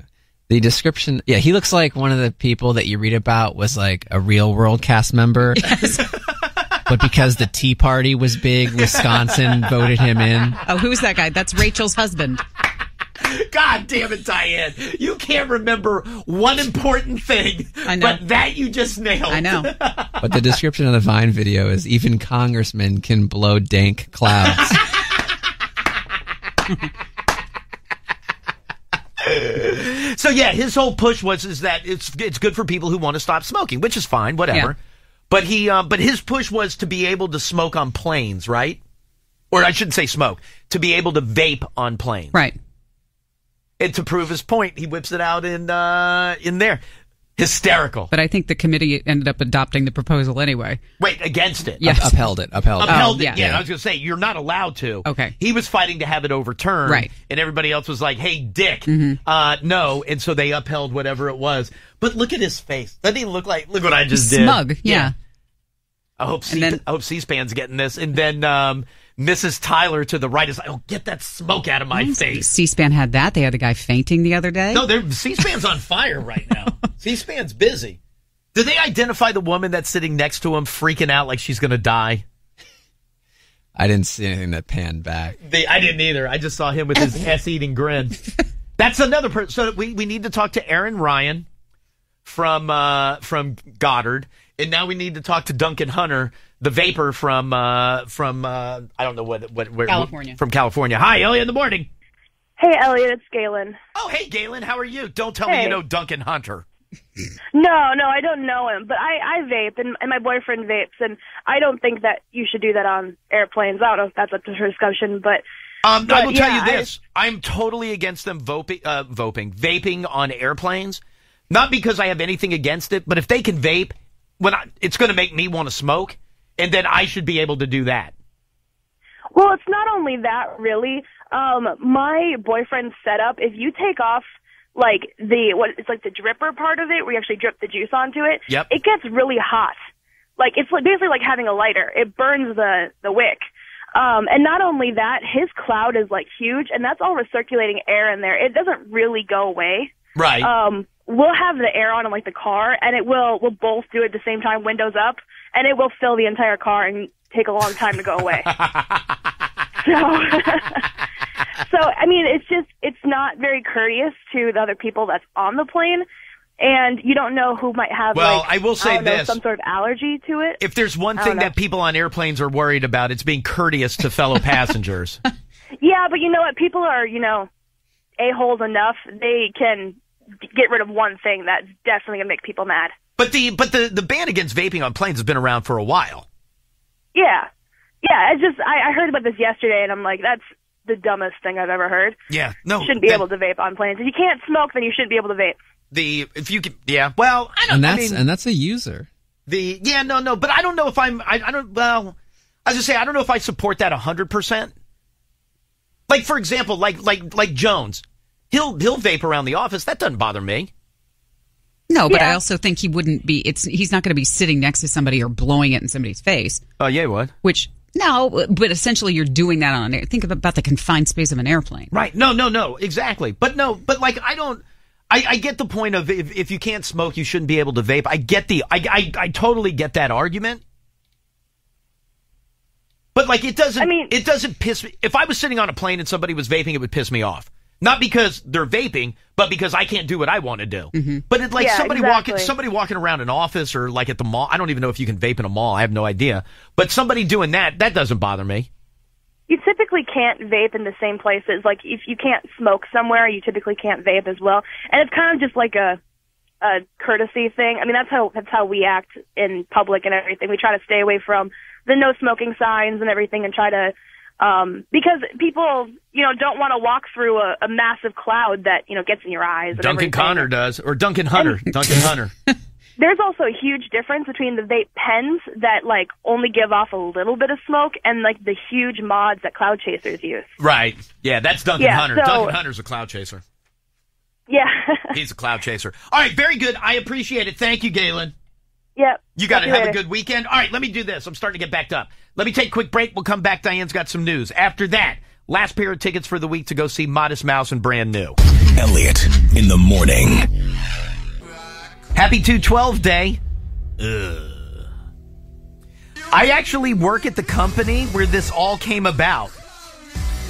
The description, yeah, he looks like one of the people that you read about was like a Real World cast member. Yes. But because the Tea Party was big, Wisconsin voted him in. Oh, who's that guy? That's Rachel's husband. God damn it, Diane. You can't remember one important thing, I know. but that you just nailed. I know. But the description of the Vine video is even congressmen can blow dank clouds. So yeah, his whole push is that it's good for people who want to stop smoking, which is fine, whatever. Yeah. But his push was to be able to smoke on planes, right? Or I shouldn't say smoke, to be able to vape on planes. Right. And to prove his point, he whips it out in there. Hysterical. But I think the committee ended up adopting the proposal anyway. Wait, against it? Yes. Upheld it. Upheld it. Yeah. Yeah, I was going to say, you're not allowed to. Okay. He was fighting to have it overturned. Right. And everybody else was like, hey, dick. No. And so they upheld whatever it was. But look at his face. Doesn't he look what I just did? Smug, yeah. I hope C-SPAN's getting this. And then Mrs. Tyler to the right is like, oh, get that smoke out of my face. C-SPAN had that. They had the guy fainting the other day. No, C-SPAN's on fire right now. C-SPAN's busy. Did they identify the woman that's sitting next to him freaking out like she's going to die? I didn't see anything that panned back. I didn't either. I just saw him with his S-eating grin. That's another person. So we need to talk to Aaron Ryan from Goddard. And now we need to talk to Duncan Hunter, the vapor from I don't know where California. From California. Hi, Elliot in the morning. Hey, Elliot, it's Galen. Oh, hey, Galen, how are you? Don't tell me you know Duncan Hunter. No, I don't know him, but I vape, and my boyfriend vapes, and I don't think that you should do that on airplanes. I don't know if that's up to discussion, but... I will tell you this. I'm totally against them vaping on airplanes. Not because I have anything against it, but if they can vape, it's going to make me want to smoke, and then I should be able to do that. Well, it's not only that, really. My boyfriend's setup, if you take off it's like the dripper part of it, where you actually drip the juice onto it, Yep. It gets really hot. Like, it's basically like having a lighter. It burns the wick. And not only that, his cloud is like huge, and that's all recirculating air in there. It doesn't really go away. Right. We'll have the air on in like the car, and we'll both do it at the same time, windows up, and it will fill the entire car and take a long time to go away. So, I mean, it's not very courteous to the other people that's on the plane, and you don't know who might have, I will say some sort of allergy to it. If there's one thing that people on airplanes are worried about, it's being courteous to fellow passengers. Yeah, but you know what? People are, a-holes enough. They can get rid of one thing that's definitely going to make people mad. But the ban against vaping on planes has been around for a while. Yeah. Yeah, I heard about this yesterday, and I'm like, that's the dumbest thing I've ever heard. Yeah, no. You shouldn't be able to vape on planes. If you can't smoke, then you shouldn't be able to vape. Well, I don't. And that's a user. But I don't know if I was gonna say, I don't know if I support that 100%. Like, for example, like Jones, he'll vape around the office. That doesn't bother me. No, but I also think he wouldn't be. He's not going to be sitting next to somebody or blowing it in somebody's face. Oh, yeah, he would. No, but essentially you're doing that on an air. Think about the confined space of an airplane. Right. No, exactly. But I get the point of if you can't smoke, you shouldn't be able to vape. I totally get that argument. But it doesn't piss me. If I was sitting on a plane and somebody was vaping, it would piss me off. Not because they're vaping, but because I can't do what I want to do. Mm-hmm. But it's somebody walking around an office or like at the mall. I don't even know if you can vape in a mall. I have no idea. But somebody doing that doesn't bother me. You typically can't vape in the same places. Like, if you can't smoke somewhere, you typically can't vape as well. And it's kind of just like a courtesy thing. I mean, that's how we act in public and everything. We try to stay away from the no smoking signs and everything, and try to because people, don't want to walk through a massive cloud that, gets in your eyes. And Duncan Connor does, or Duncan Hunter. Duncan Hunter. There's also a huge difference between the vape pens that, only give off a little bit of smoke and, the huge mods that cloud chasers use. Right. Yeah, that's Duncan Hunter. Duncan Hunter's a cloud chaser. Yeah. He's a cloud chaser. All right, very good. I appreciate it. Thank you, Galen. Yep. You got to Talk to you have a later. good weekend. All right, let me do this. I'm starting to get backed up. Let me take a quick break. We'll come back. Diane's got some news. After that, last pair of tickets for the week to go see Modest Mouse and Brand New. Elliot in the morning. Happy 212 day. I actually work at the company where this all came about.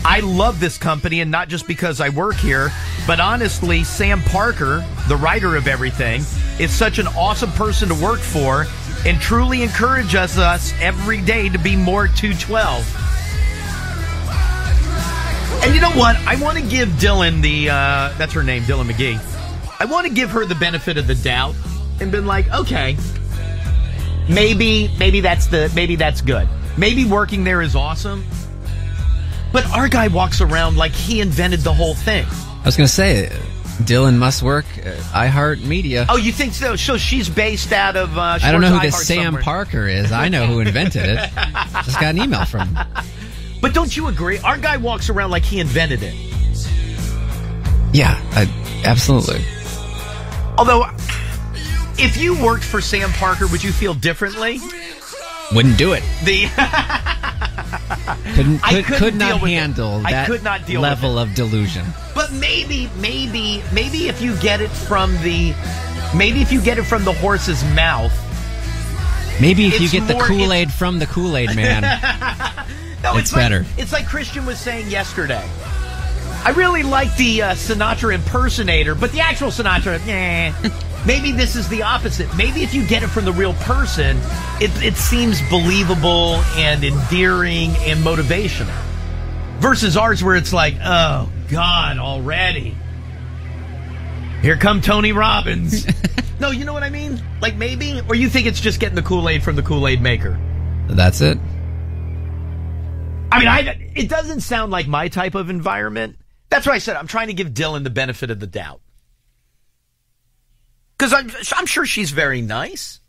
I love this company, and not just because I work here, but honestly, Sam Parker, the writer of everything, is such an awesome person to work for and truly encourages us every day to be more 212. And you know what? I want to give Dylan that's her name, Dylan McGee. I want to give her the benefit of the doubt and been like, okay, maybe that's good. Maybe working there is awesome. But our guy walks around like he invented the whole thing. I was going to say, Dylan must work at iHeartMedia. Oh, you think so? So she's based out of... I don't know who this Sam Parker is. I know who invented it. Just got an email from him. But don't you agree? Our guy walks around like he invented it. Yeah, absolutely. Although, if you worked for Sam Parker, would you feel differently? Wouldn't do it. Could not deal handle I that could not deal level with of delusion. But maybe if you get it from the horse's mouth. Maybe if you it's get the more- Kool-Aid from the Kool-Aid man, No, it's better. It's like Christian was saying yesterday. I really like the Sinatra impersonator, but the actual Sinatra, maybe this is the opposite. Maybe if you get it from the real person, it seems believable and endearing and motivational. Versus ours where it's like, oh, God, already. Here come Tony Robbins. No, you know what I mean? Like maybe? Or you think it's just getting the Kool-Aid from the Kool-Aid maker? That's it. I mean, it doesn't sound like my type of environment. That's why I said I'm trying to give Dylan the benefit of the doubt. Because I'm sure she's very nice.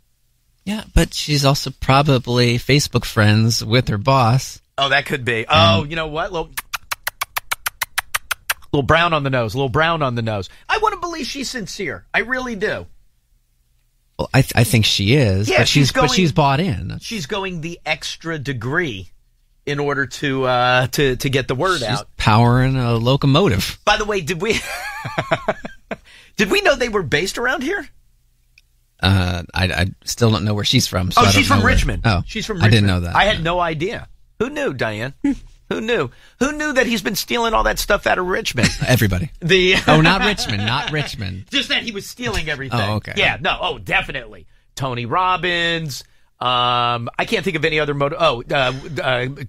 Yeah, but she's also probably Facebook friends with her boss. Oh, that could be. Oh, you know what? Little brown on the nose. A little brown on the nose. I want to believe she's sincere. I really do. Well, I think she is. Yeah, but she's bought in. She's going the extra degree in order to get the word out. Powering a locomotive. By the way, did we know they were based around here? I still don't know where she's from. So She's from Richmond. She's from Richmond. I didn't know that. I had no idea. Who knew, Diane? Who knew? Who knew that he's been stealing all that stuff out of Richmond? Everybody. Not Richmond. Not Richmond. Just that he was stealing everything. Oh, okay. Yeah, no. Oh, definitely. Tony Robbins. I can't think of any other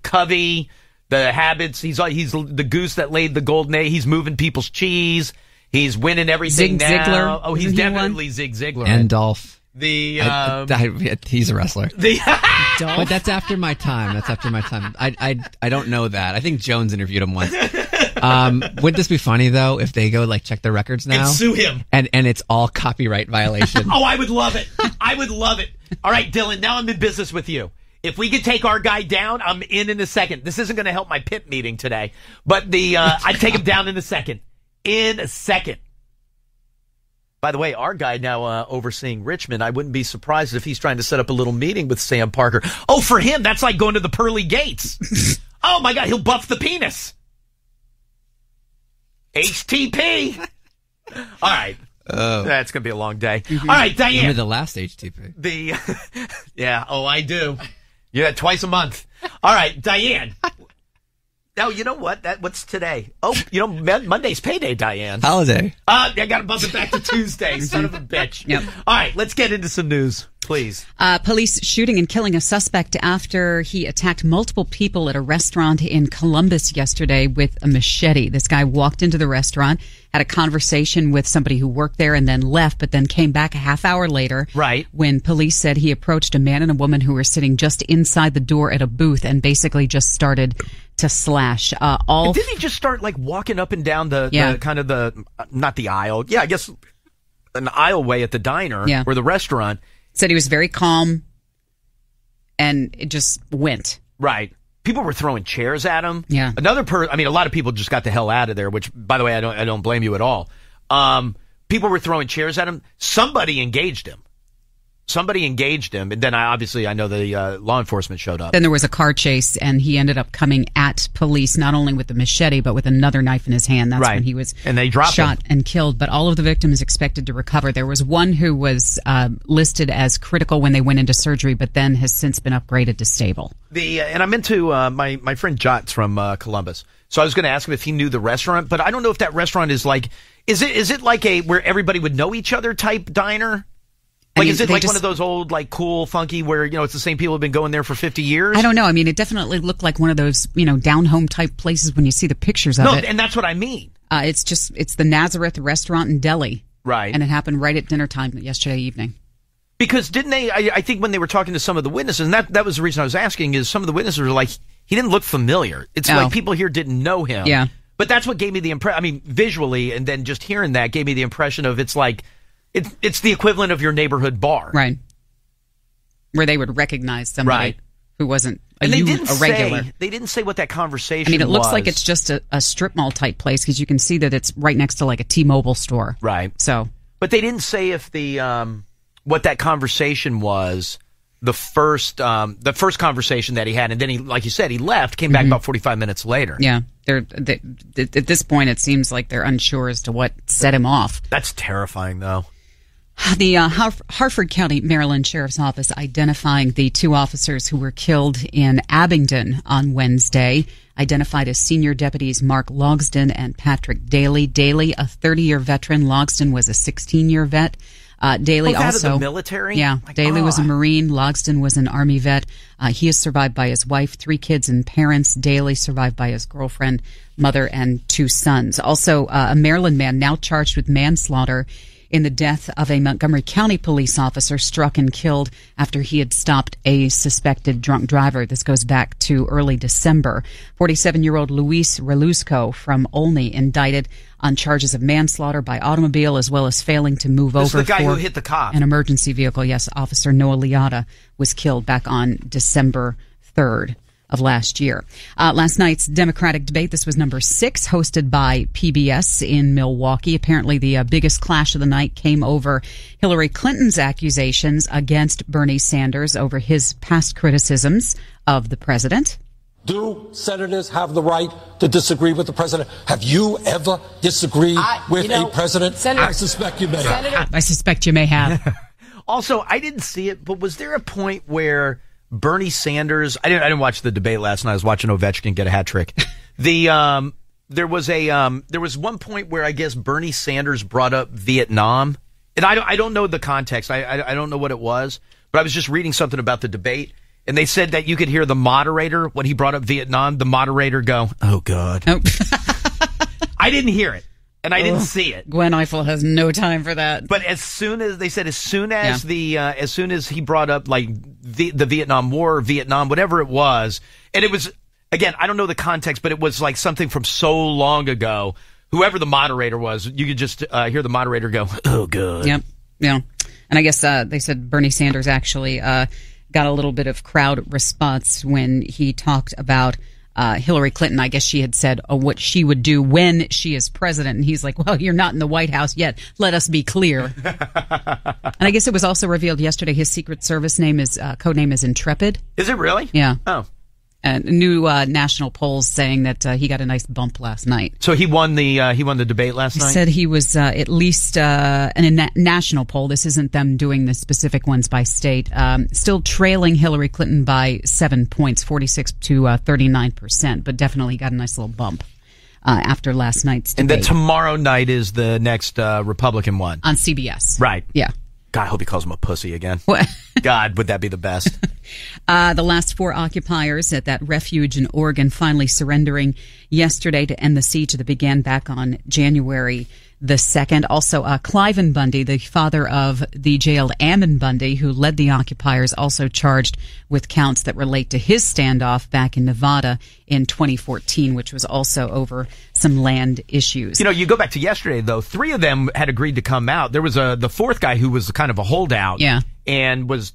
Covey, the Habits. He's the goose that laid the golden egg. He's moving people's cheese. He's winning everything Zig now. Ziglar. Oh, he's definitely Zig Ziglar. And Dolph. He's a wrestler. But that's after my time. I don't know that. I think Jones interviewed him once. Wouldn't this be funny though if they go check their records now and sue him and it's all copyright violation? Oh, I would love it. I would love it. All right, Dylan. Now I'm in business with you. If we could take our guy down, I'm in a second. This isn't going to help my PIP meeting today, but I'd take him down in a second. In a second. By the way, our guy now overseeing Richmond, I wouldn't be surprised if he's trying to set up a little meeting with Sam Parker. Oh, for him, that's like going to the pearly gates. Oh, my God, he'll buff the penis. HTP. All right. That's going to be a long day. All right, Diane. Remember the last HTP? Yeah, I do. Yeah, twice a month. All right, Diane. Now, you know what? What's today? Oh, Monday's payday, Diane. Holiday. I got to bump it back to Tuesday, son of a bitch. Yep. All right, let's get into some news, please. Police shooting and killing a suspect after he attacked multiple people at a restaurant in Columbus yesterday with a machete. This guy walked into the restaurant, had a conversation with somebody who worked there and then left, but then came back a half hour later. Right. When police said he approached a man and a woman who were sitting just inside the door at a booth and basically just started to slash. Didn't he just start walking up and down the kind of not the aisle? Yeah, I guess an aisleway at the diner or the restaurant. Said he was very calm and it just went. Right. People were throwing chairs at him. Yeah. A lot of people just got the hell out of there, which, by the way, I don't blame you at all. People were throwing chairs at him. Somebody engaged him. somebody engaged him, and then I know the law enforcement showed up. Then there was a car chase, and he ended up coming at police, not only with the machete, but with another knife in his hand. That's when he was and they dropped shot him. and killed. But all of the victims expected to recover. There was one who was listed as critical when they went into surgery, but then has since been upgraded to stable. And I'm into my friend Jots from Columbus. So I was going to ask him if he knew the restaurant, but I don't know if that restaurant is like, is it like a where everybody would know each other type diner? Like, is it like one of those old, like, cool, funky, where, it's the same people who have been going there for 50 years? I don't know. I mean, it definitely looked like one of those, down-home type places when you see the pictures of it. No, and that's what I mean. It's the Nazareth Restaurant and Deli. Right. And it happened right at dinner time yesterday evening. Because didn't they, I think when they were talking to some of the witnesses, and that was the reason I was asking, is some of the witnesses were like, he didn't look familiar. It's like people here didn't know him. Yeah. But that's what gave me the impression, I mean, visually, and then just hearing that gave me the impression of it's like, it's the equivalent of your neighborhood bar. Right. Where they would recognize somebody who wasn't a regular. They didn't say what that conversation was. I mean, it looks like it's just a strip mall type place because you can see that it's right next to like a T-Mobile store. Right. So, but they didn't say if what that conversation was, the first conversation that he had, and then he, like you said, he left, came back about 45 minutes later. Yeah. At this point, it seems like they're unsure as to what set him off. That's terrifying, though. The Harford County, Maryland Sheriff's Office identifying the two officers who were killed in Abingdon on Wednesday, identified as senior deputies Mark Logsdon and Patrick Daly. Daly, a 30-year veteran. Logsdon was a 16-year vet. Daly also out of the military? Yeah, Daly was a Marine. Logsdon was an Army vet. He is survived by his wife, 3 kids and parents. Daly survived by his girlfriend, mother, and 2 sons. Also, a Maryland man now charged with manslaughter in the death of a Montgomery County police officer struck and killed after he had stopped a suspected drunk driver. This goes back to early December. 47-year-old Luis Relusco from Olney indicted on charges of manslaughter by automobile as well as failing to move over the guy for who hit the cop. An emergency vehicle. Yes, Officer Noah Liotta was killed back on December 3rd. Of last year. Last night's Democratic debate, this was number 6, hosted by PBS in Milwaukee. Apparently the biggest clash of the night came over Hillary Clinton's accusations against Bernie Sanders over his past criticisms of the president. Do senators have the right to disagree with the president? Have you ever disagreed with a president? Senator, I suspect you may have. I suspect you may have. Also, I didn't see it, but was there a point where Bernie Sanders, I didn't watch the debate last night. I was watching Ovechkin get a hat trick. There was one point where I guess Bernie Sanders brought up Vietnam, and I don't know the context. I don't know what it was, but I was just reading something about the debate, and they said that you could hear the moderator when he brought up Vietnam. The moderator go, "Oh God." Oh. I didn't hear it. And I didn't see it. Gwen Eiffel has no time for that. But as soon as he brought up like the Vietnam War, Vietnam, whatever it was, and it was, again, I don't know the context, but it was like something from so long ago. Whoever the moderator was, you could just hear the moderator go, "Oh God." Yep. Yeah. And I guess they said Bernie Sanders actually got a little bit of crowd response when he talked about Hillary Clinton. I guess she had said what she would do when she is president. And he's like, well, you're not in the White House yet. Let us be clear. And I guess it was also revealed yesterday his Secret Service code name is Intrepid. Is it really? Yeah. Oh. New national polls saying that he got a nice bump last night. So he won the debate last night? He said he was at least in a national poll. This isn't them doing the specific ones by state. Still trailing Hillary Clinton by 7 points, 46 to 39%, but definitely got a nice little bump after last night's debate. And then tomorrow night is the next Republican one. On CBS. Right. Yeah. God, I hope he calls him a pussy again. God, would that be the best? The last 4 occupiers at that refuge in Oregon finally surrendering yesterday to end the siege that began back on January the 2nd. Also, Cliven Bundy, the father of the jailed Ammon Bundy, who led the occupiers, also charged with counts that relate to his standoff back in Nevada in 2014, which was also over some land issues. You know, you go back to yesterday, though, 3 of them had agreed to come out. There was the 4th guy who was kind of a holdout. Yeah. And was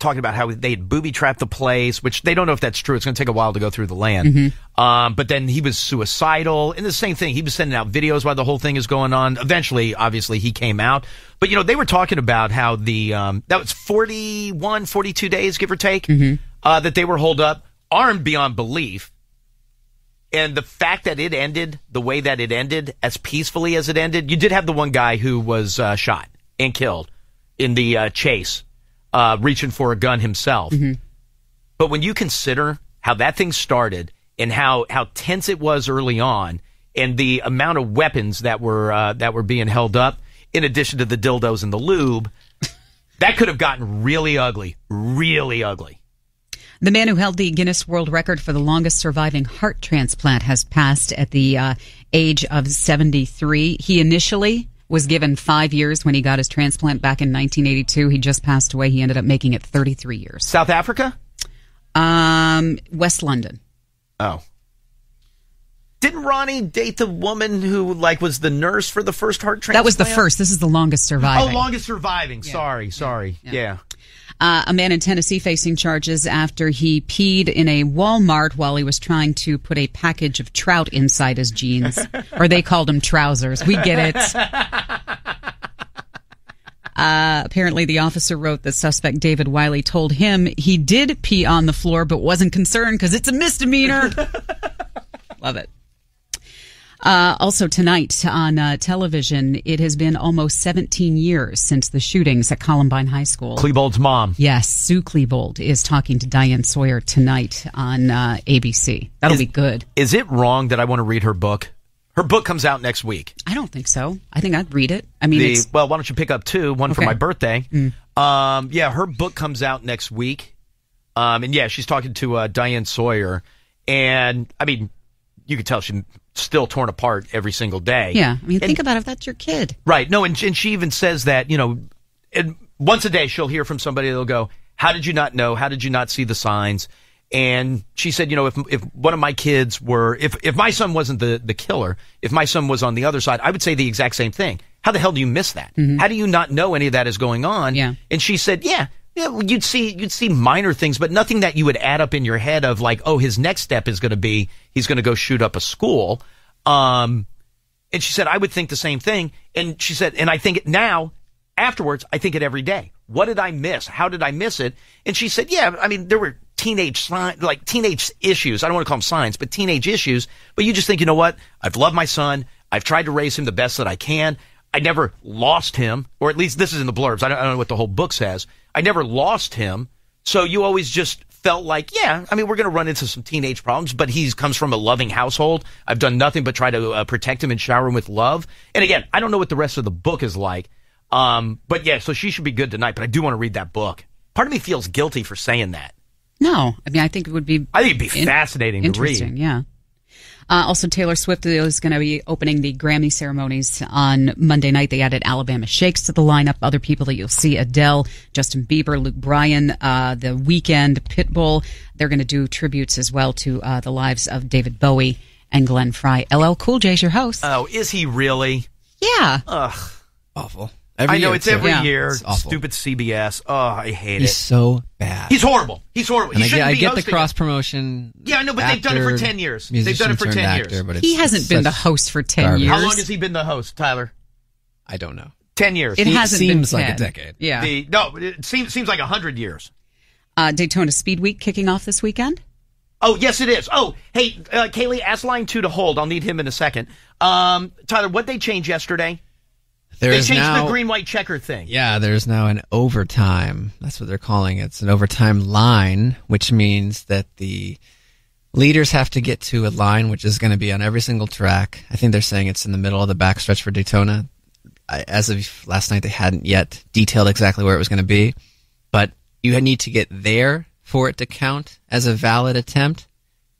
talking about how they had booby-trapped the place, which they don't know if that's true. It's going to take a while to go through the land. But then he was suicidal. And the same thing, he was sending out videos while the whole thing is going on. Eventually, obviously, he came out. But, they were talking about how that was 41, 42 days, give or take, that they were holed up, armed beyond belief. And the fact that it ended the way that it ended, as peacefully as it ended, you did have the one guy who was shot and killed in the chase, reaching for a gun himself. But when you consider how that thing started and how tense it was early on, and the amount of weapons that were being held up, in addition to the dildos and the lube, that could have gotten really ugly, really ugly. The man who held the Guinness World Record for the longest surviving heart transplant has passed at the age of 73. He initially was given 5 years when he got his transplant back in 1982. He just passed away. He ended up making it 33 years. South Africa? West London. Oh. Didn't Ronnie date the woman who was the nurse for the first heart transplant? That was the first. This is the longest surviving. Oh, longest surviving. Yeah. Sorry. Yeah. A man in Tennessee facing charges after he peed in a Walmart while he was trying to put a package of trout inside his jeans. Or they called them trousers. We get it. Apparently, the officer wrote that suspect David Wiley told him he did pee on the floor but wasn't concerned because it's a misdemeanor. Love it. Also tonight on television, it has been almost 17 years since the shootings at Columbine High School. Klebold's mom. Yes, Sue Klebold is talking to Diane Sawyer tonight on ABC. That'll be good. Is it wrong that I want to read her book? Her book comes out next week. I don't think so. I think I'd read it. I mean, well, why don't you pick up two? One for my birthday. Her book comes out next week. And yeah, she's talking to Diane Sawyer. And, I mean, you can tell she's still torn apart every single day. Yeah. I mean, think about it. If that's your kid. Right. No, and she even says that, and once a day she'll hear from somebody that'll go, how did you not know? How did you not see the signs? And she said, if one of my kids were, if my son wasn't the killer, if my son was on the other side, I would say the exact same thing. How the hell do you miss that? How do you not know any of that is going on? Yeah. And she said, yeah, you'd see minor things, but nothing that you would add up in your head of his next step is going to be, he's going to go shoot up a school. And she said, I would think the same thing. And she said, and I think it now, afterwards, I think it every day. What did I miss? How did I miss it? And she said, yeah, I mean, there were teenage issues. I don't want to call them signs, but teenage issues. But you just think, you know what? I've loved my son. I've tried to raise him the best that I can. I never lost him, or at least this is in the blurbs. I don't know what the whole book says. I never lost him. So you always just felt like, yeah, I mean, we're going to run into some teenage problems, but he comes from a loving household. I've done nothing but try to protect him and shower him with love. And again, I don't know what the rest of the book is like. But yeah, so she should be good tonight, but I do want to read that book. Part of me feels guilty for saying that. No, I mean, I think it would be... I think it'd be fascinating to read. Interesting, yeah. Also, Taylor Swift is going to be opening the Grammy ceremonies on Monday night. They added Alabama Shakes to the lineup. Other people that you'll see, Adele, Justin Bieber, Luke Bryan, The Weeknd, Pitbull. They're going to do tributes as well to the lives of David Bowie and Glenn Frey. LL Cool J's your host. Oh, is he really? Yeah. Ugh. Awful. I know, it's every year. Stupid CBS. Oh, I hate it. He's so bad. He's horrible. He's horrible. And I get the cross promotion. Yeah, I know, but they've done it for 10 years. They've done it for 10 years. But he hasn't been the host for 10 years. How long has he been the host, Tyler? I don't know. 10 years. It hasn't seems been 10. like a decade. Yeah. It seems like 100 years. Daytona Speed Week kicking off this weekend. Oh, yes, it is. Oh, hey, Kaylee, ask line 2 to hold. I'll need him in a second. Tyler, what'd they change yesterday? They changed the green-white checker thing. Yeah, there's now an overtime. That's what they're calling it. It's an overtime line, which means that the leaders have to get to a line which is going to be on every single track. I think they're saying it's in the middle of the backstretch for Daytona. As of last night, they hadn't yet detailed exactly where it was going to be. But you need to get there for it to count as a valid attempt,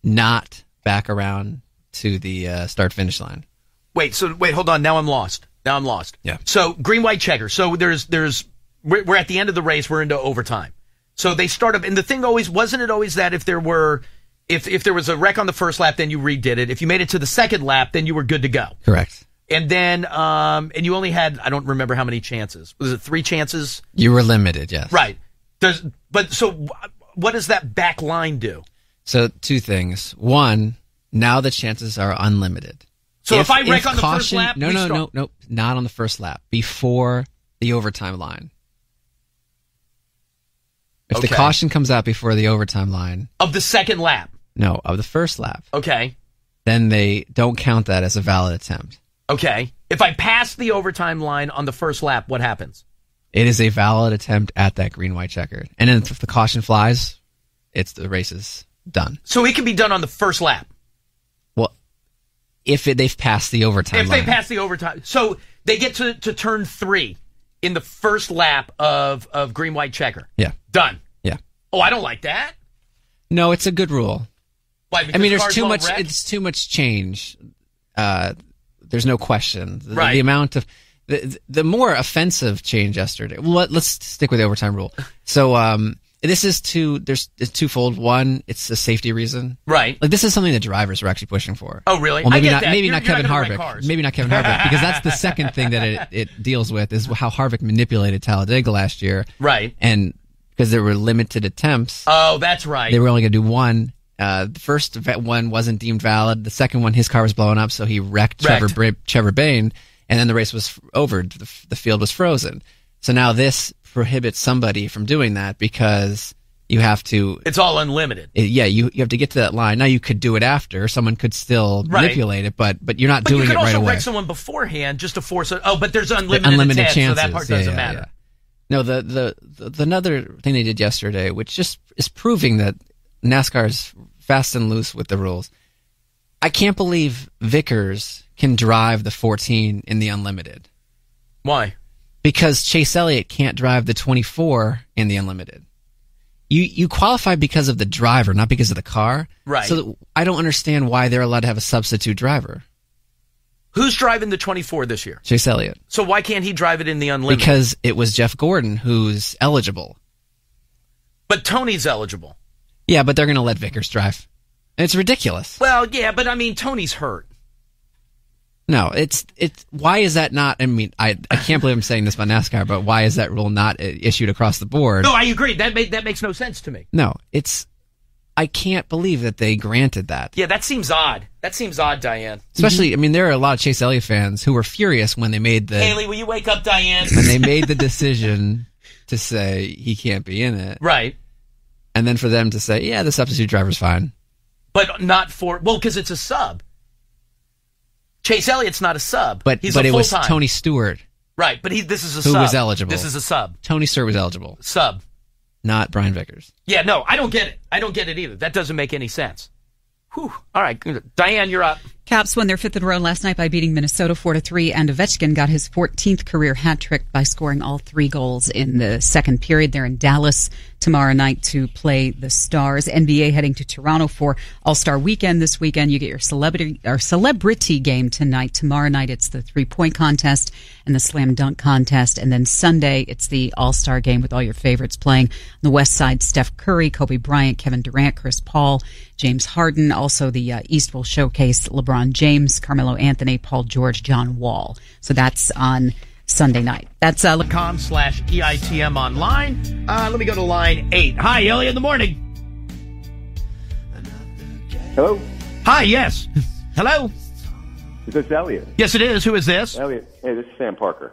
not back around to the start-finish line. Wait, hold on. Now I'm lost. Yeah. So green, white checker. So we're at the end of the race. We're into overtime. So they start up, and the thing wasn't it always that if there was a wreck on the first lap, then you redid it. If you made it to the second lap, then you were good to go. Correct. And then, and you only had, I don't remember how many chances. Was it 3 chances? You were limited, yes. Right. What does that back line do? So 2 things. One, now the chances are unlimited. So if I wreck on the first lap? No, not on the first lap. Before the overtime line. If the caution comes out before the overtime line. Of the second lap? No, of the first lap. Okay. Then they don't count that as a valid attempt. Okay. If I pass the overtime line on the first lap, what happens? It is a valid attempt at that green-white checkered. And then if the caution flies, the race is done. So it can be done on the first lap? Well, if they've passed the overtime line. If they pass the overtime. So they get to turn 3 in the first lap of green-white checker. Yeah. Done. Yeah. Oh, I don't like that. No, it's a good rule. Why? Because there's too much. It's too much change. There's no question. Right. The amount of the more offensive change yesterday. Well, let's stick with the overtime rule. So this is it's twofold. One, it's a safety reason. Right. Like this is something the drivers are actually pushing for. Oh, really? Well, maybe I get not. that. Maybe You're not Kevin driving the Harvick. right cars. Maybe not Kevin Harvick because that's the second thing that it deals with is how Harvick manipulated Talladega last year. Right. And because there were limited attempts. Oh, that's right. They were only going to do one. The first one wasn't deemed valid. The second one, his car was blowing up, so he wrecked Trevor Bayne, and then the race was over. The field was frozen. So now this prohibits somebody from doing that because you have to... It's all unlimited. You have to get to that line. Now, you could do it after. Someone could still manipulate it, but you're not doing it right away. But you could also wreck someone beforehand just to force it. Oh, but there's unlimited chances, so that part doesn't matter. No, the another thing they did yesterday, which just is proving that NASCAR's fast and loose with the rules. I can't believe Vickers can drive the 14 in the unlimited. Why? Because Chase Elliott can't drive the 24 in the unlimited. You qualify because of the driver, not because of the car. Right. So I don't understand why they're allowed to have a substitute driver. Who's driving the 24 this year? Chase Elliott. So why can't he drive it in the unlimited? Because it was Jeff Gordon who's eligible. But Tony's eligible. Yeah, but they're going to let Vickers drive. It's ridiculous. Well, yeah, but I mean, Tony's hurt. No, it's why is that not? I mean, I can't believe I'm saying this about NASCAR, but why is that rule not issued across the board? No, I agree. That makes no sense to me. No, I can't believe that they granted that. Yeah, that seems odd. Diane. Especially, I mean, there are a lot of Chase Elliott fans who were furious when they made Haley, will you wake up, Diane? When they made the decision to say he can't be in it. Right. And then for them to say, yeah, the substitute driver's fine. But not because it's a sub. Chase Elliott's not a sub. But it was Tony Stewart. Right, but this is a sub. Who was eligible. This is a sub. Tony Stewart was eligible. Sub. Not Brian Vickers. Yeah, no, I don't get it. I don't get it either. That doesn't make any sense. Whew. All right, Diane, you're up. Caps won their 5th in a row last night by beating Minnesota 4-3, and Ovechkin got his 14th career hat trick by scoring all 3 goals in the second period. They're in Dallas tomorrow night to play the Stars. NBA heading to Toronto for All-Star Weekend this weekend. You get your celebrity game tonight. Tomorrow night it's the 3-point contest and the slam dunk contest, and then Sunday it's the All-Star game with all your favorites playing. On the West Side, Steph Curry, Kobe Bryant, Kevin Durant, Chris Paul, James Harden. Also the East will showcase LeBron James, Carmelo Anthony, Paul George, John Wall. So that's on Sunday night. That's .com/EITM online. Let me go to line 8. Hi, Elliot in the morning. Hello? Hi, yes. Hello? Is this Elliot? Yes, it is. Who is this? Elliot. Hey, this is Sam Parker.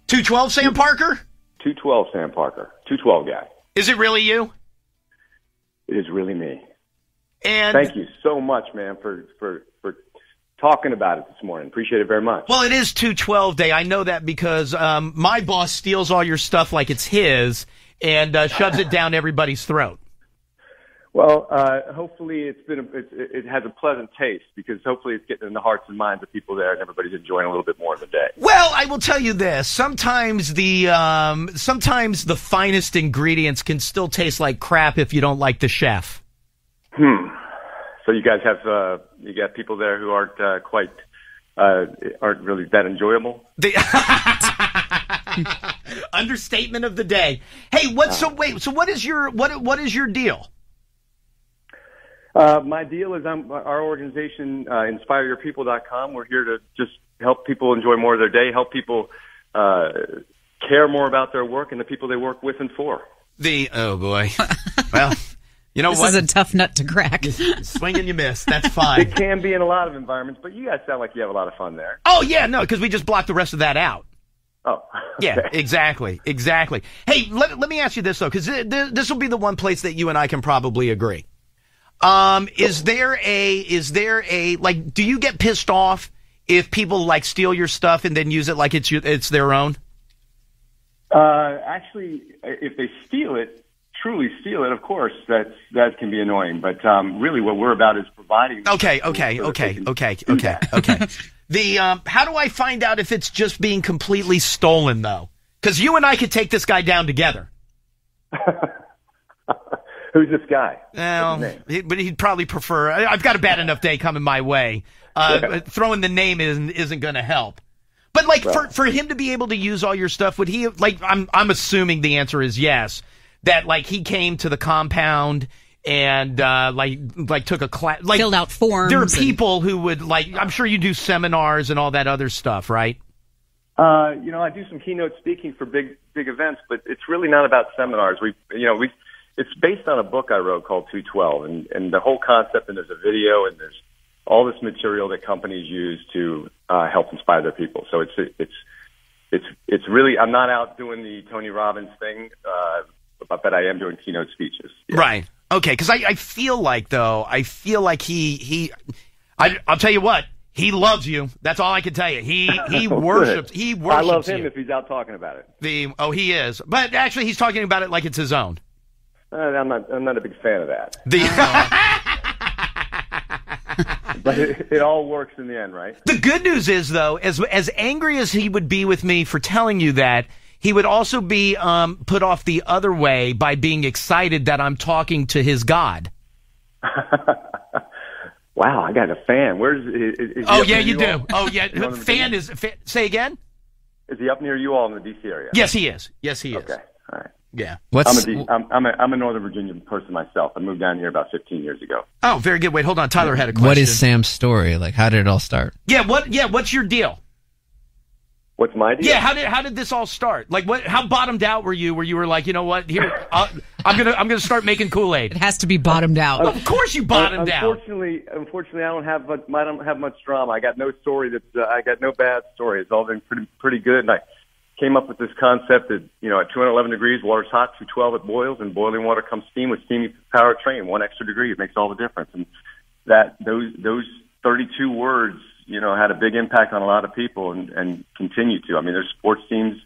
212 Sam Parker? 212 Sam Parker. 212 guy. Is it really you? It is really me. And thank you so much, man, for talking about it this morning. Appreciate it very much. Well, it is 212 day. I know that because my boss steals all your stuff like it's his and shoves it down everybody's throat. Well, hopefully it has a pleasant taste because hopefully it's getting in the hearts and minds of people there and everybody's enjoying a little bit more of the day. Well, I will tell you this. Sometimes the finest ingredients can still taste like crap if you don't like the chef. So you guys have you got people there who aren't really that enjoyable. Understatement of the day. Hey, so what is your deal? My deal is our organization, InspireYourPeople.com. We're here to just help people enjoy more of their day, help people care more about their work and the people they work with and for. Oh boy. Well, you know this what? This is a tough nut to crack. Swing and you miss. That's fine. It can be in a lot of environments, but you guys sound like you have a lot of fun there. Oh yeah, no, because we just blocked the rest of that out. Oh. Yeah, exactly. Hey, let me ask you this though, because this will be the one place that you and I can probably agree. Is there a like? Do you get pissed off if people like steal your stuff and then use it like it's their own? Actually, if they truly steal it, of course, that can be annoying. But really, what we're about is providing. Okay. How do I find out if it's just being completely stolen though? Because you and I could take this guy down together. Who's this guy? Well, but he'd probably prefer. I've got a bad enough day coming my way. Throwing the name isn't going to help. But like for him to be able to use all your stuff, would he like? I'm assuming the answer is yes. That like he came to the compound and like took a class, like filled out forms. There are people who would like. I'm sure you do seminars and all that other stuff, right? I do some keynote speaking for big events, but it's really not about seminars. It's based on a book I wrote called 212, and the whole concept, and there's a video, and there's all this material that companies use to help inspire their people. So it's really, I'm not out doing the Tony Robbins thing, but I am doing keynote speeches. Yeah. Right. Okay. Because I feel like I'll tell you what. He loves you. That's all I can tell you. He worships. He worships. I love him you. if he's out talking about it. He is. But actually, he's talking about it like it's his own. I'm not a big fan of that. But it all works in the end, right? The good news is, though, as angry as he would be with me for telling you that, he would also be put off the other way by being excited that I'm talking to his God. Wow, I got a fan. Is oh, yeah, you do. Oh, yeah. Fan is... say again? Is he up near you all in the D.C. area? Yes, he is. Okay, all right. Yeah. I'm a Northern Virginia person myself. I moved down here about 15 years ago. Oh, very good. Wait, hold on. Tyler had a question. What is Sam's story? Like, how did it all start? Yeah, what's your deal? What's my deal? Yeah, how did this all start? Like, how bottomed out were you? Where you were like, you know what? Here, I'm gonna start making Kool-Aid. It has to be bottomed out. Of course, you bottomed out. Unfortunately, I don't have much drama. I got no story I got no bad story. It's all been pretty good. And I came up with this concept that at 211 degrees, water's hot. 212, it boils, and boiling water comes steam. With steam, power a train. 1 extra degree, it makes all the difference. And those 32 words, had a big impact on a lot of people and continue to. I mean, there's sports teams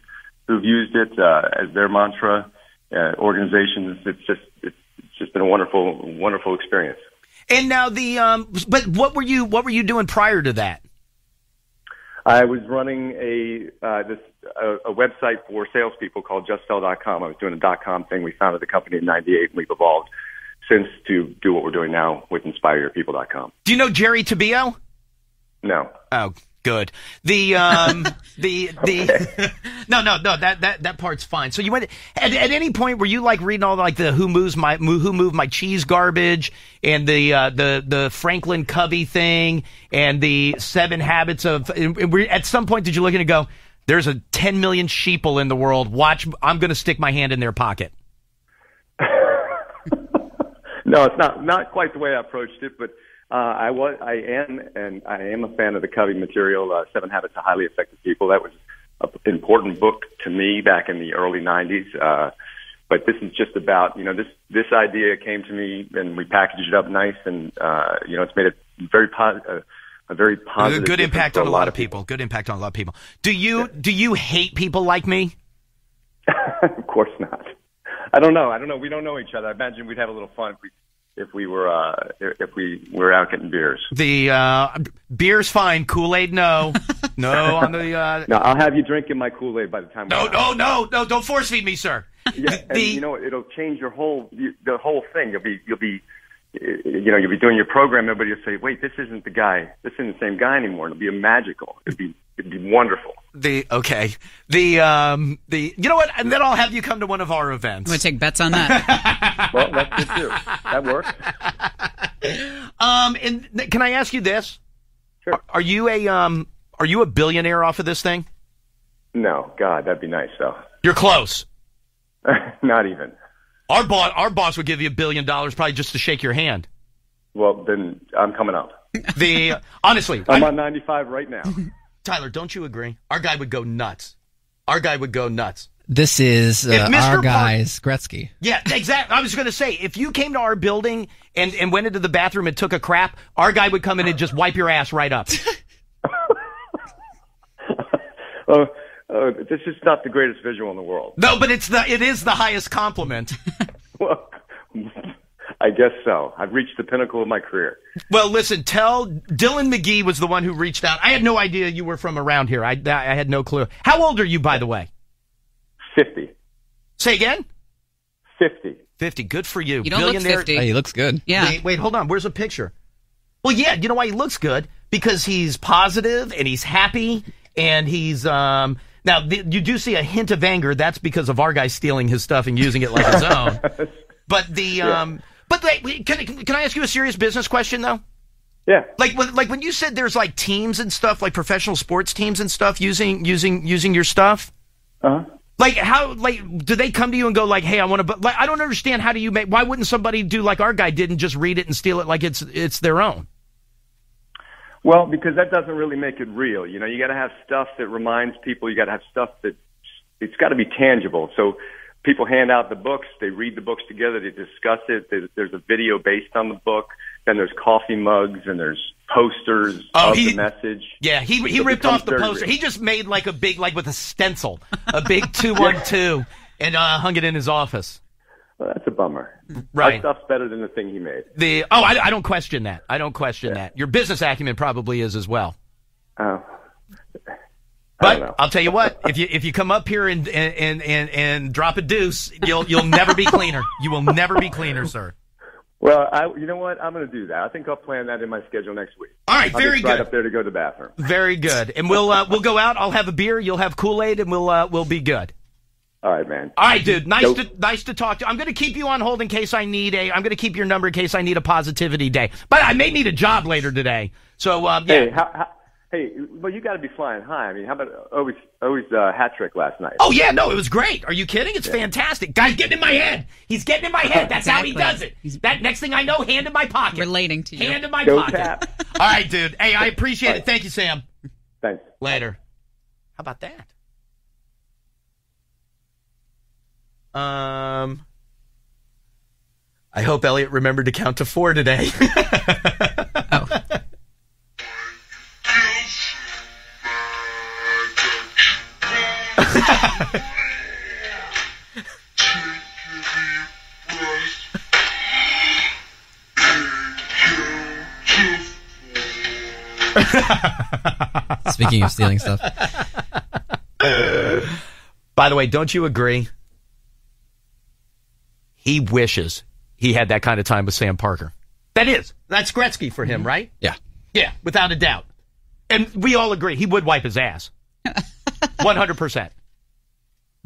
who've used it as their mantra. Organizations, it's just been a wonderful experience. And now but what were you doing prior to that? I was running a website for salespeople called justsell.com. I was doing a .com thing. We founded the company in '98, and we've evolved since to do what we're doing now with InspireYourPeople.com. Do you know Jerry Tabio? No. Oh, good. No, that part's fine. So you went at any point were you like reading all like the who moved my cheese garbage and the Franklin Covey thing and the 7 habits of, at some point did you look at it and go, there's a 10 million sheeple in the world. Watch, I'm going to stick my hand in their pocket. No, it's not quite the way I approached it, but I am a fan of the Covey material, 7 Habits of Highly Effective People. That was an important book to me back in the early 90s. But this is just about, this idea came to me and we packaged it up nice and, it's made a very positive good impact on a lot of people. Good impact on a lot of people. Do you hate people like me? Of course not. I don't know. We don't know each other. I imagine we'd have a little fun if we were out getting beers. The beer's fine. Kool-Aid, no. No on the. No, I'll have you drinking my Kool-Aid by the time. No! Don't force feed me, sir. Yeah, and it'll change the whole thing. You'll be doing your program. Everybody will say, "Wait, this isn't the guy. This isn't the same guy anymore." It'll be magical. It'd be wonderful. You know what? And then I'll have you come to one of our events. I'm gonna take bets on that. Well, that's good too. That works. And can I ask you this? Sure. Are you a billionaire off of this thing? No, God, that'd be nice though. You're close. Not even. Our boss would give you $1 billion probably just to shake your hand. Well, then I'm coming up. Honestly, I'm on 95 right now. Tyler, don't you agree? Our guy would go nuts. Our guy would go nuts. This is our guy's Gretzky. Yeah, exactly. I was going to say, if you came to our building and went into the bathroom and took a crap, our guy would come in and just wipe your ass right up. This is not the greatest visual in the world. No, but it is the highest compliment. Well, I guess so. I've reached the pinnacle of my career. Well, listen, Dylan McGee was the one who reached out. I had no idea you were from around here. I had no clue. How old are you, by the way? 50. Say again? 50. 50. Good for you. You don't look 50. Hey, he looks good. Yeah. Wait, hold on. Where's a picture? Well, yeah, you know why he looks good? Because he's positive and he's happy and he's now you do see a hint of anger. That's because of our guy stealing his stuff and using it like his own. But but wait, can I ask you a serious business question though? Yeah. Like when you said there's like teams and stuff, like professional sports teams and stuff using your stuff. Uh-huh. Like how do they come to you and go like, hey, I want to? But I don't understand. How do you make? Why wouldn't somebody do like our guy did and just read it and steal it like it's their own? Well, because that doesn't really make it real. You know, you got to have stuff that reminds people. You got to have stuff that it's got to be tangible. So people hand out the books. They read the books together. They discuss it. There's a video based on the book. Then there's coffee mugs and there's posters of the message. Yeah, he ripped off the poster. He just made like a big, like with a stencil, a big 212 and hung it in his office. Well, that's a bummer. Right. Our stuff's better than the thing he made. I don't question that. I don't question that. Your business acumen probably is as well. Oh. But I'll tell you what, if you come up here and drop a deuce, you'll never be cleaner. You will never be cleaner, sir. Well, you know what? I'm going to do that. I think I'll plan that in my schedule next week. All right, very good. Right up there to go to the bathroom. Very good. And we'll go out. I'll have a beer. You'll have Kool-Aid, and we'll be good. All right, man. All right, dude. Nice to talk to you. I'm going to keep you on hold in case I'm going to keep your number in case I need a positivity day. But I may need a job later today. So yeah. Hey, well, you got to be flying high. I mean, how about always hat trick last night? Oh yeah, no, it was great. Are you kidding? It's fantastic. Guy's getting in my head. He's getting in my head. That's exactly how he does it. That next thing I know, hand in my pocket. Relating to you. Hand in my Go pocket. Tap. All right, dude. Hey, I appreciate it. Thank you, Sam. Thanks. Later. How about that? I hope Elliot remembered to count to 4 today. Oh. Speaking of stealing stuff. By the way, don't you agree? He wishes he had that kind of time with Sam Parker. That's Gretzky for him, right? Yeah. Yeah, without a doubt. And we all agree he would wipe his ass. 100%.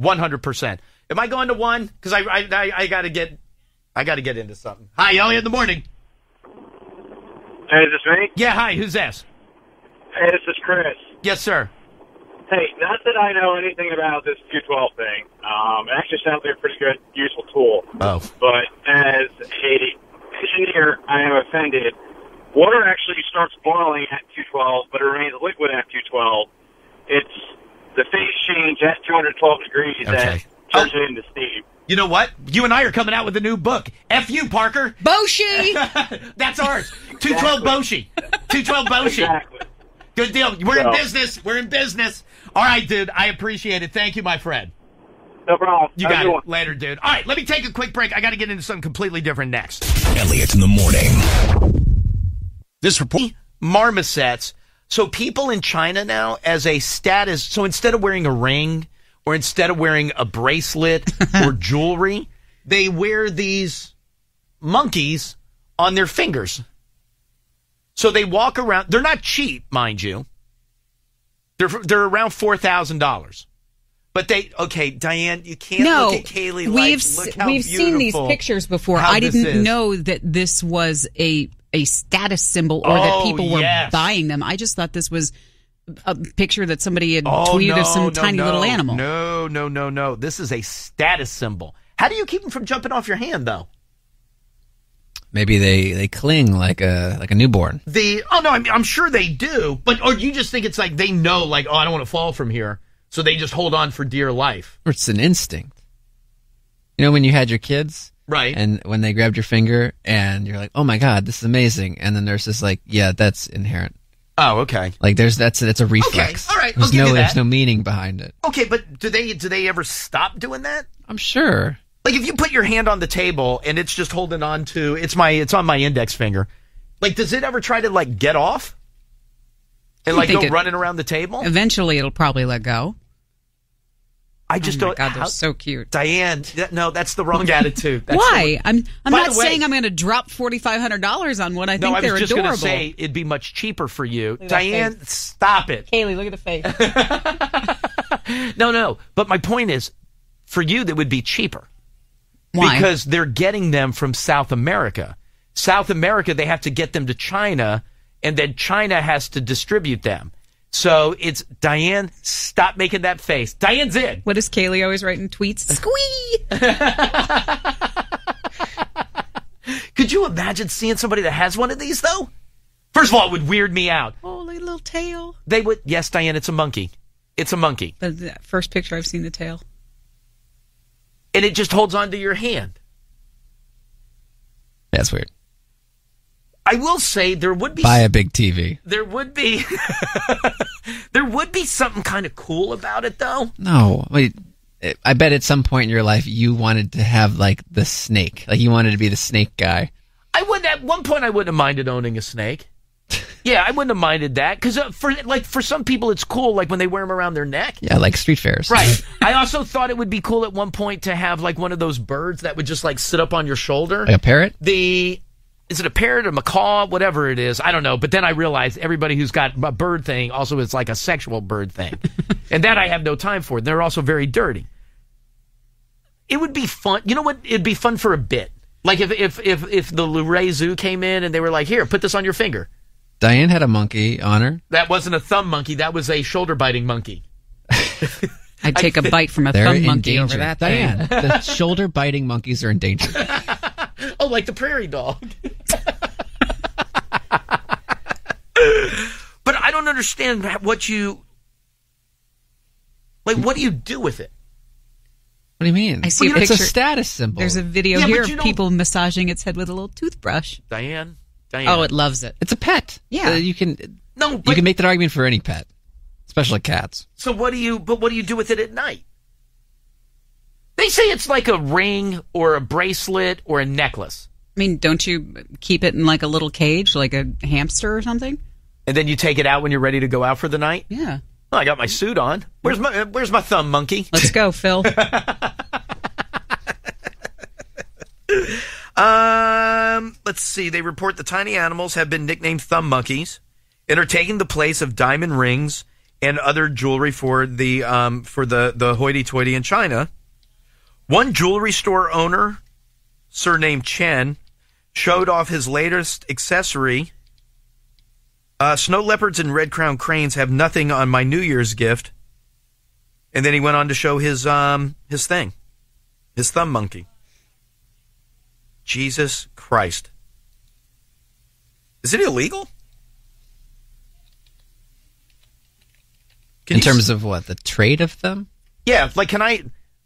100%. Am I going to 1? Because I got to get into something. Hi, Elliot in the morning. Hey, is this me? Yeah, hi. Who's this? Hey, this is Chris. Yes, sir. Hey, not that I know anything about this 212 thing. It actually sounds like a pretty good, useful tool. Oh. But as a engineer, I am offended. Water actually starts boiling at 212, but it remains liquid at 212. It's the phase change at 212 degrees that turns it into steam. You know what? You and I are coming out with a new book. F you, Parker. Boshi! That's ours. 212 Boshi. 212 Boshi. Exactly. Good deal. We're in business. We're in business. All right, dude. I appreciate it. Thank you, my friend. No problem. You got it. Later, dude. All right, let me take a quick break. I got to get into something completely different next. Elliot in the morning. This report. Marmosets. So people in China now, as a status, so instead of wearing a ring or instead of wearing a bracelet or jewelry, they wear these monkeys on their fingers. So they walk around. They're not cheap, mind you. They're around $4,000. But Diane, you can't look at Kaylee look how we've seen these pictures before. I didn't know that this was a status symbol or that people were buying them. I just thought this was a picture that somebody had tweeted of some tiny little animal. No. This is a status symbol. How do you keep them from jumping off your hand, though? Maybe they cling like a newborn. I'm sure they do, or you just think it's like they know, like, I don't want to fall from here, so they just hold on for dear life. Or it's an instinct. You know when you had your kids? Right. And when they grabbed your finger and you're like, oh my God, this is amazing. And the nurse is like, yeah, that's inherent. Oh, okay. Like it's a reflex. Okay, all right, There's no meaning behind it. Okay, but do they ever stop doing that? I'm sure. Like if you put your hand on the table and it's just holding on to, it's on my index finger. Like, does it ever try to like get off? And like go running around the table? Eventually it'll probably let go. I just don't. God, they're so cute. Diane, no, that's the wrong attitude. Why? I'm not saying I'm going to drop $4,500 on one. I think they're adorable. I was just going to say it'd be much cheaper for you. Diane, stop it. Kaylee, look at the face. No. But my point is, for you, that would be cheaper. Why? Because they're getting them from South America. South America, they have to get them to China, and then China has to distribute them. So it's, Diane, stop making that face. Diane's in. What does Kaylee always write in tweets? Squee! Could you imagine seeing somebody that has one of these, though? First of all, it would weird me out. Oh, like a little tail. They would. Yes, Diane, it's a monkey. It's a monkey. The first picture I've seen the tail. And it just holds onto your hand. That's weird. I will say there would be... Buy a big TV. There would be... there would be something kind of cool about it, though. No. Wait, I bet at some point in your life you wanted to have, like, the snake. Like, you wanted to be the snake guy. At one point, I wouldn't have minded owning a snake. Yeah, I wouldn't have minded that. Because for some people, it's cool, like, when they wear them around their neck. Yeah, like street fairs. Right. I also thought it would be cool at one point to have, like, one of those birds that would just, like, sit up on your shoulder. Like a parrot? Is it a parrot, a macaw, whatever it is? I don't know. But then I realized everybody who's got a bird thing also is like a sexual bird thing. And that I have no time for. They're also very dirty. It would be fun. You know what? It'd be fun for a bit. Like if the Luray Zoo came in and they were like, here, put this on your finger. Diane had a monkey on her. That wasn't a thumb monkey. That was a shoulder-biting monkey. I'd take a bite from a thumb monkey over that Diane, the shoulder-biting monkeys are endangered. Oh, like the prairie dog. But I don't understand what do you do with it? What do you mean? I see a picture. It's a status symbol. There's a video here of people massaging its head with a little toothbrush. Diane. Oh, it loves it. It's a pet. Yeah. You can make that argument for any pet, especially cats. So what do you do with it at night? They say it's like a ring or a bracelet or a necklace. I mean, don't you keep it in like a little cage, like a hamster or something? And then you take it out when you're ready to go out for the night? Yeah. Well, I got my suit on. Where's my thumb monkey? Let's go, Phil. Let's see. They report the tiny animals have been nicknamed thumb monkeys and are taking the place of diamond rings and other jewelry for the hoity-toity in China. One jewelry store owner, surnamed Chen, showed off his latest accessory. Snow leopards and red-crowned cranes have nothing on my New Year's gift. And then he went on to show his thing, his thumb monkey. Jesus Christ. Is it illegal? In terms of what? The trade of them? Yeah, like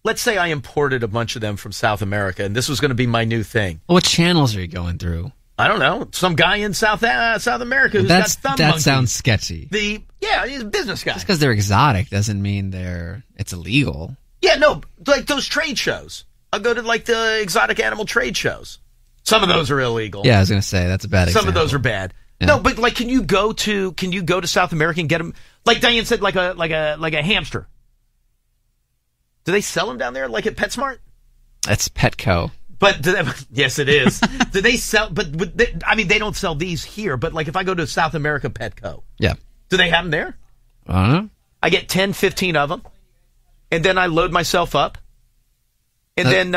let's say I imported a bunch of them from South America and this was going to be my new thing. What channels are you going through? I don't know. Some guy in South America who's got thumb monkeys. That sounds sketchy. He's a business guy. Just because they're exotic doesn't mean it's illegal. Yeah, no, like those trade shows. I'll go to like the exotic animal trade shows. Some of those are illegal. Yeah, I was going to say that's a bad example. Some of those are bad. Yeah. No, but like, can you go to South America and get them? Like Diane said, like a hamster. Do they sell them down there, like at PetSmart? That's Petco. But yes, it is. Do they sell? But they don't sell these here. But like, if I go to South America Petco, yeah, do they have them there? I don't know. I get 10, 15 of them, and then I load myself up, and then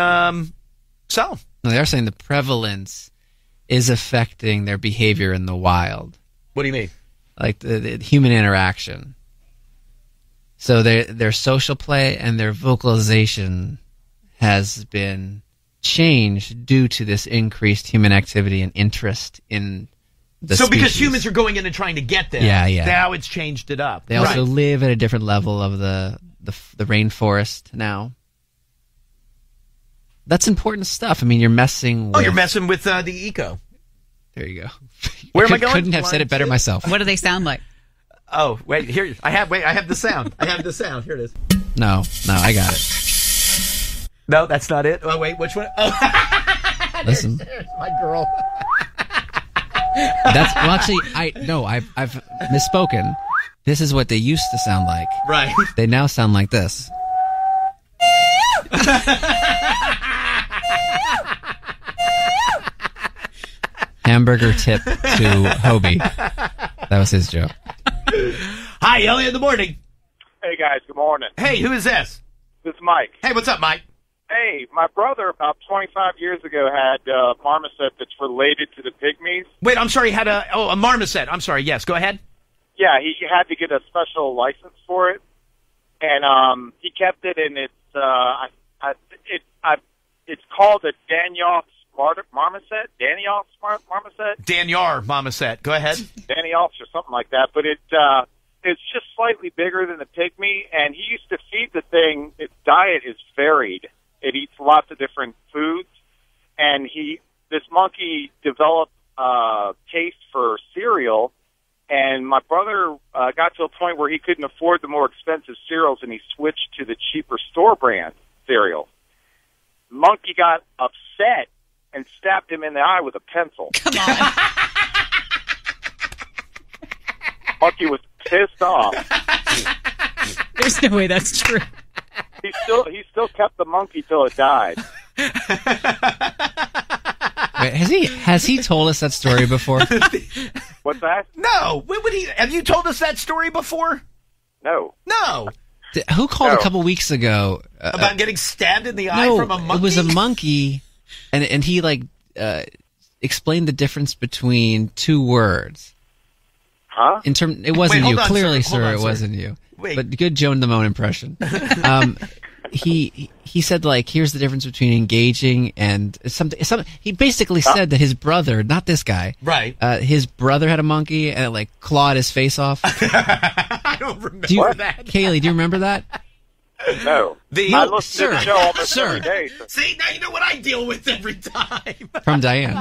sell them. No, they are saying the prevalence is affecting their behavior in the wild. What do you mean? Like the human interaction. So their social play and their vocalization has been changed due to this increased human activity and interest in the So species. because humans are going in and trying to get there, Yeah. now it's changed it up. They also live at a different level of the rainforest now. That's important stuff. I mean, you're messing with... you're messing with the eco. There you go. Where am I going? Couldn't have said it better myself. What do they sound like? Oh, wait, here. I have the sound. Here it is. No, I got it. No, that's not it. Oh, wait, which one? Oh. Listen. There's my girl. I've misspoken. This is what they used to sound like. Right. They now sound like this. Hamburger tip to Hobie. That was his joke. Hi, Elliot in the morning. Hey, guys. Good morning. Hey, who is this? This is Mike. Hey, what's up, Mike? Hey, my brother about 25 years ago had a marmoset that's related to the pygmies. Wait, I'm sorry, had a marmoset. I'm sorry, yes, go ahead. Yeah, he had to get a special license for it, and he kept it, and it's called a Daniel's marmoset. Daniel's marmoset. Danyar marmoset. Go ahead. Daniel's or something like that, but it's just slightly bigger than the pygmy, and he used to feed the thing. Its diet is varied. It eats lots of different foods, and this monkey developed a taste for cereal, and my brother got to a point where he couldn't afford the more expensive cereals, and he switched to the cheaper store brand cereal. Monkey got upset and stabbed him in the eye with a pencil. Come on. Monkey was pissed off. There's no way that's true. He still kept the monkey till it died. Wait, has he told us that story before? What's that? No. When would he? Have you told us that story before? No. No. Who called a couple weeks ago about getting stabbed in the eye from a monkey? It was a monkey, and he explained the difference between two words. Huh? It wasn't Wait, you. on, Clearly, sir. it wasn't you. Wait. But good Joan Damone impression. He said, here's the difference between engaging and something. He basically said that his brother, not this guy, right? His brother had a monkey and it clawed his face off. I don't remember that. Kaylee, do you remember that? No. I listen to the show almost every day. So. See, now you know what I deal with every time. From Diane.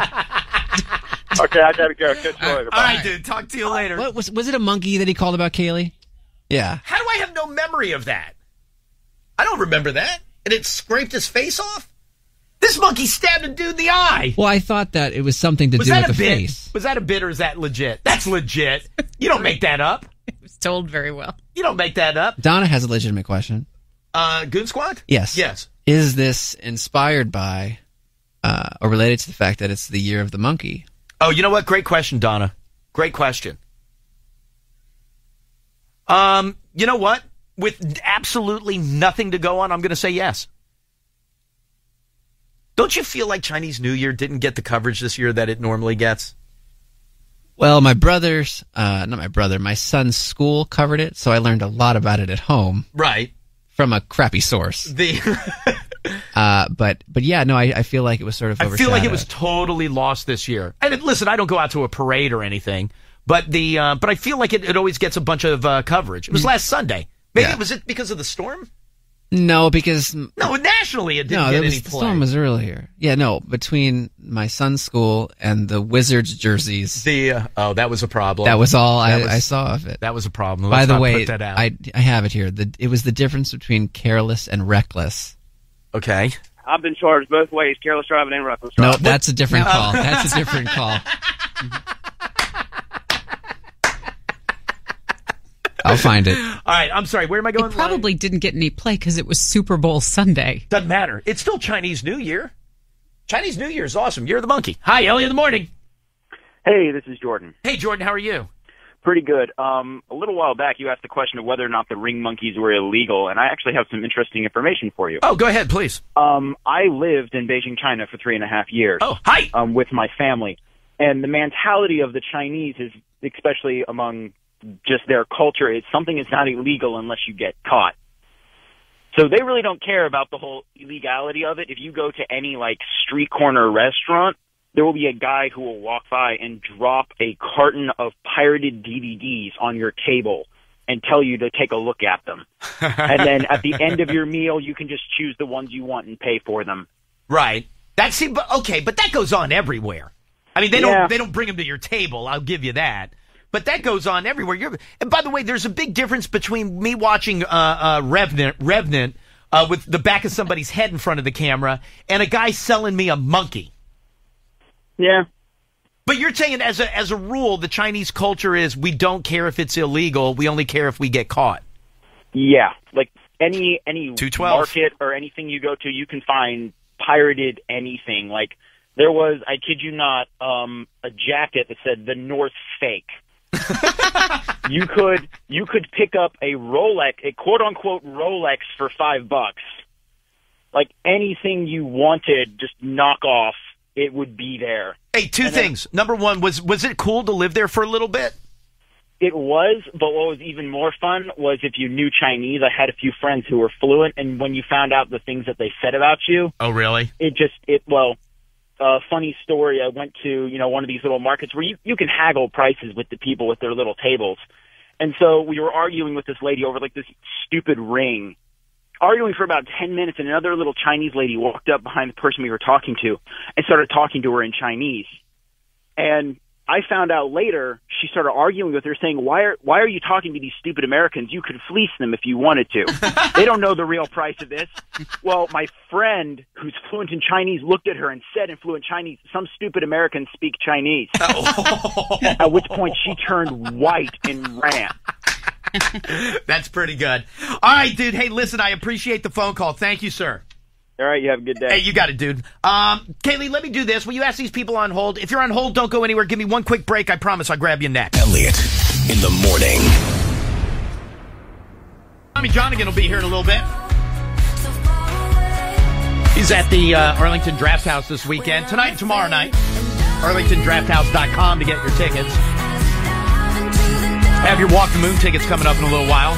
Okay, I gotta go. Catch you later. All right, dude. Talk to you later. What, was it a monkey that he called about Kaylee? Yeah. How do I have no memory of that? I don't remember that. And it scraped his face off? This monkey stabbed a dude in the eye. Well, I thought that it was something to do with the face. Was that a bit or is that legit? That's legit. You don't make that up. It was told very well. You don't make that up. Donna has a legitimate question. Goon Squad? Yes. Yes. Is this inspired by or related to the fact that it's the year of the monkey? Oh, you know what? Great question, Donna. Great question. You know what? With absolutely nothing to go on, I'm going to say yes. Don't you feel like Chinese New Year didn't get the coverage this year that it normally gets? Well, my son's school covered it, so I learned a lot about it at home. Right. From a crappy source. But yeah, no, I feel like it was sort of overshadowed. I feel like it was totally lost this year. And listen, I don't go out to a parade or anything, but I feel like it always gets a bunch of coverage. It was last Sunday. Maybe was it because of the storm? No, because nationally it didn't get any play. The storm was earlier. Yeah, no, between my son's school and the Wizards jerseys. That was a problem. That was all I saw of it. That was a problem. By Let's the not way, put that out. I have it here. It was the difference between careless and reckless. Okay. I've been charged both ways, careless driving and reckless driving. No, that's a different call. That's a different call. I'll find it. All right, I'm sorry. Where am I going? It probably didn't get any play because it was Super Bowl Sunday. Doesn't matter. It's still Chinese New Year. Chinese New Year is awesome. You're the monkey. Hi, Elliot in the morning. Hey, this is Jordan. Hey, Jordan. How are you? Pretty good. A little while back, you asked the question of whether or not the ring monkeys were illegal, and I actually have some interesting information for you. Oh, go ahead, please. I lived in Beijing, China for 3.5 years. Oh, hi. With my family. And the mentality of the Chinese is, especially among just their culture, is something is not illegal unless you get caught. So they really don't care about the whole illegality of it. If you go to any, like, street corner restaurant, there will be a guy who will walk by and drop a carton of pirated DVDs on your table and tell you to take a look at them. And then at the end of your meal, you can just choose the ones you want and pay for them. Right. But that goes on everywhere. I mean, they don't bring them to your table. I'll give you that. But that goes on everywhere. And by the way, there's a big difference between me watching Revenant with the back of somebody's head in front of the camera and a guy selling me a monkey. Yeah. But you're saying as a rule, the Chinese culture is we don't care if it's illegal. We only care if we get caught. Yeah. Like any market or anything you go to, you can find pirated anything. Like there was, I kid you not, a jacket that said the North Fake. You could pick up a Rolex, a quote unquote Rolex for $5. Like anything you wanted, just knock off, it would be there. Hey, two things. Number one, was it cool to live there for a little bit? It was, but what was even more fun was if you knew Chinese. I had a few friends who were fluent, and when you found out the things that they said about you. Oh, really? Funny story, I went to, one of these little markets where you can haggle prices with the people with their little tables. And so we were arguing with this lady over like this stupid ring, arguing for about 10 minutes, and another little Chinese lady walked up behind the person we were talking to and started talking to her in Chinese. And I found out later she started arguing with her, saying, why are you talking to these stupid Americans? You could fleece them if you wanted to. They don't know the real price of this. Well, my friend, who's fluent in Chinese, looked at her and said in fluent Chinese, some stupid Americans speak Chinese. At which point she turned white and ran. That's pretty good. All right, dude. Hey, listen, I appreciate the phone call. Thank you, sir. All right, you have a good day. Hey, you got it, dude. Kaylee, let me do this. Will you ask these people on hold? If you're on hold, don't go anywhere. Give me one quick break. I promise I'll grab you next. Elliot in the morning. Tommy Johnigan will be here in a little bit. He's at the Arlington Draft House this weekend. Tonight and tomorrow night. ArlingtonDraftHouse.com to get your tickets. Have your Walk the Moon tickets coming up in a little while.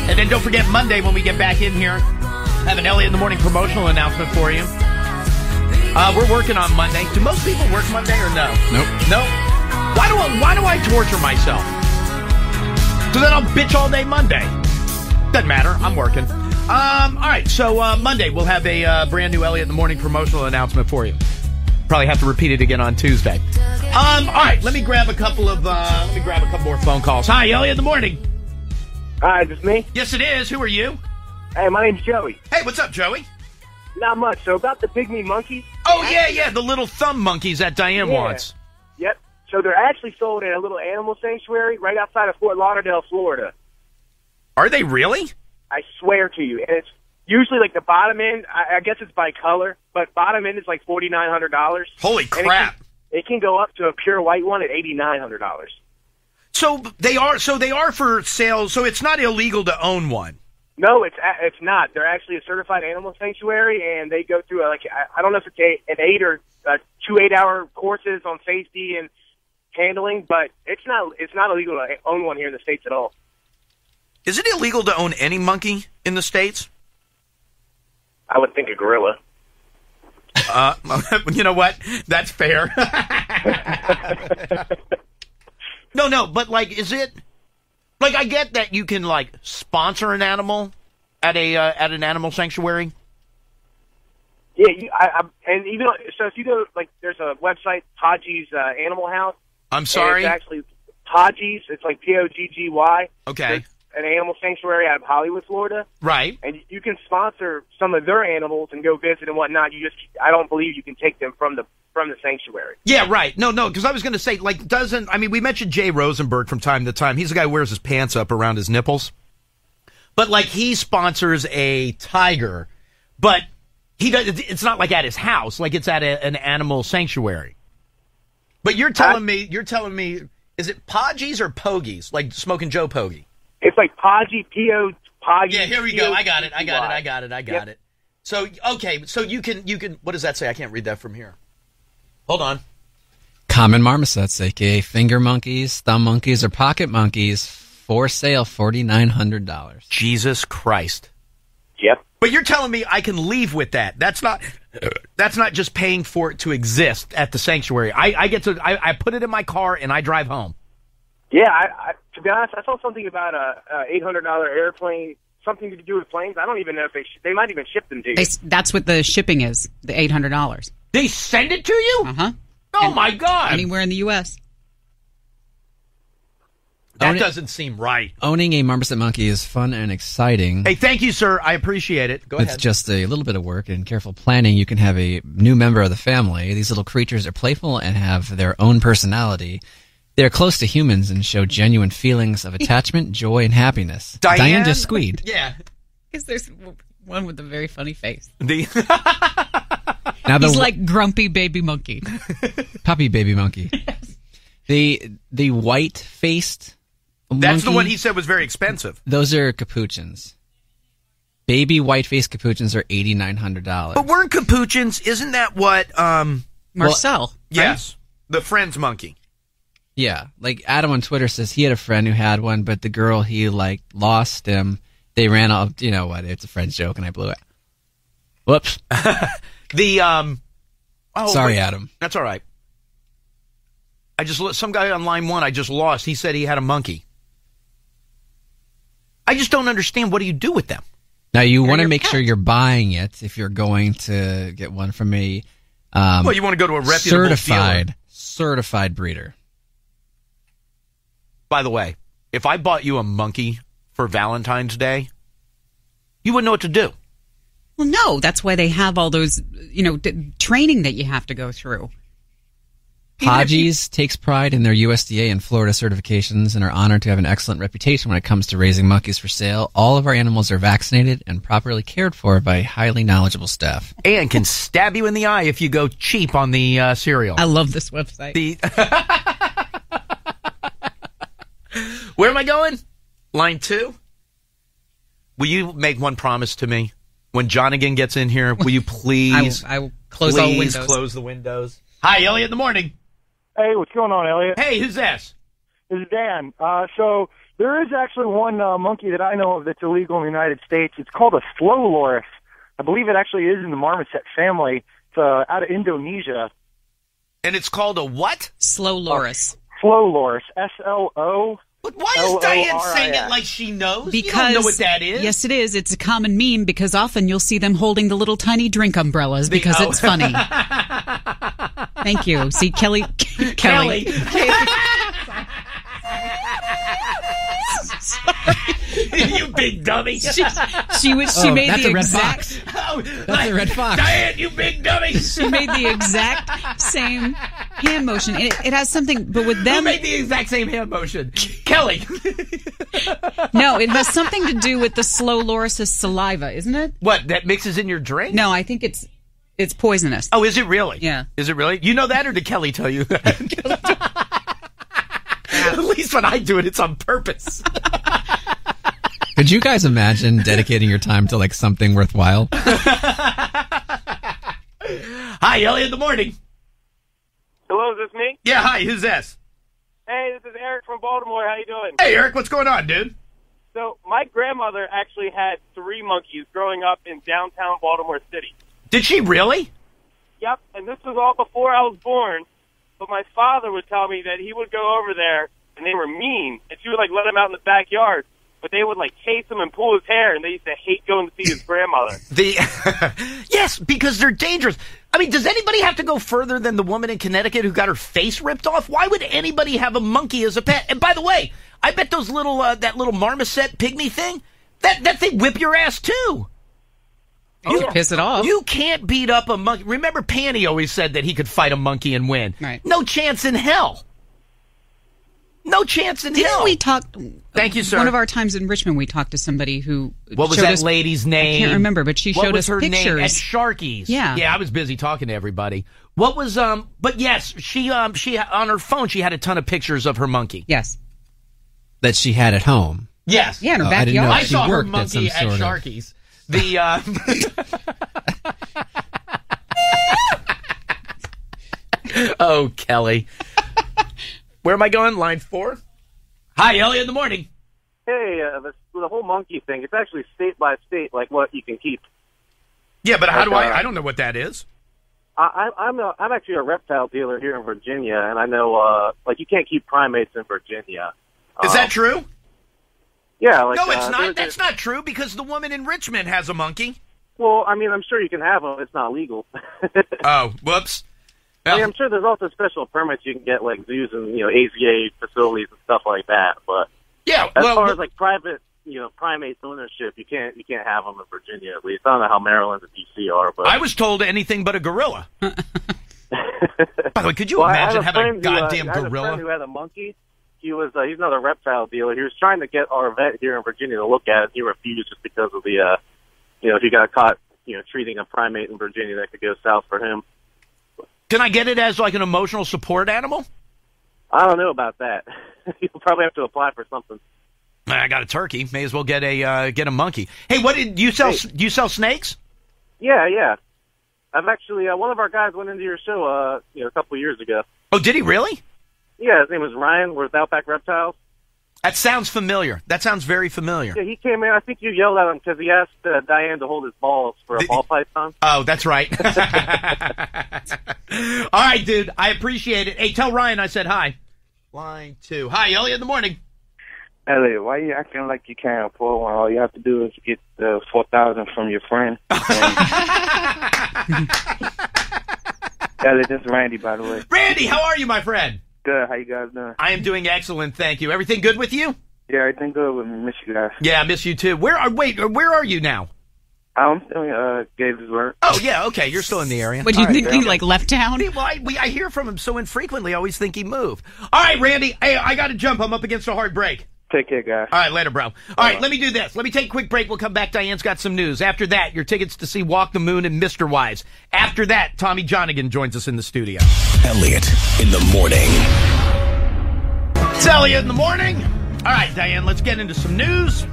And then don't forget Monday when we get back in here. Have an Elliot in the Morning promotional announcement for you. We're working on Monday. Do most people work Monday or no? Nope. No? Why do I torture myself? So then I'll bitch all day Monday. Doesn't matter. I'm working. All right. So Monday we'll have a brand new Elliot in the Morning promotional announcement for you. Probably have to repeat it again on Tuesday. All right. Let me grab a couple more phone calls. Hi, Elliot in the Morning. Hi, is this me? Yes, it is. Who are you? Hey, my name's Joey. Hey, what's up, Joey? Not much. So about the pygmy monkeys. Oh, yeah, the little thumb monkeys that Diane wants. Yep. So they're actually sold at a little animal sanctuary right outside of Fort Lauderdale, Florida. Are they really? I swear to you. And it's usually like the bottom end, I guess it's by color, but bottom end is like $4,900. Holy crap. It can go up to a pure white one at $8,900. So they are for sale, so it's not illegal to own one. No, it's not. They're actually a certified animal sanctuary, and they go through I don't know if it's an 8 or 2 8-hour courses on safety and handling, but it's not illegal to own one here in the States at all. Is it illegal to own any monkey in the States? I would think a gorilla. You know what? That's fair. No, but is it? I get that you can sponsor an animal at an animal sanctuary. Yeah, and even so, if you go there's a website, Podgy's Animal House. I'm sorry. It's actually Podgy's. It's like Pogggy. Okay. It's an animal sanctuary out of Hollywood, Florida. Right. And you can sponsor some of their animals and go visit and whatnot. I don't believe you can take them from the sanctuary. Yeah, right. No, because I was going to say, we mentioned Jay Rosenberg from time to time. He's the guy who wears his pants up around his nipples. But, he sponsors a tiger, but it's not at his house. It's at an animal sanctuary. But you're telling me, is it Podgies or Pogies? Like Smoking Joe Pogie? It's like Podgy, Podgy. Yeah, here we go. I got it. So, okay, so you can, what does that say? I can't read that from here. Hold on. Common marmosets, a.k.a. finger monkeys, thumb monkeys, or pocket monkeys, for sale, $4,900. Jesus Christ. Yep. But you're telling me I can leave with that. That's not just paying for it to exist at the sanctuary. I put it in my car and I drive home. Yeah, I to be honest, I saw something about a $800 airplane, something to do with planes. I don't even know if they might even ship them to you. That's what the shipping is, the $800. They send it to you? Uh-huh. Oh, my God. Anywhere in the U.S. That doesn't seem right. Owning a marmoset monkey is fun and exciting. Hey, thank you, sir. I appreciate it. Go ahead. It's just a little bit of work and careful planning. You can have a new member of the family. These little creatures are playful and have their own personality. They're close to humans and show genuine feelings of attachment, joy, and happiness. Diane just squeaked. Yeah. Because there's one with a very funny face. He's like grumpy baby monkey. Puppy baby monkey. Yes. The white-faced That's monkey, the one he said was very expensive. Those are capuchins. Baby white-faced capuchins are $8,900. But weren't capuchins, isn't that what... Marcel. Yes. The Friends monkey. Yeah, like Adam on Twitter says he had a friend who had one, but the girl he lost him. They ran off. You know what? It's a friend's joke, and I blew it. Whoops. Sorry, Adam. That's all right. Some guy on line 1 I just lost. He said he had a monkey. I just don't understand. What do you do with them? Now you want to make sure you're buying it if you're going to get one from a well, you want to go to a reputable certified breeder. By the way, if I bought you a monkey for Valentine's Day, you wouldn't know what to do. Well, no, that's why they have all those, training that you have to go through. Haji's takes pride in their USDA and Florida certifications and are honored to have an excellent reputation when it comes to raising monkeys for sale. All of our animals are vaccinated and properly cared for by highly knowledgeable staff. And can stab you in the eye if you go cheap on the cereal. I love this website. Where am I going? Line 2? Will you make one promise to me? When Johnigan gets in here, will you please... I will close all windows. Close the windows. Hi, Elliot in the morning. Hey, what's going on, Elliot? Hey, who's this? This is Dan. So there is actually one monkey that I know of that's illegal in the United States. It's called a slow loris. I believe it actually is in the marmoset family. It's out of Indonesia. And it's called a what? Slow loris. Slow loris. S-L-O. But why is Diane saying it like she knows? Because, you don't know what that is. Yes, it is. It's a common meme because often you'll see them holding the little tiny drink umbrellas because it's funny. Thank you. See, Kelly. You big dummy. She made the exact. That's a red fox. Diane, you big dummy. She made the exact same hand motion. It has something, but with them. Who made the exact same hand motion? Kelly. No, it has something to do with the slow loris' saliva, isn't it? What, that mixes in your drink? No, I think it's poisonous. Oh, is it really? Yeah. Is it really? You know that, or did Kelly tell you that? At least when I do it, it's on purpose. Could you guys imagine dedicating your time to something worthwhile? Hi, Elliot in the morning. Hello, is this me? Yeah, hi, who's this? Hey, this is Eric from Baltimore. How you doing? Hey, Eric, what's going on, dude? So my grandmother actually had 3 monkeys growing up in downtown Baltimore City. Did she really? Yep, and this was all before I was born. But my father would tell me that he would go over there, and they were mean, and she would let him out in the backyard. But they would chase him and pull his hair, and they used to hate going to see his grandmother. Yes, because they're dangerous. I mean, does anybody have to go further than the woman in Connecticut who got her face ripped off? Why would anybody have a monkey as a pet? And by the way, I bet those little that little marmoset pygmy thing, that thing whip your ass too. You piss it off. You can't beat up a monkey. Remember, Panty always said that he could fight a monkey and win. Right. No chance in hell. No chance in hell. Didn't we talk? Thank you, sir. One of our times in Richmond, we talked to somebody who. What was that lady's name? I can't remember, but she showed us pictures. What was her name? At Sharky's. Yeah. Yeah, I was busy talking to everybody. What was But yes, she on her phone she had a ton of pictures of her monkey. Yes. That she had at home. Yes. Yeah, in her backyard. I saw her monkey at Sharky's. Oh, Kelly. Where am I going? Line 4? Hi, Elliot in the morning. hey, the whole monkey thing, it's actually state by state, like what you can keep. Yeah, but how do I don't know what that is. I'm actually a reptile dealer here in Virginia, and I know, like, you can't keep primates in Virginia. Is that true? Yeah. Like, no, it's not. That's not true because the woman in Richmond has a monkey. Well, I mean, I'm sure you can have them. It's not legal. Oh, whoops. I mean, I'm sure there's also special permits you can get, like zoos and, AZA facilities and stuff like that. But yeah, as far as, like, private, primate ownership, you can't have them in Virginia, at least. I don't know how Maryland and D.C. are, but I was told anything but a gorilla. By the way, could you imagine having a goddamn gorilla? I had a friend who had a monkey. He's another reptile dealer. He was trying to get our vet here in Virginia to look at it. He refused just because of the, if he got caught, treating a primate in Virginia, that could go south for him. Can I get it as like an emotional support animal? I don't know about that. You'll probably have to apply for something. I got a turkey. May as well get a monkey. Hey, what did you sell? Do you sell snakes? Yeah. I've actually one of our guys went into your show a couple of years ago. Oh, did he really? Yeah, his name was Ryan. We're with Outback Reptiles. That sounds familiar. That sounds very familiar. Yeah, he came in. I think you yelled at him because he asked Diane to hold his balls for a ball python. Oh, that's right. All right, dude. I appreciate it. Hey, tell Ryan I said hi. Line 2. Hi, Elliot in the morning. Elliot, why are you acting like you can't afford one? All you have to do is get the $4,000 from your friend. Elliot, this is Randy, by the way. Randy, how are you, my friend? Good. How you guys doing? I am doing excellent, thank you. Everything good with you? Yeah, everything good with me. Miss you guys. Yeah, I miss you too. Where are you now? I'm still in Gaithersburg. Oh, yeah, okay. You're still in the area. What, do you think he, left town? Well, I hear from him so infrequently, I always think he moved. All right, Randy, hey, I got to jump. I'm up against a hard break. Take care, guys. All right, later, bro. All right, let me do this. Let me take a quick break. We'll come back. Diane's got some news. After that, your tickets to see Walk the Moon and Mr. Wives. After that, Tommy Johnigan joins us in the studio. Elliot in the morning. It's Elliot in the morning. All right, Diane, let's get into some news.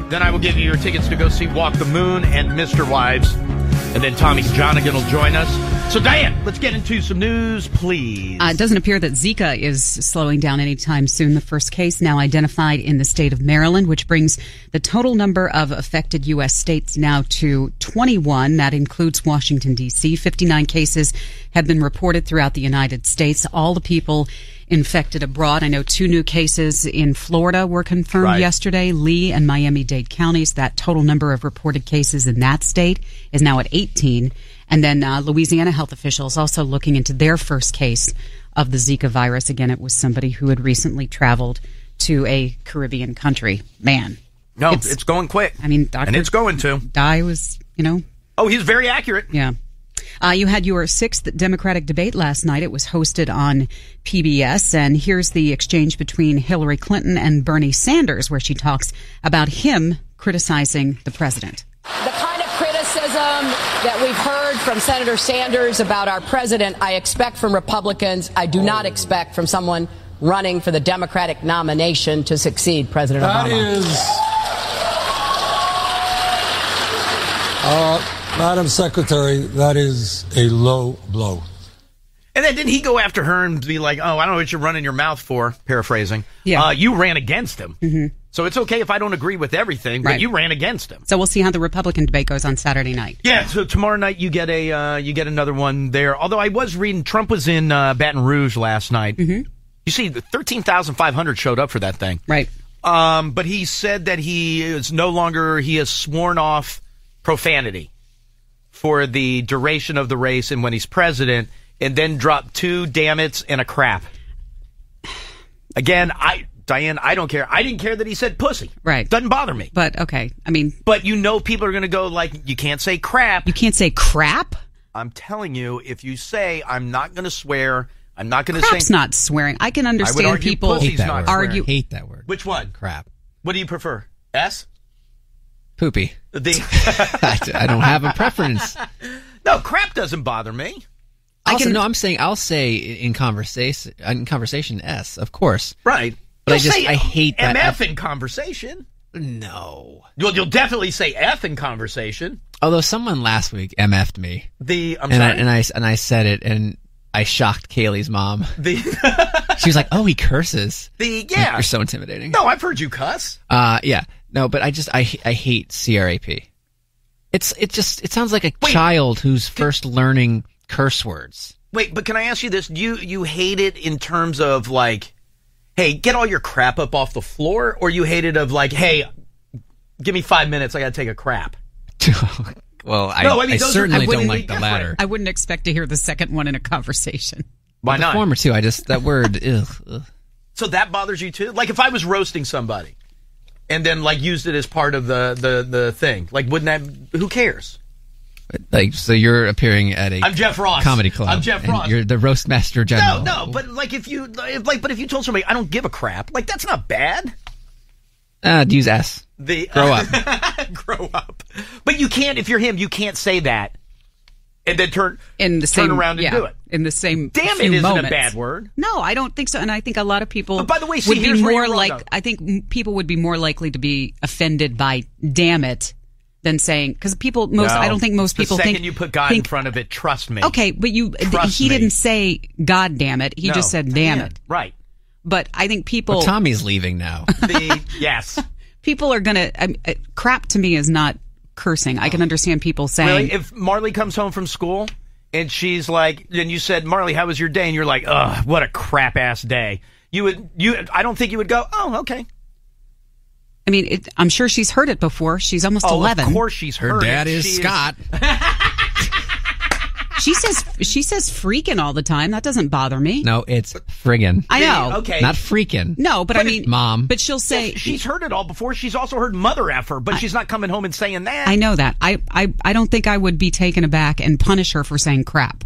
Then I will give you your tickets to go see Walk the Moon and Mr. Wives. And then Tommy Johnigan will join us. So, Diane, let's get into some news, please. It doesn't appear that Zika is slowing down anytime soon. The first case now identified in the state of Maryland, which brings the total number of affected U.S. states now to 21. That includes Washington, D.C. 59 cases have been reported throughout the United States. All the people infected abroad. I know 2 new cases in Florida were confirmed yesterday, Lee and Miami-Dade counties. That total number of reported cases in that state is now at 18. And then Louisiana health officials also looking into their first case of the Zika virus. Again, it was somebody who had recently traveled to a Caribbean country. Man. No, it's going quick. I mean, Dr. And it's going to. Dye was, Oh, he's very accurate. Yeah. You had your 6th Democratic debate last night. It was hosted on PBS, and here's the exchange between Hillary Clinton and Bernie Sanders, where she talks about him criticizing the president. The kind of criticism that we've heard from Senator Sanders about our president, I expect from Republicans. I do not expect from someone running for the Democratic nomination to succeed President Obama. That is... Madam Secretary, that is a low blow. And then didn't he go after her and be like, oh, I don't know what you're running your mouth for, paraphrasing. Yeah. You ran against him. Mm-hmm. So it's okay if I don't agree with everything, but you ran against him. So we'll see how the Republican debate goes on Saturday night. Yeah, so tomorrow night you get another one there. Although I was reading, Trump was in Baton Rouge last night. Mm-hmm. You see, 13,500 showed up for that thing. Right. But he said that he has sworn off profanity for the duration of the race and when he's president, and then dropped 2 damn it's and a crap. Again, Diane, I don't care. I didn't care that he said pussy. Right. Doesn't bother me. But, okay, I mean... But people are going to go like, you can't say crap. You can't say crap? I'm telling you, if you say, I'm not going to swear, I'm not going to say... Crap's not swearing. I can understand I would argue people... pussy's not argue. Hate that word. Which one? Crap. What do you prefer? S? Poopy. I don't have a preference. No, crap doesn't bother me. I'm saying I'll say in conversation S, of course. Right. But I hate that. MF in conversation. No. You'll definitely say F in conversation. Although someone last week MF'd me. I'm sorry. And I said it, and I shocked Kaylee's mom. She was like, "Oh, he curses." Like, you're so intimidating. No, I've heard you cuss. Yeah. No, but I hate CRAP. It sounds like a child who's first learning curse words. Wait, but can I ask you this? You hate it in terms of like, hey, get all your crap up off the floor, or you hate it of like, hey, give me 5 minutes, I gotta take a crap? Well, I certainly don't like the latter. I wouldn't expect to hear the second one in a conversation. Why not? The former too. That word. Ugh. So that bothers you too? Like if I was roasting somebody and then like used it as part of the thing, like wouldn't that? Who cares? Like, so you're appearing at I'm Jeff Ross. comedy club. I'm Jeff Ross. You're the roast master general. No, but like if you told somebody I don't give a crap, like that's not bad. Use S. Grow up. Grow up. But you can't, if you're him, you can't say that and then turn around and do it. In the same Damn few it isn't moments. a bad word. No, I don't think so. And I think a lot of people But by the way, see, would be here's where more you're wrong, like, though. I think people would be more likely to be offended by damn it than saying, because I don't think most people the think. second you put God in front of it, trust me. Okay, but he didn't say God damn it. He just said damn it. Right. But I think people. Well, Tommy's leaving now. Yes. People are going to. Crap to me is not cursing. I can understand people saying. Really? If Marley comes home from school and she's like, and you said, Marley, how was your day? And you're like, ugh, what a crap ass day. I don't think you would go, oh, okay. I mean, I'm sure she's heard it before. She's almost 11. Of course she's heard it. Her dad is Scott. She says freaking all the time. That doesn't bother me. No, it's friggin'. I know. Okay. Not freaking. No, but I mean, Mom. But she'll say she's heard it all before. She's also heard mother effer, but she's not coming home and saying that. I know that. I don't think I would be taken aback and punish her for saying crap.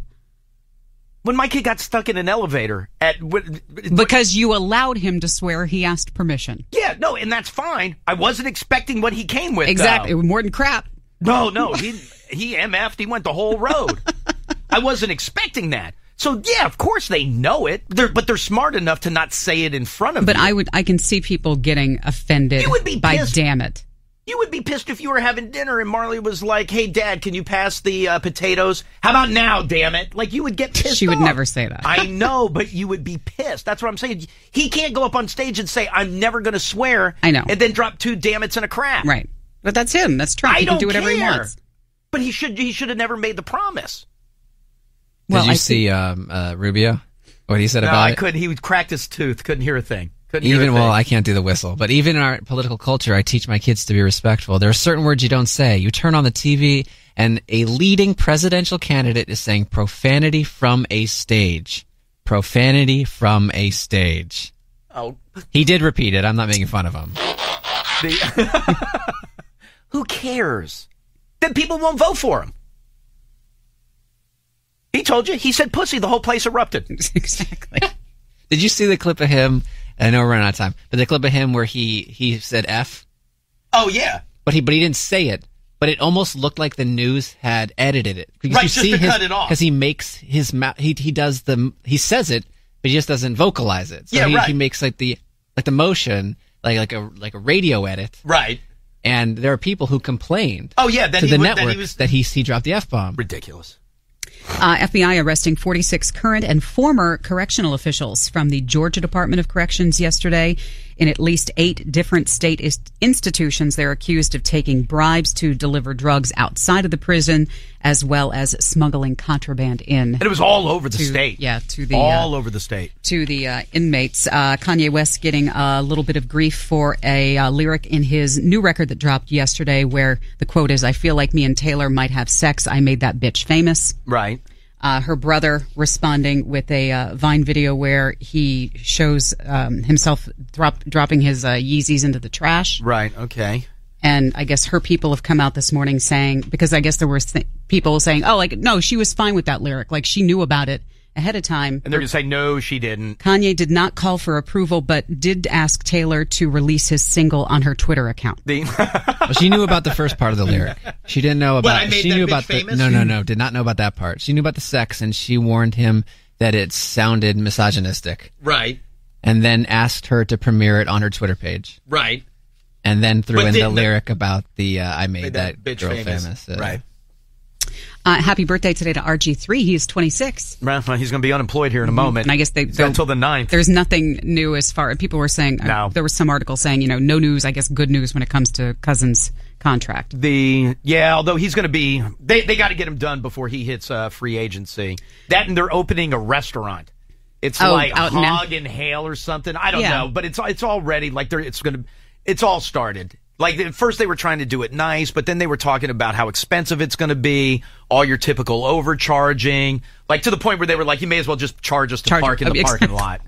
When my kid got stuck in an elevator because you allowed him to swear, he asked permission. Yeah, no, and that's fine. I wasn't expecting what he came with. Exactly, more than crap. No, he MF'd. He went the whole road. I wasn't expecting that. So yeah, of course they know it, but they're smart enough to not say it in front of you. But I can see people getting offended by damn it. You would be pissed if you were having dinner and Marley was like, hey, Dad, can you pass the potatoes? How about now, damn it? Like, you would get pissed She would off. never say that. I know, but you would be pissed. That's what I'm saying. He can't go up on stage and say, I'm never going to swear. I know. And then drop 2 damn it's and a crap. Right. But that's him. That's Trump. He can do whatever he wants. But he should have never made the promise. Did you see Rubio? What he said about it? No, I couldn't. He cracked his tooth. Couldn't hear a thing. Well, I can't do the whistle, but even in our political culture, I teach my kids to be respectful. There are certain words you don't say. You turn on the TV, and a leading presidential candidate is saying profanity from a stage. Profanity from a stage. Oh. He did repeat it. I'm not making fun of him. Who cares? Then people won't vote for him. He told you. He said pussy. The whole place erupted. Exactly. Did you see the clip of him? I know we're running out of time, but the clip of him where he said F? Oh, yeah. But he didn't say it, but it almost looked like the news had edited it. Right, just to cut it off. Because he makes his mouth, he says it, but he just doesn't vocalize it. So he makes like the motion, like a radio edit. Right. And there are people who complained to the network that he dropped the F-bomb. Ridiculous. FBI arresting 46 current and former correctional officials from the Georgia Department of Corrections yesterday in at least 8 different state institutions. They're accused of taking bribes to deliver drugs outside of the prison, as well as smuggling contraband in. And it was all over the state. Yeah, all over the state. To the inmates. Kanye West getting a little bit of grief for a lyric in his new record that dropped yesterday where the quote is, "I feel like me and Taylor might have sex. I made that bitch famous." Right. Her brother responding with a Vine video where he shows himself dropping his Yeezys into the trash. Right, okay. And I guess her people have come out this morning saying, because I guess there were people saying, oh, like, no, she was fine with that lyric. Like, she knew about it ahead of time. And they're going to say, no, she didn't. Kanye did not call for approval, but did ask Taylor to release his single on her Twitter account. Well, she knew about the first part of the lyric. She didn't know about. I made she that knew bitch about famous? No. Did not know about that part. She knew about the sex, and she warned him that it sounded misogynistic. Right. And then asked her to premiere it on her Twitter page. Right. And then threw in the lyric about the I made that bitch girl famous. famous. Right. Happy birthday today to RG3. He is 26. Well, he's going to be unemployed here in a moment. And I guess until the 9th. There's nothing new as far. People were saying No. There was some article saying no news. I guess good news when it comes to Cousins' contract. Although he's going to be, they got to get him done before he hits free agency. That and they're opening a restaurant. It's like Hog and Hail or something. I don't know, but it's already like it's all started. Like at first they were trying to do it nice, but then they were talking about how expensive it's going to be, all your typical overcharging, like to the point where they were like, you may as well just charge us to park in the parking lot.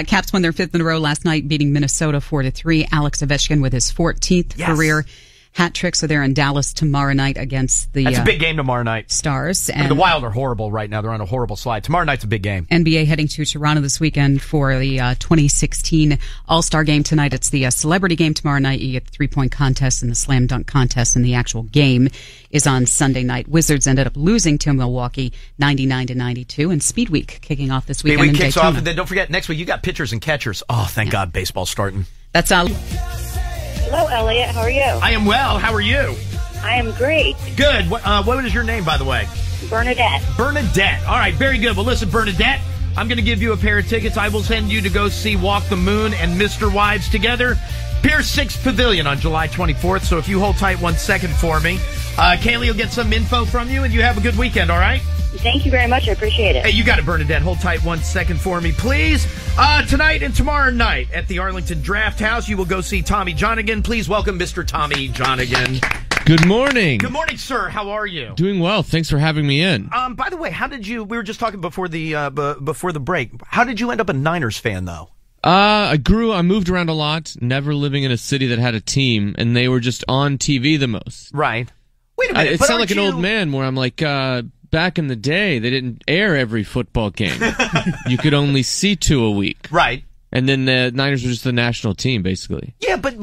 Caps won their 5th in a row last night, beating Minnesota 4-3. Alex Ovechkin with his 14th career hat trick. So they're in Dallas tomorrow night against the That's a big game tomorrow night. Stars. And the Wild are horrible right now. They're on a horrible slide. Tomorrow night's a big game. NBA heading to Toronto this weekend for the 2016 All-Star Game tonight. It's the celebrity game tomorrow night. You get the 3-point contest and the slam dunk contest, and the actual game is on Sunday night. Wizards ended up losing to Milwaukee 99-92, and Speed Week kicking off this weekend. Speed Week kicks Daytona. off, and then don't forget, next week you got pitchers and catchers. Oh, thank God baseball's starting. That's Hello, Elliot. How are you? I am well. How are you? I am great. Good. What is your name, by the way? Bernadette. Bernadette. All right, very good. Well, listen, Bernadette, I'm going to give you a pair of tickets. I will send you to go see Walk the Moon and Mr. Wives together. Pier 6 Pavilion on July 24th. So if you hold tight 1 second for me, Kaylee will get some info from you, and you have a good weekend, all right? Thank you very much. I appreciate it. Hey, you got it, Bernadette. Hold tight 1 second for me, please. Tonight and tomorrow night at the Arlington Draft House, you will go see Tommy Johnigan. Please welcome Mr. Tommy Johnigan. Good morning. Good morning, sir. How are you? Doing well. Thanks for having me in. By the way, how did you? We were just talking before the break. How did you end up a Niners fan, though? I moved around a lot, never living in a city that had a team, and they were just on TV the most. Right. Wait a minute. It sounds like an old man where I'm like, back in the day, they didn't air every football game. You could only see 2 a week. Right. And then the Niners were just the national team, basically. Yeah, but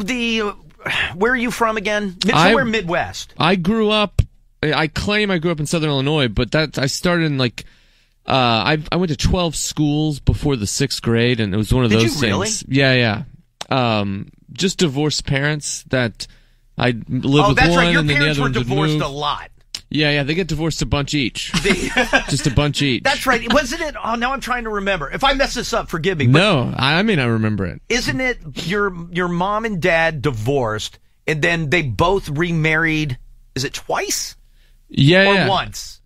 where are you from again? Somewhere Midwest. I claim I grew up in Southern Illinois, but I started in I went to 12 schools before the 6th grade, and it was one of those things. Really? Yeah. Just divorced parents that I lived with one, that's right. Your and then the parents other were ones would divorced move. a lot. Yeah, they get divorced a bunch each. Just a bunch each. That's right. Wasn't it? Oh, now I'm trying to remember. If I mess this up, forgive me. But no, I mean I remember it. Isn't it your mom and dad divorced, and then they both remarried? Is it twice? Yeah. Or once?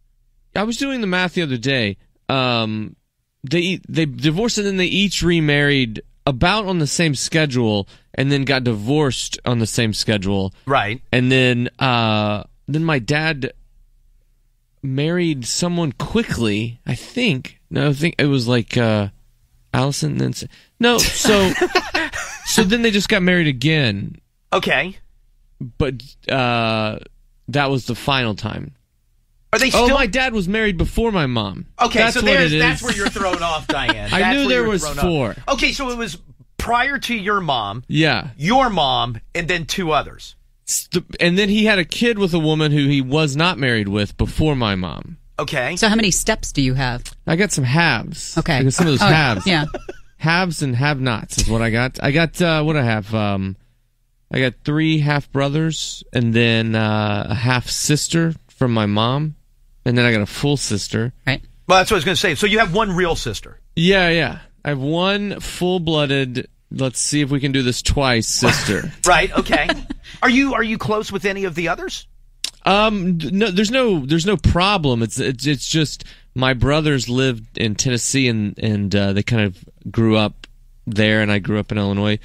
I was doing the math the other day. They divorced and then they each remarried about on the same schedule, and then got divorced on the same schedule. Right. And then my dad married someone quickly, I think. No, I think it was like Allison. Then so then they just got married again. Okay, but that was the final time. Are they still? Oh, my dad was married before my mom. Okay, that's so that's where you're thrown off, Diane. I knew there was 4. Okay, so it was prior to your mom. Yeah, your mom, and then 2 others. And then he had a kid with a woman who he was not married with before my mom. Okay. So how many steps do you have? I got some halves. Okay. I got some of those halves. Yeah. Haves and have-nots is what I got. I got, what I have, I got 3 half-brothers, and then a half-sister from my mom, and then I got a full sister. Right. Well, that's what I was going to say. So you have one real sister. Yeah. I have one full-blooded, let's see if we can do this twice, sister. Right, okay. Are you close with any of the others? No, there's no problem. It's just my brothers lived in Tennessee and they kind of grew up there, and I grew up in Illinois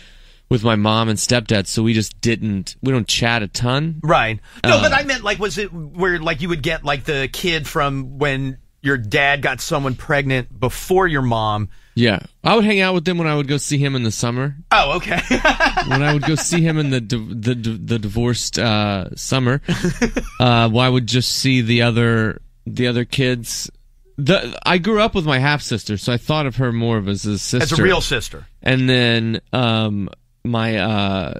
with my mom and stepdad, so we don't chat a ton. Right. No, but I meant was it where you would get the kid from when your dad got someone pregnant before your mom? Yeah, I would hang out with them when I would go see him in the summer. Oh, okay. When I would go see him in the divorced summer, I would just see the other kids. I grew up with my half sister, so I thought of her more of as a sister, as a real sister. And then my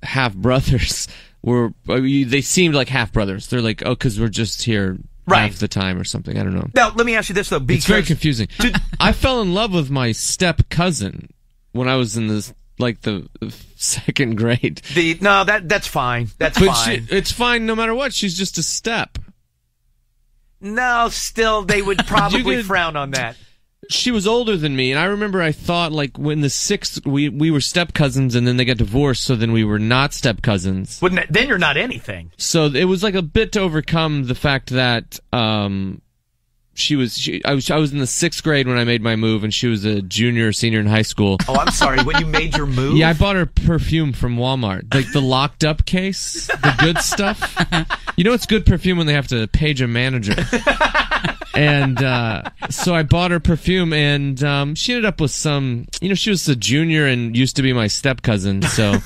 half brothers they seemed like half brothers. They're like, oh, because we're just here. Right. Half the time or something. I don't know. Now, let me ask you this, though. Because it's very confusing. I fell in love with my step cousin when I was in the 2nd grade. That's fine. That's fine. It's fine no matter what. She's just a step. No, still, they would probably frown on that. She was older than me, and I remember I thought, like, when the 6th, we were step-cousins, and then they got divorced, so then we were not step-cousins. Then you're not anything. So it was like a bit to overcome the fact that I was in the 6th grade when I made my move, and she was a junior or senior in high school. Oh, I'm sorry. When you made your move? Yeah, I bought her perfume from Walmart. Like the locked up case, the good stuff. You know it's good perfume when they have to page a manager. And so I bought her perfume, and she ended up with some, she was a junior and used to be my step-cousin, so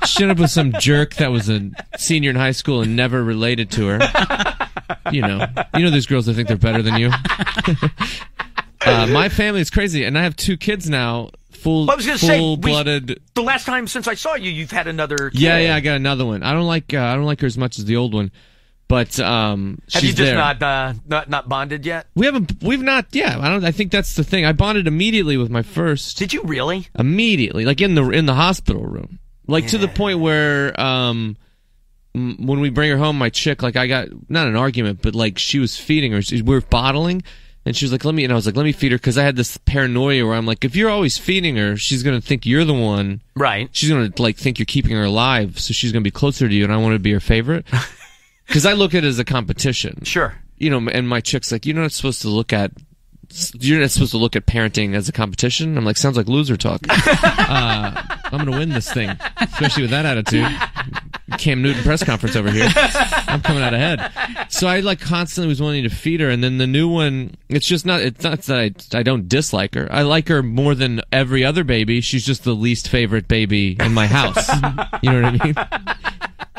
she ended up with some jerk that was a senior in high school and never related to her. You know these girls that think they're better than you. My family is crazy, and I have 2 kids now. Full-blooded. The last time since I saw you, you've had another kid. Yeah, I got another one. I don't like her as much as the old one, but have you just not bonded yet? We've not. Yeah, I think that's the thing. I bonded immediately with my first. Did you really? Immediately, like in the hospital room, like to the point where when we bring her home, my chick, like I got not an argument, but like she was feeding her. We were bottling, and she was like, and I was like, let me feed her, because I had this paranoia where I'm like, if you're always feeding her, she's gonna think you're the one. Right. She's gonna like think you're keeping her alive, so she's gonna be closer to you, and I want to be her favorite. Because I look at it as a competition. Sure. And my chick's like, you're not supposed to look at parenting as a competition. I'm like, sounds like loser talk. I'm going to win this thing, especially with that attitude. Cam Newton press conference over here. I'm coming out ahead. So I like constantly was wanting to feed her, and then the new one, it's not that I don't dislike her. I like her more than every other baby. She's just the least favorite baby in my house. You know what I mean?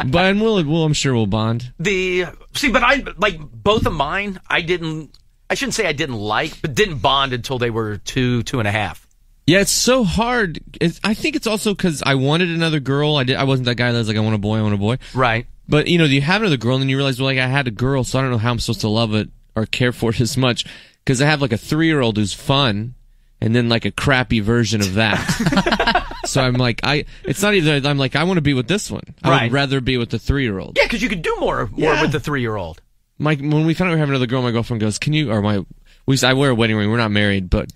But I'm sure we'll bond. But I like both of mine. I shouldn't say I didn't like, but didn't bond until they were 2.5. Yeah, it's so hard. I think it's also because I wanted another girl. I wasn't that guy that was like, I want a boy. Right. But you have another girl, and then you realize, well, like I had a girl, so I don't know how I'm supposed to love it or care for it as much, because I have like a 3-year-old who's fun, and then like a crappy version of that. So I'm like, it's not even, I'm like, I want to be with this one. I would rather be with the 3-year-old. Yeah, because you could do more with the 3-year-old. When we found out we were having another girl, my girlfriend goes, I wear a wedding ring. We're not married, but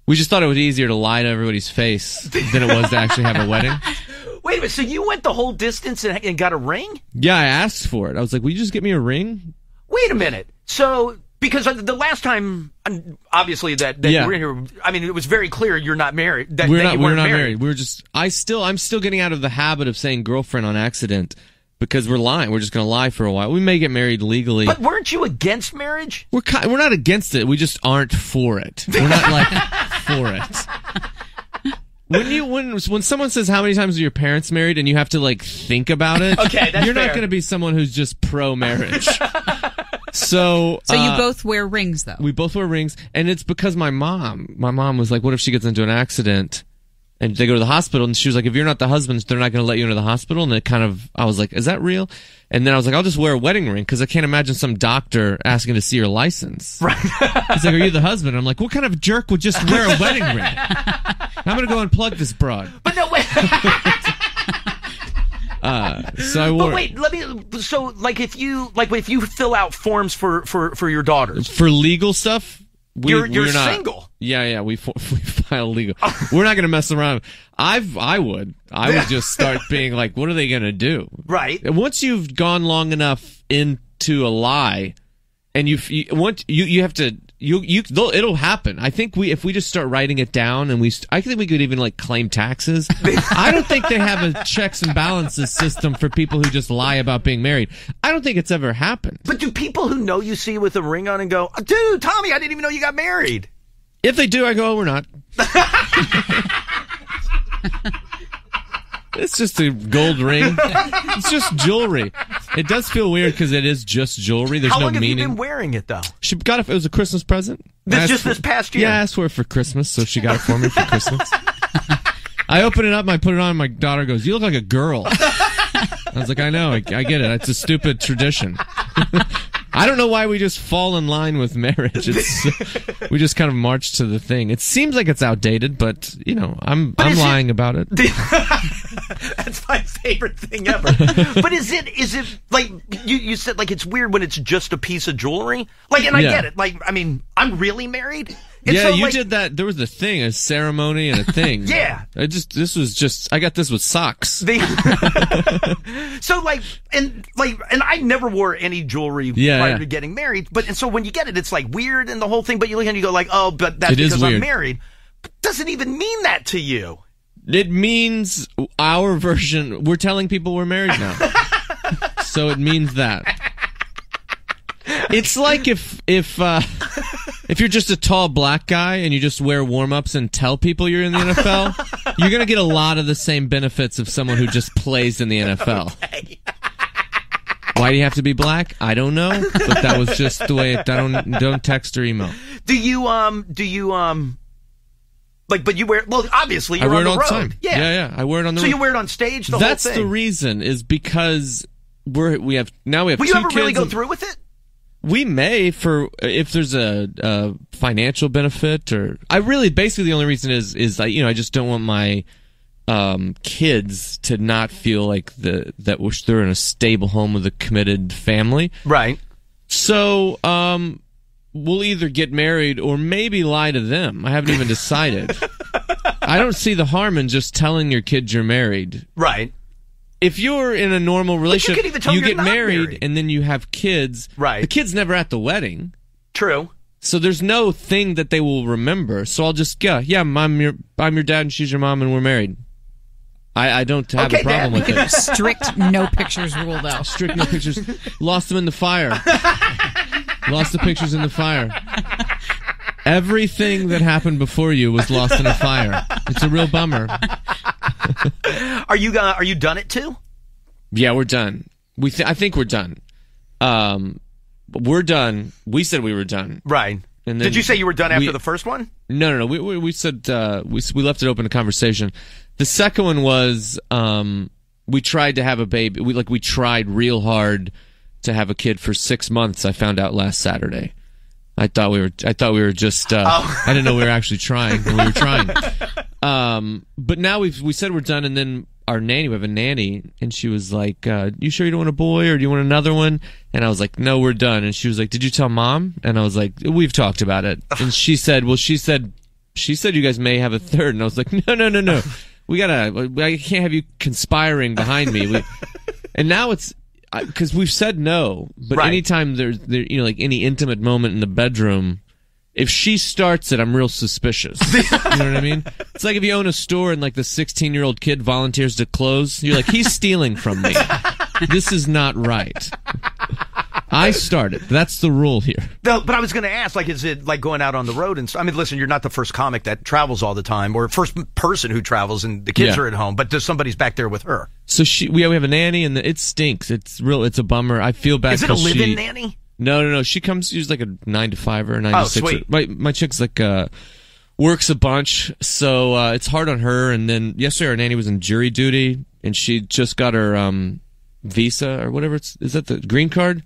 we just thought it was easier to lie to everybody's face than it was to actually have a wedding. Wait a minute, so you went the whole distance and got a ring? Yeah, I asked for it. I was like, will you just get me a ring? Wait a minute. So, because the last time, obviously, that you were in here, I mean, it was very clear you're not married. We're not married. We're just, I'm still getting out of the habit of saying girlfriend on accident. Because we're lying. We're just going to lie for a while. We may get married legally. But weren't you against marriage? We're not against it. We just aren't for it. We're not like for it. When someone says how many times are your parents married and you have to like think about it, okay, that's you're fair. not going to be someone who's just pro marriage. So you both wear rings though. We both wear rings, and it's because my mom was like, what if she gets into an accident? And they go to the hospital, and she was like, if you're not the husband, they're not going to let you into the hospital. And I was like, is that real? And then I was like, I'll just wear a wedding ring, because I can't imagine some doctor asking to see your license. Right. He's like, are you the husband? I'm like, what kind of jerk would just wear a wedding ring? I'm going to go unplug this broad. But no, wait. So I wore. But wait, so like if you fill out forms for your daughters. For legal stuff? You're not single. Yeah, we file legal. We're not going to mess around. I would just start being like, what are they going to do? Right. And once you've gone long enough into a lie, and you have to, it'll happen. I think if we just start writing it down, and I think we could even like claim taxes. I don't think they have a checks and balances system for people who just lie about being married. I don't think it's ever happened. But do people who know you see with a ring on and go, dude, Tommy, I didn't even know you got married? If they do, I go, oh, we're not. It's just a gold ring. It's just jewelry. It does feel weird because it is just jewelry. There's no meaning. How long have you been wearing it, though? She got it. It was a Christmas present. This past year? Yeah, I asked for it for Christmas, so she got it for me for Christmas. I open it up and I put it on, and my daughter goes, you look like a girl. I was like, I know. I get it. It's a stupid tradition. I don't know why we just fall in line with marriage. We just kind of march to the thing. It seems like it's outdated, but I'm lying about it. That's my favorite thing ever. But is it like you said, like it's weird when it's just a piece of jewelry? Like, and I get it. Like, I mean, I'm really married. And yeah, so, you like, did that. There was a thing, a ceremony and a thing. Yeah. I got this with socks. So and I never wore any jewelry prior to getting married. And so when you get it, it's like weird and the whole thing. But you look and you go like, oh, but that's because I'm married. Doesn't even mean that to you. It means our version. We're telling people we're married now. So it means that. It's like if you're just a tall black guy and you just wear warm-ups and tell people you're in the NFL, you're going to get a lot of the same benefits of someone who just plays in the NFL. Okay. Why do you have to be black? I don't know, but that was just the way don't text or email. But you wear, well, obviously you're on the road. All the time. Yeah. I wear it on the road. So you wear it on stage, the whole thing? That's the reason, is because we have 2 kids. Will you ever really go through with it? We may, if there's a financial benefit, or basically the only reason is I just don't want my kids to not feel like that they're in a stable home with a committed family. Right. So we'll either get married or maybe lie to them. I haven't even decided. I don't see the harm in just telling your kids you're married. Right. If you're in a normal relationship, you get married and then you have kids. Right. The kid's never at the wedding. True. So there's no thing that they will remember. So I'll just I'm your dad and she's your mom and we're married. I don't have a problem with it. Strict no pictures rule, though. Strict no pictures. Lost them in the fire. Lost the pictures in the fire. Everything that happened before you was lost in a fire. It's a real bummer. Are you done it too? Yeah, we're done. I think we're done. We're done. We said we were done. Right. And did you say you were done after the first one? No. We said we left it open to conversation. The second one was we tried to have a baby. We tried real hard to have a kid for 6 months. I found out last Saturday. I thought we were just. I didn't know we were actually trying. We were trying. But now we said we're done, and then we have a nanny, and she was like, "You sure you don't want a boy, or do you want another one?" And I was like, "No, we're done." And she was like, "Did you tell mom?" And I was like, "We've talked about it." And she said, "Well, she said you guys may have a third." And I was like, "No. I can't have you conspiring behind me." And now it's. Because we've said no, but anytime there's like any intimate moment in the bedroom, if she starts it, I'm real suspicious. You know what I mean? It's like if you own a store and like the 16-year-old kid volunteers to close, you're like, he's stealing from me. This is not right. I started. That's the rule here. No, but I was going to ask, like, is it like going out on the road? And I mean, listen, you're not the first comic that travels all the time, or first person who travels, and the kids are at home. But does somebody's back there with her? So we have a nanny, and it stinks. It's a bummer. I feel bad. Is it a live-in nanny? No. She comes. She's like a 9 to 5 or 9 to 6. Sweet. My chick's like works a bunch, so it's hard on her. And then yesterday, our nanny was in jury duty, and she just got her visa or whatever is that the green card?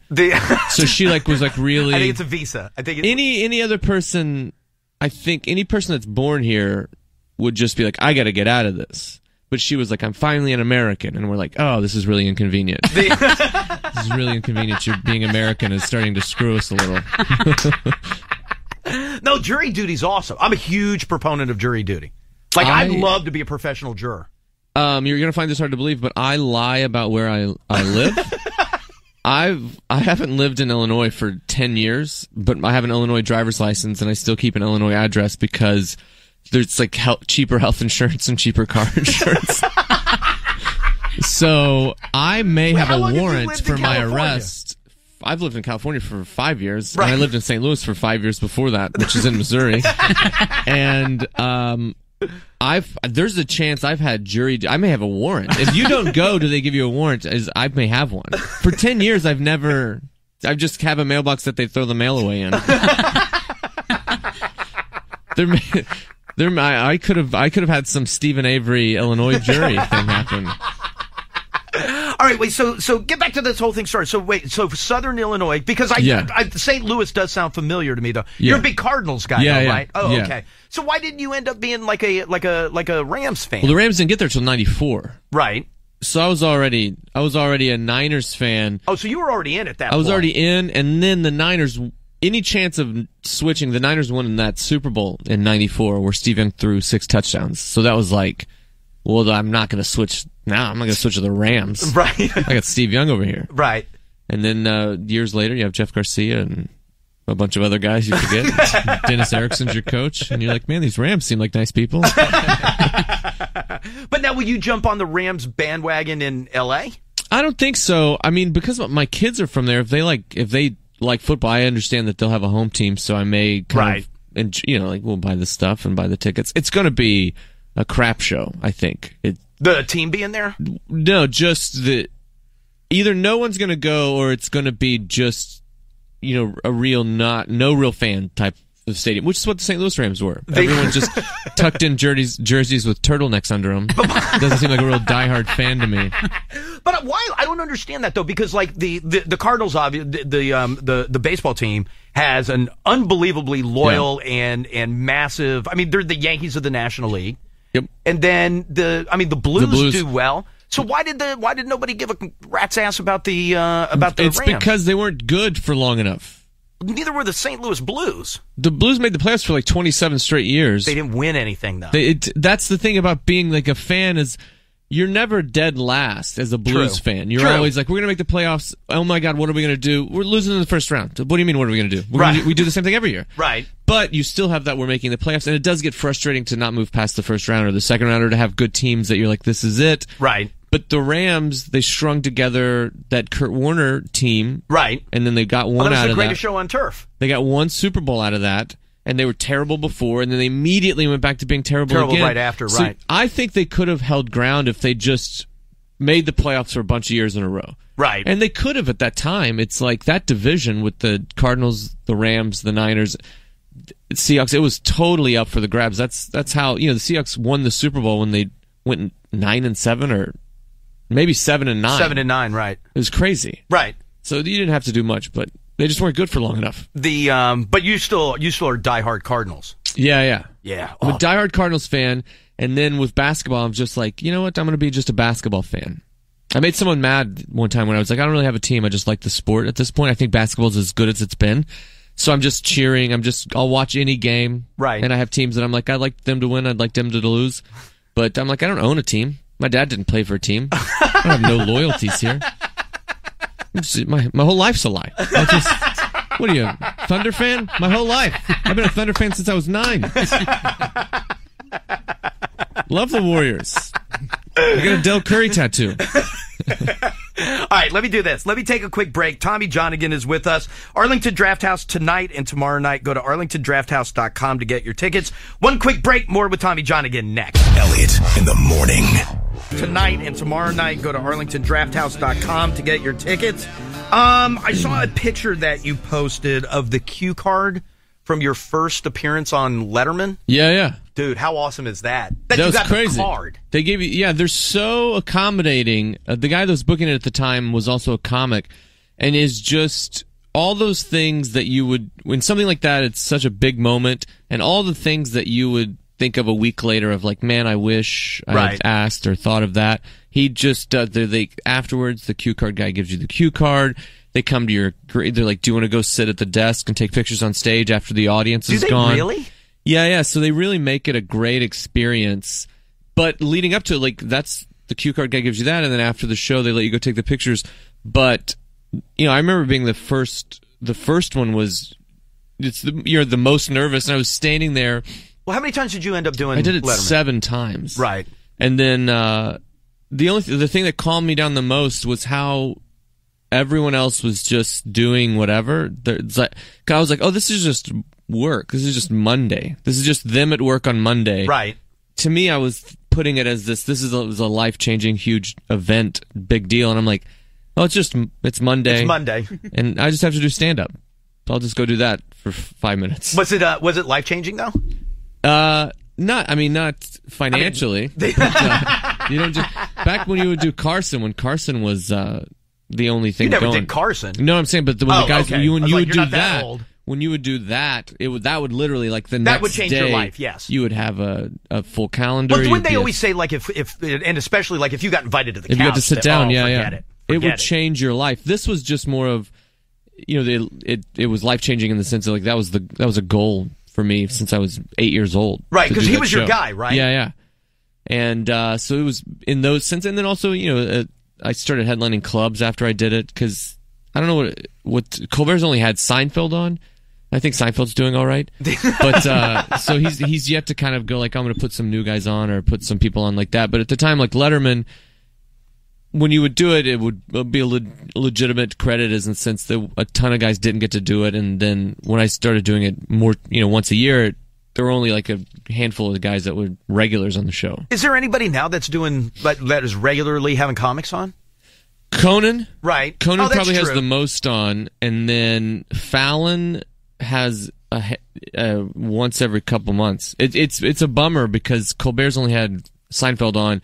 So she was really. I think it's a visa. I think any other person. I think any person that's born here would just be like, I got to get out of this. But she was like, I'm finally an American, and we're like, oh, this is really inconvenient. This is really inconvenient. Being American is starting to screw us a little. No, jury duty's awesome. I'm a huge proponent of jury duty. I'd love to be a professional juror. You're going to find this hard to believe, but I lie about where I live. I haven't lived in Illinois for 10 years, but I have an Illinois driver's license, and I still keep an Illinois address because there's cheaper health insurance and cheaper car insurance. So I may have a warrant for my arrest. I've lived in California for 5 years, and I lived in St. Louis for 5 years before that, which is in Missouri. And there's a chance I've had I may have a warrant. If you don't go, do they give you a warrant? I may have one. For 10 years, I just have a mailbox that they throw the mail away in. I could have had some Stephen Avery Illinois jury thing happen. All right, wait. So get back to this whole thing. Sorry. So wait. So Southern Illinois, because St. Louis does sound familiar to me though. Yeah. You're a big Cardinals guy, though, right? Oh, yeah. okay. So why didn't you end up being like a Rams fan? Well, the Rams didn't get there till '94. Right. So I was already a Niners fan. Oh, so you were already in at that point. I was already in, and then the Niners, any chance of switching, the Niners won in that Super Bowl in '94 where Steve Young threw 6 touchdowns. So that was like, well, I'm not going to switch now. I'm not going to switch to the Rams. Right. I got Steve Young over here. Right. And then years later, you have Jeff Garcia and a bunch of other guys you forget. Dennis Erickson's your coach, and you're like, man, these Rams seem like nice people. But now, will you jump on the Rams bandwagon in L.A.? I don't think so. I mean, because my kids are from there. If they like football, I understand that they'll have a home team, so I may kind of, and we'll buy the stuff and buy the tickets. It's going to be a crap show, I think. The team being there? No, just either no one's going to go, or it's going to be just a real no real fan type of stadium, which is what the St. Louis Rams were. Everyone just tucked in jerseys with turtlenecks under them. Doesn't seem like a real diehard fan to me. But why? I don't understand that though, because like the Cardinals, the baseball team has an unbelievably loyal and massive. I mean, they're the Yankees of the National League. Yep. And then the Blues do well. So why did nobody give a rat's ass about the Rams? It's because they weren't good for long enough. Neither were the St. Louis Blues. The Blues made the playoffs for like 27 straight years. They didn't win anything, though. That's the thing about being like a fan is you're never dead last as a Blues fan. You're always like, we're going to make the playoffs. Oh, my God, what are we going to do? We're losing in the first round. What do you mean, what are we going to do? We do the same thing every year. Right. But you still have that we're making the playoffs, and it does get frustrating to not move past the first round or the second round, or to have good teams that you're like, this is it. Right. But the Rams, they strung together that Kurt Warner team. Right. And then they got one out of that. That was the greatest show on turf. They got one Super Bowl out of that, and they were terrible before, and then they immediately went back to being terrible again. Right after, so right. I think they could have held ground if they just made the playoffs for a bunch of years in a row. Right. And they could have at that time. It's like that division with the Cardinals, the Rams, the Niners, Seahawks, it was totally up for the grabs. That's how, the Seahawks won the Super Bowl when they went 9-7 or maybe 7-9. 7-9, right. It was crazy. Right. So you didn't have to do much, but they just weren't good for long enough. But you still are diehard Cardinals. Yeah. Oh. I'm a diehard Cardinals fan, and then with basketball, I'm just like, you know what? I'm going to be just a basketball fan. I made someone mad one time when I was like, I don't really have a team. I just like the sport at this point. I think basketball is as good as it's been. So I'm just cheering. I'll watch any game. Right. And I have teams that I'm like, I'd like them to win. I'd like them to lose. But I'm like, I don't own a team. My dad didn't play for a team. I don't have no loyalties here. My whole life's a lie. What are you, Thunder fan? My whole life. I've been a Thunder fan since I was 9. Love the Warriors. I got a Del Curry tattoo. All right, let me do this. Let me take a quick break. Tommy Johnigan is with us. Arlington Draft House tonight and tomorrow night. Go to arlingtondrafthouse.com to get your tickets. One quick break. More with Tommy Johnigan next. Elliot in the morning. Tonight and tomorrow night. Go to arlingtondrafthouse.com to get your tickets. I saw a picture that you posted of the cue card from your first appearance on Letterman. Yeah. Dude, how awesome is that? That you was got crazy. The card. They gave you, they're so accommodating. The guy that was booking it at the time was also a comic, and is just all those things that you would, when something like that, it's such a big moment, and all the things that you would think of a week later of like, man, I wish I had asked or thought of that. He just, afterwards, the cue card guy gives you the cue card. They come to they're like, do you want to go sit at the desk and take pictures on stage after the audience is gone? Really? Yeah. So they really make it a great experience. But leading up to it, like, that's the cue card guy gives you that, and then after the show, they let you go take the pictures. But, I remember being the first one was, you're the most nervous, and I was standing there. Well, how many times did you end up doing I did it Letterman? 7 times. Right. And then the thing that calmed me down the most was how everyone else was just doing whatever. I was like, oh, this is just work. This is just Monday. This is just them at work on Monday. Right. To me, I was putting it as this is a life-changing, huge event, big deal. And I'm like, oh, it's Monday. It's Monday. And I just have to do stand-up. So I'll just go do that for 5 minutes. Was it life-changing, though? Not financially. But, you don't just back when you would do Carson, when Carson was the only thing. You never going. did Carson. No, I'm saying, but when the guys okay. you would do that old. When you would do that, that would literally like the that next would change day, your life. Yes, you would have a full calendar. Well, wouldn't they always say like if and especially like if you got invited to the if couch, you got to sit down, forget it would change your life. This was just more of, it was life changing in the sense of like that was a goal for me since I was 8 years old. Right, because he was your guy, right? Yeah. And so it was in those sense, and then also I started headlining clubs after I did it because I don't know what Colbert's only had Seinfeld on. I think Seinfeld's doing all right, but so he's yet to kind of go like I'm going to put some new guys on or put some people on like that. But at the time, like Letterman, when you would do it, it would be a legitimate credit, as in the sense that a ton of guys didn't get to do it. And then when I started doing it more, once a year, there were only like a handful of guys that were regulars on the show. Is there anybody now that's doing that is regularly having comics on? Conan, right? Conan probably has the most on, and then Fallon has once every couple months. It's a bummer because Colbert's only had Seinfeld on,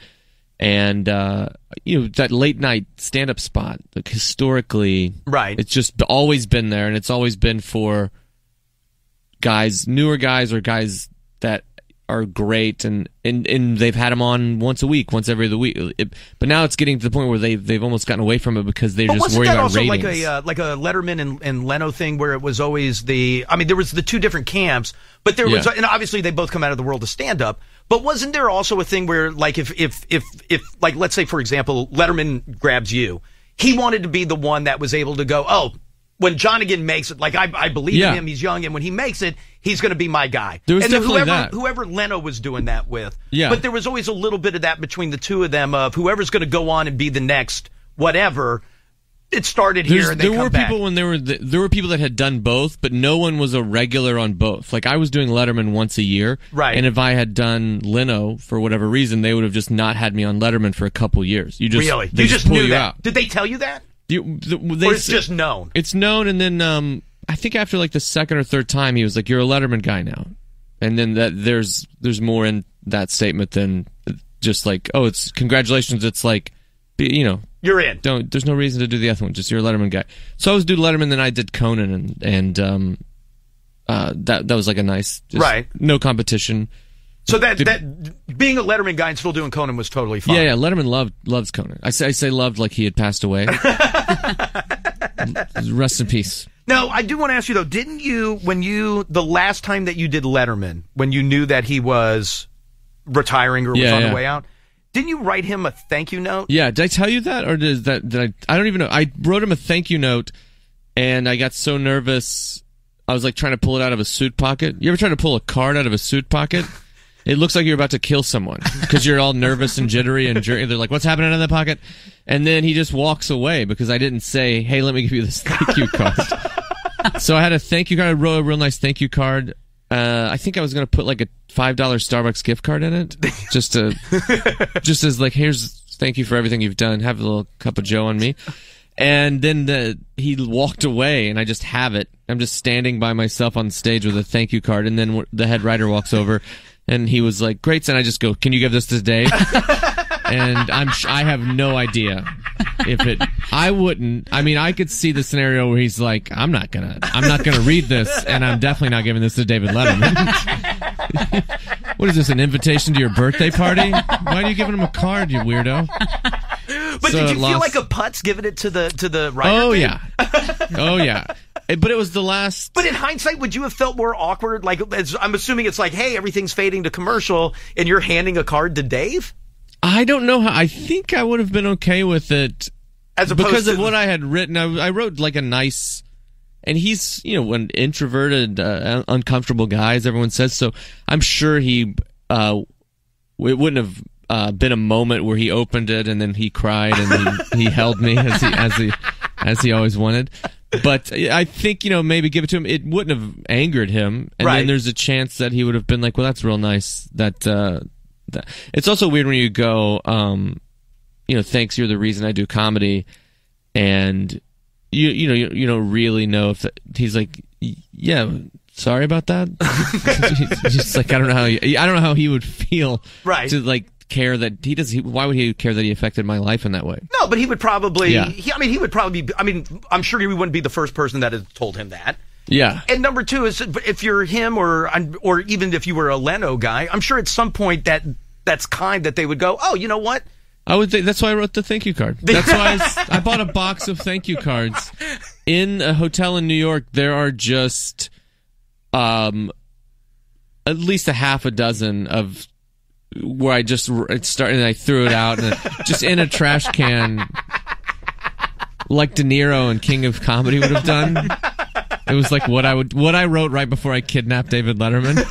and that late night stand up spot, like historically, right? It's just always been there, and it's always been for guys, newer guys, or guys that are great, and they've had them on once a week, once every other week. But now it's getting to the point where they've almost gotten away from it because they're just worried about ratings. Wasn't that also like a Letterman and Leno thing where it was always there was the two different camps, but there was, and obviously they both come out of the world of stand up. But wasn't there also a thing where like if like let's say for example Letterman grabs you, he wanted to be the one that was able to go, when Jonathan makes it, like I believe in him, he's young, and when he makes it, he's going to be my guy. There was and definitely whoever Leno was doing that with. Yeah. But there was always a little bit of that between the two of them of whoever's going to go on and be the next whatever. It started here and they come back. There were people when there were people that had done both, but no one was a regular on both. Like I was doing Letterman once a year, right? And if I had done Leno for whatever reason, they would have just not had me on Letterman for a couple years. You just knew pull that. out. Did they tell you that? Or it's just known? It's known, and then I think after like the second or third time, he was like, "You're a Letterman guy now," and then there's more in that statement than just like, "Oh, it's congratulations." It's like, you're in. There's no reason to do the other one. Just you're a Letterman guy. So I was doing Letterman, then I did Conan, and that was like a nice, right? No competition. So that being a Letterman guy and still doing Conan was totally fine. Yeah. Letterman loves Conan. I say loved like he had passed away. Rest in peace. Now, I do want to ask you though, didn't you the last time that you did Letterman, when you knew that he was retiring or was on the way out, didn't you write him a thank you note? Yeah, did I tell you that, or did I don't even know. I wrote him a thank you note, and I got so nervous, I was like trying to pull it out of a suit pocket. You ever try to pull a card out of a suit pocket? It looks like you're about to kill someone because you're all nervous and jittery and they're like, what's happening in that pocket? And then he just walks away because I didn't say, hey, let me give you this thank you card. So I had a thank you card. I wrote a real nice thank you card. I think I was going to put like a $5 Starbucks gift card in it just as like, here's thank you for everything you've done. Have a little cup of Joe on me. And then he walked away, and I just have it. I'm just standing by myself on stage with a thank you card, and then the head writer walks over, and he was like, "Great," and I just go, "Can you give this to Dave?" And I have no idea if it. I wouldn't. I mean, I could see the scenario where he's like, "I'm not gonna read this, and I'm definitely not giving this to David Letterman." What is this? An invitation to your birthday party? Why are you giving him a card, you weirdo? But did you feel like a putz giving it to the writer? Oh yeah, oh yeah. But it was the last. But in hindsight, would you have felt more awkward? Like, I'm assuming it's like, hey, everything's fading to commercial, and you're handing a card to Dave? I don't know how. I think I would have been okay with it, because of what I had written. I wrote like a nice, and he's an introverted, uncomfortable guy, as everyone says. So I'm sure it wouldn't have been a moment where he opened it and then he cried and he held me as he always wanted. But I think, maybe give it to him. It wouldn't have angered him. And then there's a chance that he would have been like, well, that's real nice. That it's also weird when you go, thanks, you're the reason I do comedy. And you don't really know if he's like, yeah, sorry about that. Just like I don't know how he would feel. Right. To like care that he does. Why would he care that he affected my life in that way? No, but he would probably. Yeah. He would probably be. I mean, I'm sure he wouldn't be the first person that has told him that. Yeah. And number two is if you're him or even if you were a Leno guy, I'm sure at some point that's kind that they would go, oh, you know what? I would think that's why I wrote the thank you card. That's why I bought a box of thank you cards. In a hotel in New York, there are just at least a half a dozen of where I just started and I threw it out and just in a trash can like De Niro and King of Comedy would have done. It was like what I wrote right before I kidnapped David Letterman.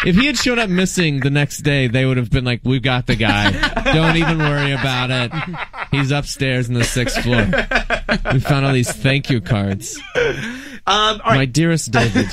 If he had shown up missing the next day, they would have been like, we've got the guy. Don't even worry about it. He's upstairs in the 6th floor. We found all these thank you cards. All right. My dearest David.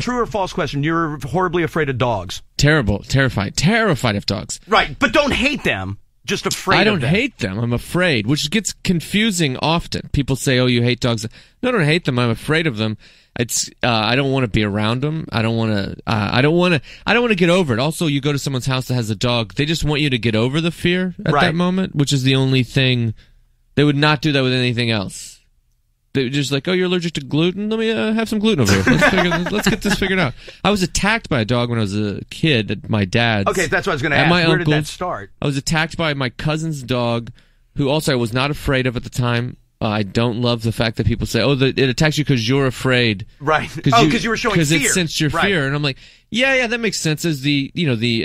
True or false question. You're horribly afraid of dogs. Terrified of dogs. Right, but don't hate them. Just afraid I of don't them. hate them. I'm afraid, which gets confusing often. People say, oh, you hate dogs. No, I don't hate them. I'm afraid of them. It's I don't want to be around them. I don't want to get over it. Also, you go to someone's house that has a dog. They just want you to get over the fear at that moment, which is the only thing. They would not do that with anything else. They're just like, oh, you're allergic to gluten? Let me have some gluten over here. Let's get this figured out. I was attacked by a dog when I was a kid at my dad's. Okay, that's what I was going to ask. Where did that start? I was attacked by my cousin's dog, who also I was not afraid of at the time. I don't love the fact that people say, oh, it attacks you because you're afraid. Right. Because you were showing fear. Because it sensed your fear. And I'm like, yeah, that makes sense. As the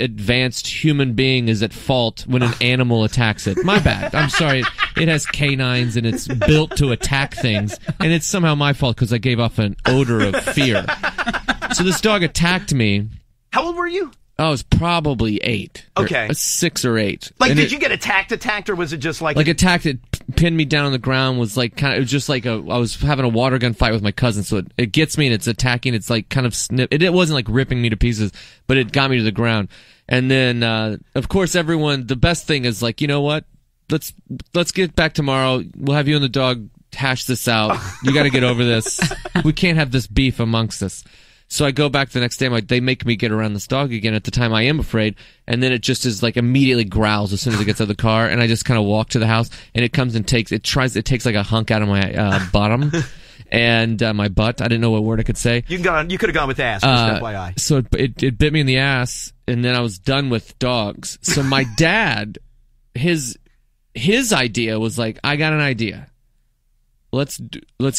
advanced human being is at fault when an animal attacks it. My bad. I'm sorry. It has canines and it's built to attack things. And it's somehow my fault because I gave off an odor of fear. So this dog attacked me. How old were you? I was probably 8. Okay. 6 or 8. Like, did you get attacked, or was it just like... Like, attacked, it pinned me down on the ground, was like, kind of, it was just like I was having a water gun fight with my cousin, so it gets me and it's attacking, it's like kind of it wasn't like ripping me to pieces, but it got me to the ground. And then, of course, everyone, the best thing is like, you know what? Let's get back tomorrow. We'll have you and the dog hash this out. You got to get over this. We can't have this beef amongst us. So I go back the next day, they make me get around this dog again. At the time, I am afraid. And then it just is like immediately growls as soon as it gets out of the car. And I just kind of walk to the house, and it comes and takes like a hunk out of my bottom and my butt. I didn't know what word I could say. You could have gone with ass, just FYI. So it bit me in the ass, and then I was done with dogs. So my dad, his idea was like, I got an idea. Let's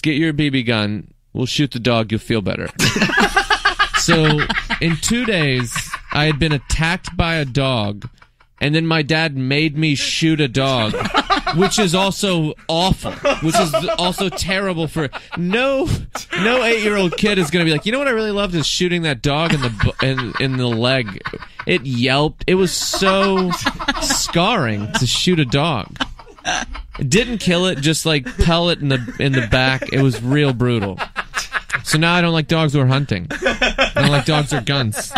get your BB gun. We'll shoot the dog. You'll feel better. So in 2 days, I had been attacked by a dog, and then my dad made me shoot a dog, which is also awful, which is also terrible for no 8-year-old kid is going to be like, you know what I really loved is shooting that dog in the leg. It yelped. It was so scarring to shoot a dog. It didn't kill it, just like pellet in the back. It was real brutal. So now I don't like dogs or hunting. I don't like dogs or guns.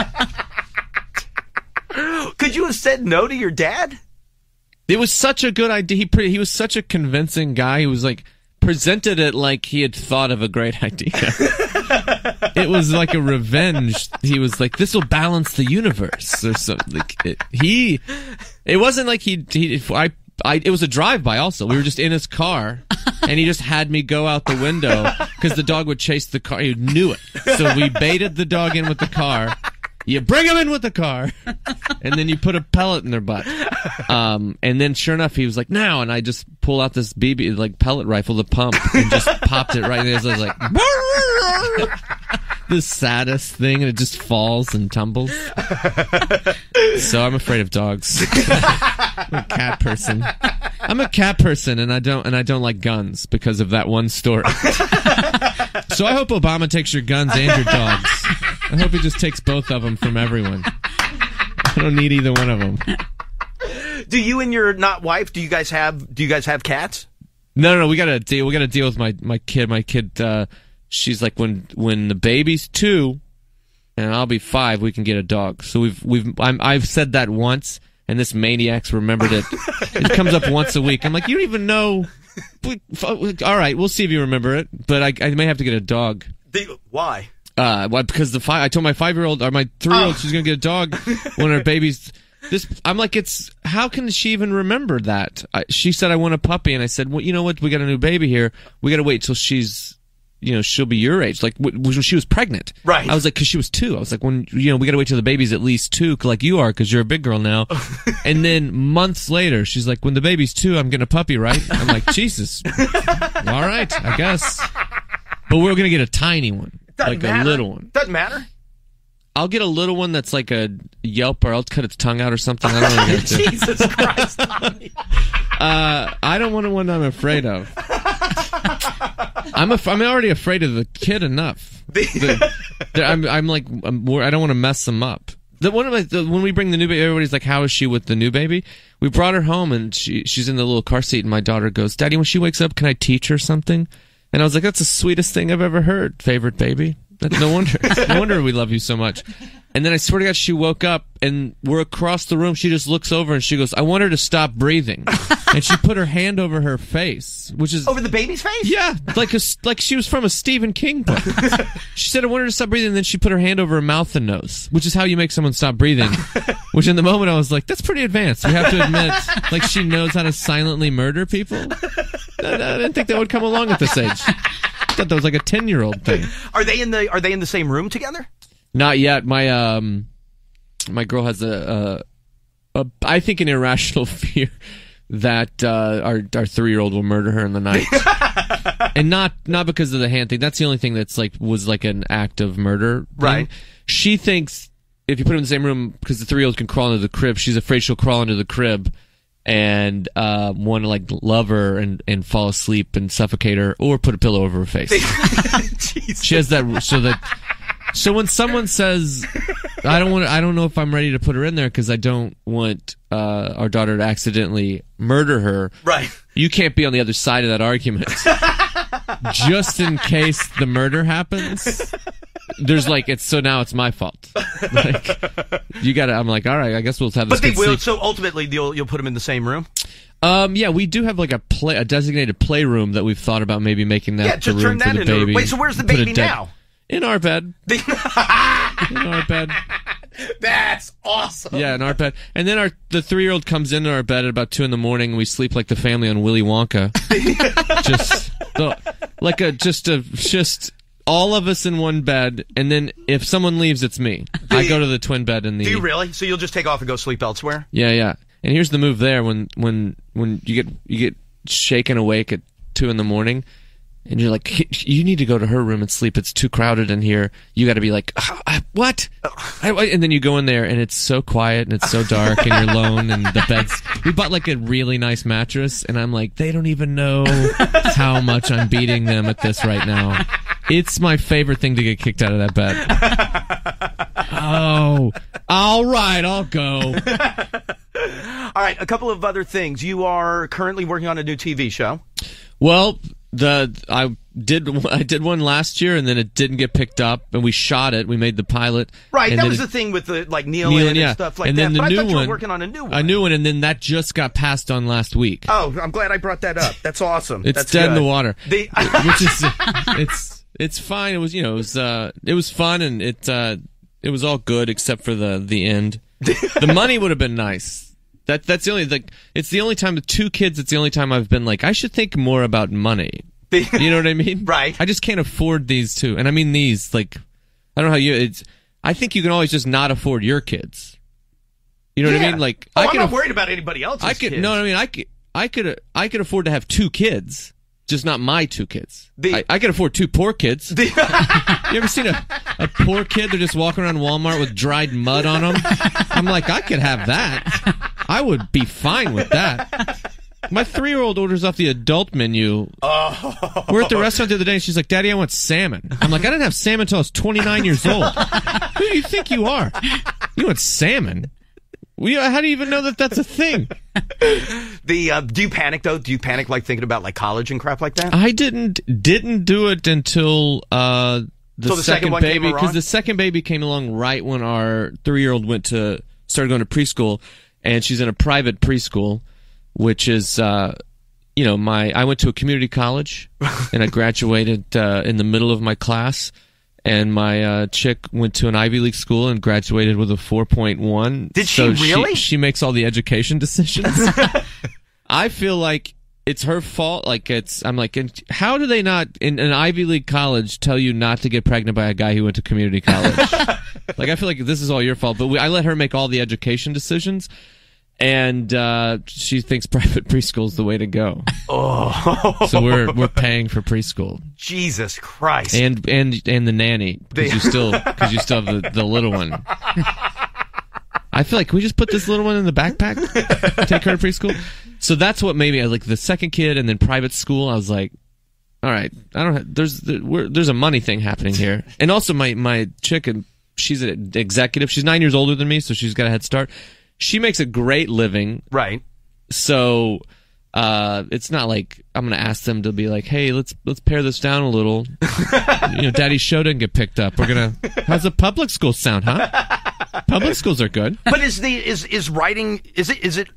Could you have said no to your dad? It was such a good idea. He was such a convincing guy. He was like presented it like he had thought of a great idea. It was like a revenge. He was like, "This will balance the universe," or something. It wasn't like it was a drive-by also. We were just in his car, and he just had me go out the window because the dog would chase the car. He knew it. So we baited the dog in with the car. You bring him in with the car, and then you put a pellet in their butt. And then sure enough, he was like, now, and I just pull out this BB, like pellet rifle, the pump, and just popped it right there. So I was like, the saddest thing, and it just falls and tumbles. So I'm afraid of dogs. I'm a cat person. And I don't like guns because of that one story. So I hope Obama takes your guns and your dogs. I hope he just takes both of them from everyone. I don't need either one of them. Do you and your not wife? Do you guys have cats? No. We gotta deal with my kid. My kid. She's like, when the baby's 2, and I'll be 5, we can get a dog. So I've said that once, and this maniac's remembered it. It comes up once a week. I'm like, you don't even know. All right, we'll see if you remember it. But I may have to get a dog. Why? Because I told my 5-year-old or my 3-year-old she's gonna get a dog when her baby's. I'm like, how can she even remember that? She said, I want a puppy. And I said, well, you know what? We got a new baby here. We got to wait till she's, she'll be your age. Like, when she was pregnant. Right. I was like, because she was 2. I was like, we got to wait till the baby's at least 2, like you are, because you're a big girl now. And then months later, she's like, when the baby's 2, I'm getting a puppy, right? I'm like, Jesus. All right, I guess. But we're going to get a tiny one. Doesn't matter. A little one. Doesn't matter. I'll get a little one that's like a Yelp, or I'll cut its tongue out or something. I don't know. Jesus Christ, Tommy. I don't want one I'm afraid of. I'm already afraid of the kid enough. I'm like, I don't want to mess them up. When we bring the new baby, everybody's like, how is she with the new baby? We brought her home, and she's in the little car seat, and my daughter goes, Daddy, when she wakes up, can I teach her something? And I was like, that's the sweetest thing I've ever heard, favorite baby. No wonder we love you so much. And then I swear to God, she woke up and we're across the room. She just looks over and she goes, I want her to stop breathing. And she put her hand over her face, which is over the baby's face. Yeah, like she was from a Stephen King book. She said, I want her to stop breathing. And then she put her hand over her mouth and nose, which is how you make someone stop breathing. Which in the moment I was like, that's pretty advanced. You have to admit, like she knows how to silently murder people. I didn't think that would come along at this age. I thought that was like a 10-year-old thing. Are they in the same room together? Not yet. My girl has I think an irrational fear that our 3-year-old will murder her in the night. And not because of the hand thing. That's the only thing that's was like an act of murder thing. Right. She thinks if you put her in the same room, because the 3-year-old can crawl into the crib, she's afraid she'll crawl into the crib and want to love her and fall asleep and suffocate her, or put a pillow over her face. She has that so when someone says I don't know if I'm ready to put her in there because I don't want our daughter to accidentally murder her. Right. You can't be on the other side of that argument. Just in case the murder happens. There's so now it's my fault. You gotta. I'm like, all right, I guess we'll have this. But they will. Sleep. So ultimately, you'll put them in the same room. Yeah, we do have a designated playroom that we've thought about maybe making that. Yeah, just the room turn that for the into. baby. Wait, so where's the baby now? In our bed. In our bed. That's awesome. Yeah, in our bed. And then the 3-year-old comes into our bed at about 2 a.m. and we sleep like the family on Willy Wonka. just all of us in one bed, and then if someone leaves, it's me. I go to the twin bed in the. Do you really? So you'll just take off and go sleep elsewhere? Yeah. And here's the move there: when you get shaken awake at 2 a.m. and you're like, you need to go to her room and sleep. It's too crowded in here. You got to be like, what? And then you go in there, and it's so quiet, and it's so dark, and you're alone, and the bed's... We bought, a really nice mattress, and I'm like, they don't even know how much I'm beating them at this right now. It's my favorite thing to get kicked out of that bed. Oh, all right, I'll go. All right, a couple of other things. You are currently working on a new TV show. Well... I did one last year, and then it didn't get picked up, and we shot it. We made the pilot. Right, and that was the thing with the Neil and stuff like and then that. The but new I thought you one, were working on a new one. A new one, and then that just got passed on last week. Oh, I'm glad I brought that up. That's awesome. It's That's dead good. in the water. Which is it's fine. It was it was fun, and it was all good except for the end. The money would have been nice. That's the only it's the only time with 2 kids. It's the only time I've been like, I should think more about money. You know what I mean? Right. I just can't afford these 2, and I mean these. I don't know how you. I think you can always just not afford your kids. You know what I mean? I'm not worried about anybody else's kids. No, I mean I could afford to have 2 kids. Just not my 2 kids. I could afford 2 poor kids. You ever seen a poor kid that just walking around Walmart with dried mud on them? I'm like, I could have that. I would be fine with that. My 3-year-old orders off the adult menu. Oh. We're at the restaurant the other day, and she's like, Daddy, I want salmon. I'm like, I didn't have salmon until I was 29 years old. Who do you think you are? You want salmon? How do you even know that that's a thing? Do you panic, though? Do you panic, thinking about, college and crap like that? I didn't do it until the second baby, because the second baby came along right when our 3-year-old started going to preschool, and she's in a private preschool, which is I went to a community college, and I graduated in the middle of my class. And my chick went to an Ivy League school and graduated with a 4.1. Did she really? She makes all the education decisions. I feel like it's her fault. I'm like, how do they not in an Ivy League college tell you not to get pregnant by a guy who went to community college? Like, I feel like this is all your fault. But I let her make all the education decisions. And she thinks private preschool is the way to go. Oh, so we're paying for preschool. Jesus Christ! And the nanny because you still have the little one. I feel like, can we just put this little one in the backpack? Take her to preschool. So that's what made me. I like the second kid and then private school. I was like, all right, there's a money thing happening here. And also my chick, she's an executive. She's 9 years older than me, so she's got a head start. She makes a great living. Right. So it's not like I'm going to ask them to be like, hey, let's pare this down a little. Daddy's show didn't get picked up. How's the public school sound, huh? Public schools are good. But is writing, is it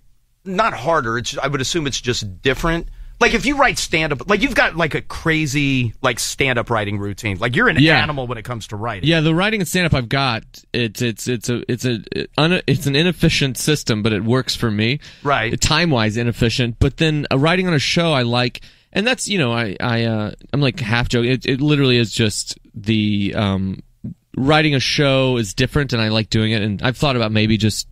not harder? I would assume it's just different. Like, if you write stand-up, like, you've got, like, a crazy, like, stand-up writing routine. Like, you're an animal when it comes to writing. Yeah, the writing and stand-up I've got, it's an inefficient system, but it works for me. Right. Time-wise inefficient. But then writing on a show I like, and that's, I'm like half joking. It literally is just the, writing a show is different, and I like doing it, and I've thought about maybe just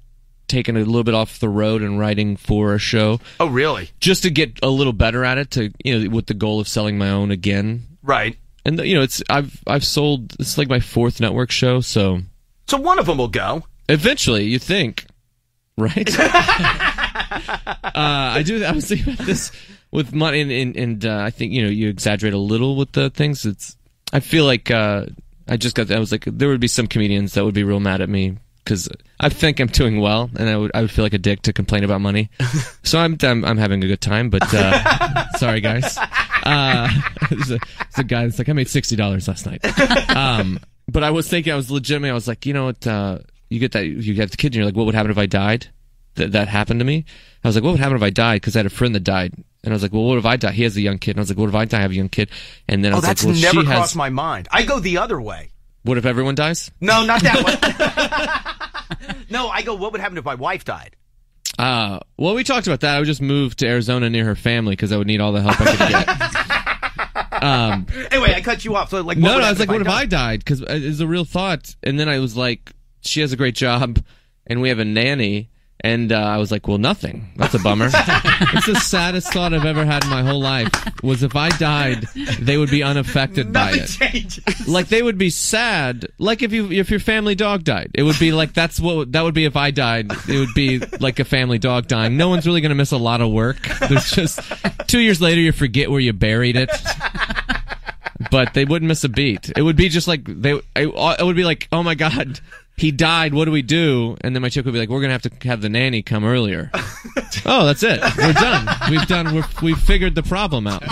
taking a little bit off the road and writing for a show. Oh, really? Just to get a little better at it, with the goal of selling my own again. Right. And I've sold, it's like my fourth network show, so one of them will go eventually. You think, right? I was thinking about this with money, and I think you exaggerate a little with the things. I feel like I was like, there would be some comedians that would be real mad at me, because I think I'm doing well, and I would feel like a dick to complain about money. So I'm having a good time, but sorry guys. There's a guy that's like, I made $60 last night. But I was thinking, I was like, you know what? You get the kid, and you're like, what would happen if I died? That happened to me. I was like, what would happen if I died? Because I had a friend that died, and I was like, well, what if I die? He has a young kid, and I was like, what if I die? I have a young kid, and then I was that's like, well, never crossed my mind. I go the other way. What if everyone dies? No, not that one. No, I go, what would happen if my wife died? Well, we talked about that. I would just move to Arizona near her family because I would need all the help I could get. Anyway, I cut you off. So, like, I was like, what if I died? Because it's a real thought. And then I was like, she has a great job, and we have a nanny. And I was like, well, nothing. That's a bummer. It's the saddest thought I've ever had in my whole life, was if I died, they would be unaffected by it. Changes. Like, they would be sad. Like if your family dog died. It would be like, that would be if I died. It would be like a family dog dying. No one's really going to miss a lot of work. There's just 2 years later, you forget where you buried it. But they wouldn't miss a beat. It would be just like, it would be like, oh my God, he died, what do we do? And then my chick would be like, we're going to have the nanny come earlier. Oh, that's it. We're done. We've figured the problem out.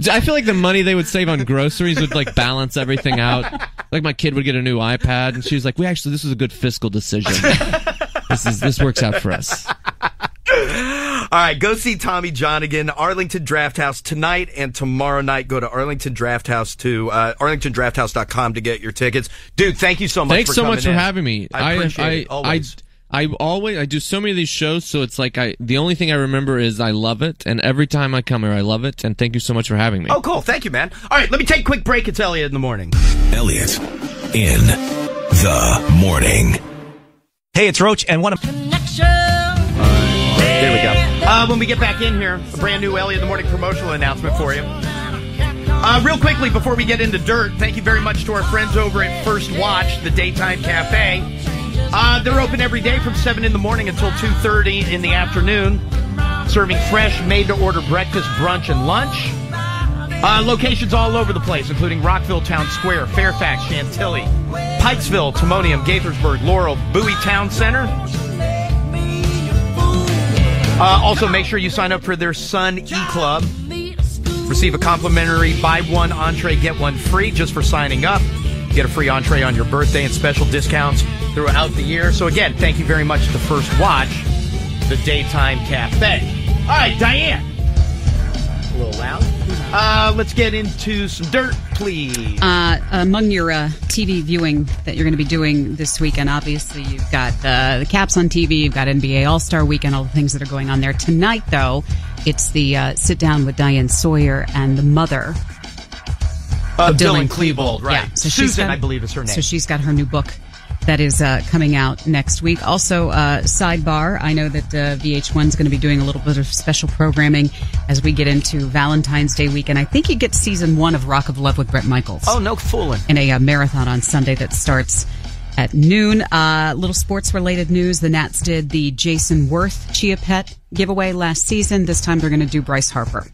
I feel like the money they would save on groceries would like balance everything out. Like, my kid would get a new iPad, and she was like, this was a good fiscal decision. This works out for us. All right, go see Tommy John again, Arlington Draft House tonight and tomorrow night. Go to Arlington Draft House arlingtondrafthouse.com to get your tickets. Dude, thank you so much. Thanks for so coming much for having me. I appreciate it, always. I do so many of these shows, so it's like the only thing I remember is I love it, and every time I come here, I love it. And thank you so much for having me. Oh, cool. Thank you, man. All right, let me take a quick break. It's Elliot in the morning. Elliot in the morning. Hey, it's Roach, and one of there we go. When we get back in here, a brand new Elliot in the Morning promotional announcement for you. Real quickly, before we get into dirt, thank you very much to our friends over at First Watch, the Daytime Cafe. They're open every day from 7 in the morning until 2:30 in the afternoon, serving fresh, made-to-order breakfast, brunch, and lunch. Locations all over the place, including Rockville Town Square, Fairfax, Chantilly, Pikesville, Timonium, Gaithersburg, Laurel, Bowie Town Center. Also, make sure you sign up for their Sun E-Club. Receive a complimentary buy one entree, get one free just for signing up. Get a free entree on your birthday and special discounts throughout the year. So again, thank you very much to First Watch, the Daytime Cafe. right, Diane. A little loud. Let's get into some dirt, please. Among your TV viewing that you're going to be doing this weekend, obviously you've got the Caps on TV, you've got NBA All-Star Weekend, all the things that are going on there. Tonight, though, it's the sit-down with Diane Sawyer and the mother of Dylan Klebold. Right. Yeah. So Susan, I believe is her name. So she's got her new book that is coming out next week. Also, sidebar, I know that VH1 is going to be doing a little bit of special programming as we get into Valentine's Day weekend. I think you get season 1 of Rock of Love with Bret Michaels. Oh, no fooling. In a marathon on Sunday that starts at noon. Little sports-related news. The Nats did the Jason Worth Chia Pet giveaway last season. This time they're going to do Bryce Harper.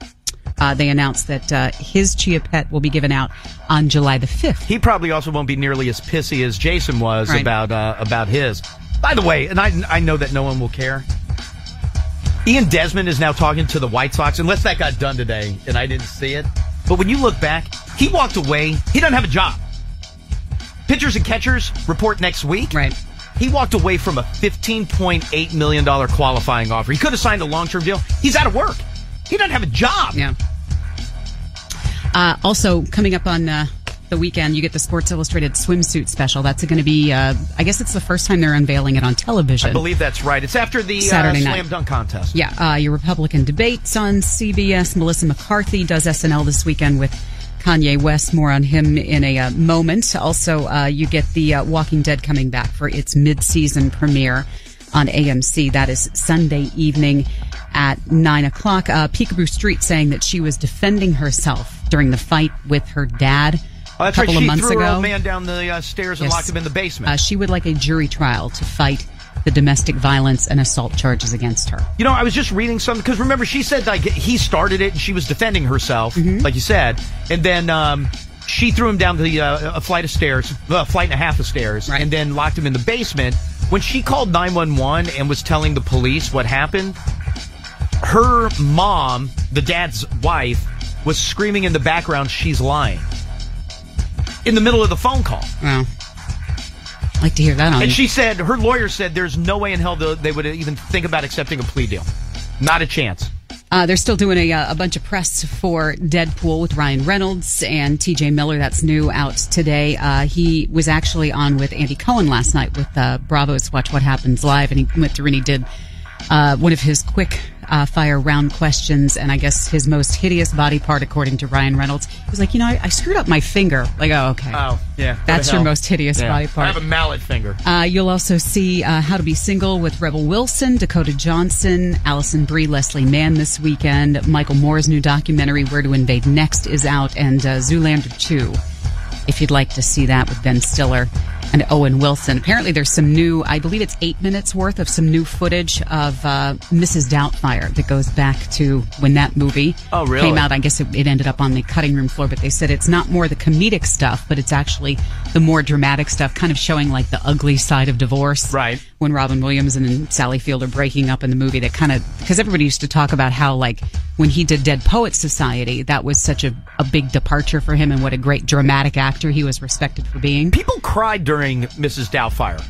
They announced that his Chia Pet will be given out on July the 5th. He probably also won't be nearly as pissy as Jason was about his. By the way, and I know that no one will care, Ian Desmond is now talking to the White Sox, unless that got done today and I didn't see it. But when you look back, he walked away. He doesn't have a job. Pitchers and catchers report next week. Right. He walked away from a $15.8 million qualifying offer. He could have signed a long-term deal. He's out of work. He doesn't have a job. Yeah. Also, coming up on the weekend, you get the Sports Illustrated swimsuit special. That's going to be, I guess it's the first time they're unveiling it on television. I believe that's right. It's after the Saturday night slam dunk contest. Yeah. Your Republican debates on CBS. Melissa McCarthy does SNL this weekend with Kanye West. More on him in a moment. Also, you get the Walking Dead coming back for its mid-season premiere on AMC. That is Sunday evening at 9 o'clock. Peekaboo Street saying that she was defending herself during the fight with her dad a couple of months ago. She threw her old man down the stairs and locked him in the basement. She would like a jury trial to fight the domestic violence and assault charges against her. You know, I was just reading something, because remember, she said like he started it and she was defending herself, like you said, and then she threw him down a flight and a half of stairs, and then locked him in the basement. When she called 911 and was telling the police what happened, her mom, the dad's wife, was screaming in the background, "She's lying," in the middle of the phone call. Wow. I'd like to hear that on And she said, her lawyer said there's no way in hell they would even think about accepting a plea deal. Not a chance. They're still doing a bunch of press for Deadpool with Ryan Reynolds and TJ Miller. That's new out today. He was actually on with Andy Cohen last night with Bravo's Watch What Happens Live, and he went through and he did one of his quick fire round questions, and I guess his most hideous body part, according to Ryan Reynolds, he was like, I screwed up my finger. Like, oh, okay. Oh, yeah. That's your most hideous body part. I have a mallet finger. You'll also see How to Be Single with Rebel Wilson, Dakota Johnson, Allison Brie, Leslie Mann this weekend. Michael Moore's new documentary, Where to Invade Next, is out, and Zoolander 2, if you'd like to see that, with Ben Stiller and Owen Wilson. Apparently there's some new, I believe it's 8 minutes worth of some new footage of Mrs. Doubtfire that goes back to when that movie came out. I guess it ended up on the cutting room floor, but they said it's not more the comedic stuff, but it's actually the more dramatic stuff, kind of showing like the ugly side of divorce. Right. When Robin Williams and Sally Field are breaking up in the movie, that kind of, because everybody used to talk about how, like, when he did Dead Poets Society, that was such a big departure for him, and what a great dramatic actor he was respected for being. People cried during Mrs. Doubtfire.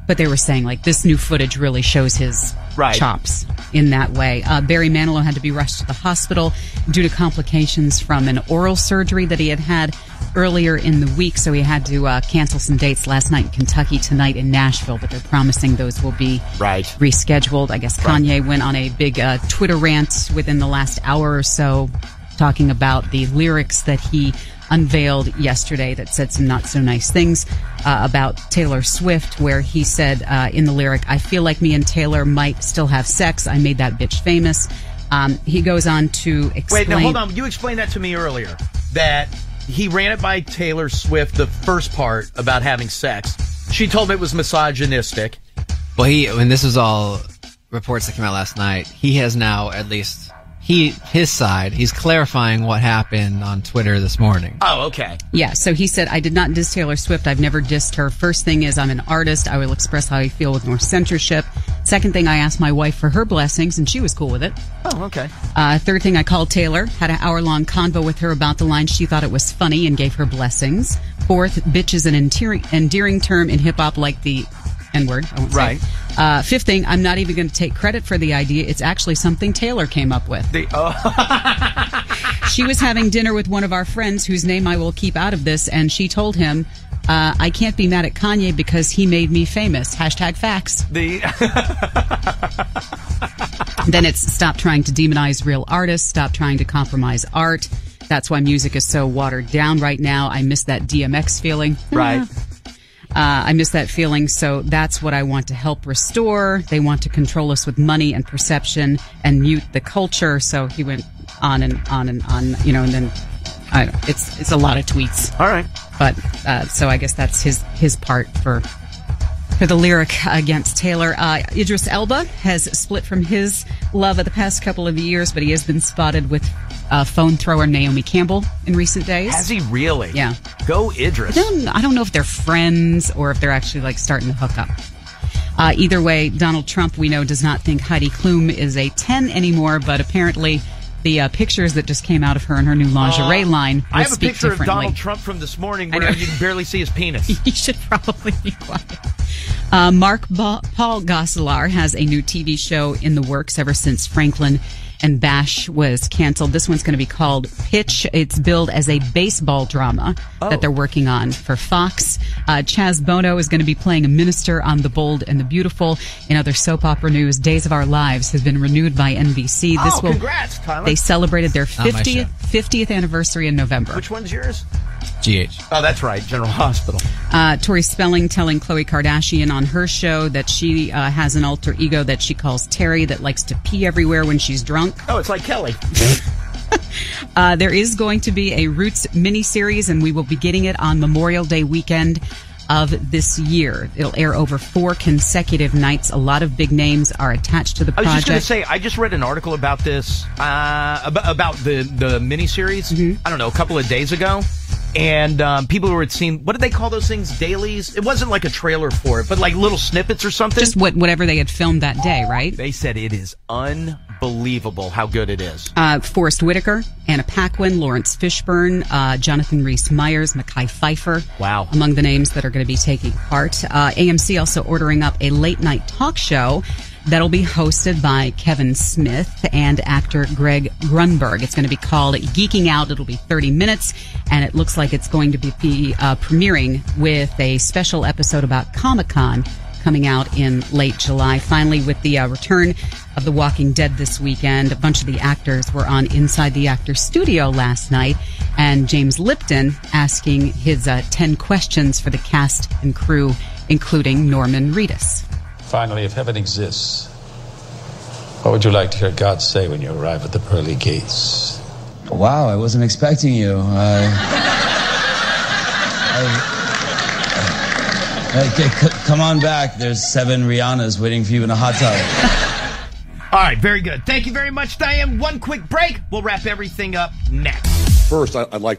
But they were saying, like, this new footage really shows his chops in that way. Barry Manilow had to be rushed to the hospital due to complications from an oral surgery that he had earlier in the week, so he had to cancel some dates last night in Kentucky, tonight in Nashville, but they're promising those will be rescheduled. I guess Kanye went on a big Twitter rant within the last hour or so, talking about the lyrics that he unveiled yesterday that said some not so nice things about Taylor Swift, where he said in the lyric, "I feel like me and Taylor might still have sex. I made that bitch famous." He goes on to explain... Wait, now hold on. You explained that to me earlier, that he ran it by Taylor Swift, the first part about having sex. She told him it was misogynistic. Well, when this was all reports that came out last night, he has now at least... his side, he's clarifying what happened on Twitter this morning. Oh, okay. Yeah, so he said, "I did not diss Taylor Swift. I've never dissed her. First thing is, I'm an artist. I will express how I feel with no censorship. Second thing, I asked my wife for her blessings, and she was cool with it. Oh, okay. Third thing, I called Taylor, had an hour-long convo with her about the line. She thought it was funny and gave her blessings. Fourth, bitch is an endearing term in hip-hop like the N-word, I won't say. Right. Fifth thing, I'm not even going to take credit for the idea. It's actually something Taylor came up with. She was having dinner with one of our friends, whose name I will keep out of this, and she told him, I can't be mad at Kanye because he made me famous. #facts. Then it's stop trying to demonize real artists, stop trying to compromise art. That's why music is so watered down right now. I miss that DMX feeling. Right. I miss that feeling, so that's what I want to help restore. They want to control us with money and perception and mute the culture. So he went on and on and on, and then I don't know, it's a lot of tweets. All right. But so I guess that's his part for the lyric against Taylor. Idris Elba has split from his love of the past couple of years, but he has been spotted with phone thrower Naomi Campbell in recent days. Has he really? Yeah. Go Idris. I don't know if they're friends or if they're actually starting to hook up. Either way, Donald Trump, we know, does not think Heidi Klum is a 10 anymore, but apparently the pictures that just came out of her in her new lingerie line will I have a speak picture differently. of Donald Trump from this morning where you can barely see his penis. You should probably be quiet. Paul Gosselaar has a new TV show in the works ever since Franklin and Bash was canceled. This one's going to be called Pitch. It's billed as a baseball drama that they're working on for Fox. Chaz Bono is going to be playing a minister on The Bold and the Beautiful. In other soap opera news, Days of Our Lives has been renewed by NBC. Congrats, Tyler. They celebrated their 50th anniversary in November. Which one's yours? GH. Oh, that's right, General Hospital. Tori Spelling telling Khloe Kardashian on her show that she has an alter ego that she calls Terry that likes to pee everywhere when she's drunk. Oh, it's like Kelly. There is going to be a Roots miniseries, and we will be getting it on Memorial Day weekend of this year. It'll air over 4 consecutive nights. A lot of big names are attached to the project. I was just going to say, I just read an article about this, about the miniseries, I don't know, a couple of days ago. And people who had seen, what did they call those things? Dailies? It wasn't like a trailer for it, but like little snippets or something. Just whatever they had filmed that day, right? They said it is unbelievable how good it is. Forrest Whitaker, Anna Paquin, Lawrence Fishburne, Jonathan Rhys-Meyers, Mekhi Phifer. Wow. Among the names that are going to be taking part. AMC also ordering up a late-night talk show that'll be hosted by Kevin Smith and actor Greg Grunberg. It's going to be called Geeking Out. It'll be 30 minutes, and it looks like it's going to be premiering with a special episode about Comic-Con coming out in late July. Finally, with the return of The Walking Dead this weekend, a bunch of the actors were on Inside the Actors Studio last night, and James Lipton asking his 10 questions for the cast and crew, including Norman Reedus. Finally, if heaven exists, what would you like to hear God say when you arrive at the pearly gates? Wow, I wasn't expecting you. Come on back. There's 7 Rihannas waiting for you in a hot tub. All right, very good. Thank you very much, Diane. One quick break. We'll wrap everything up next. First, I'd like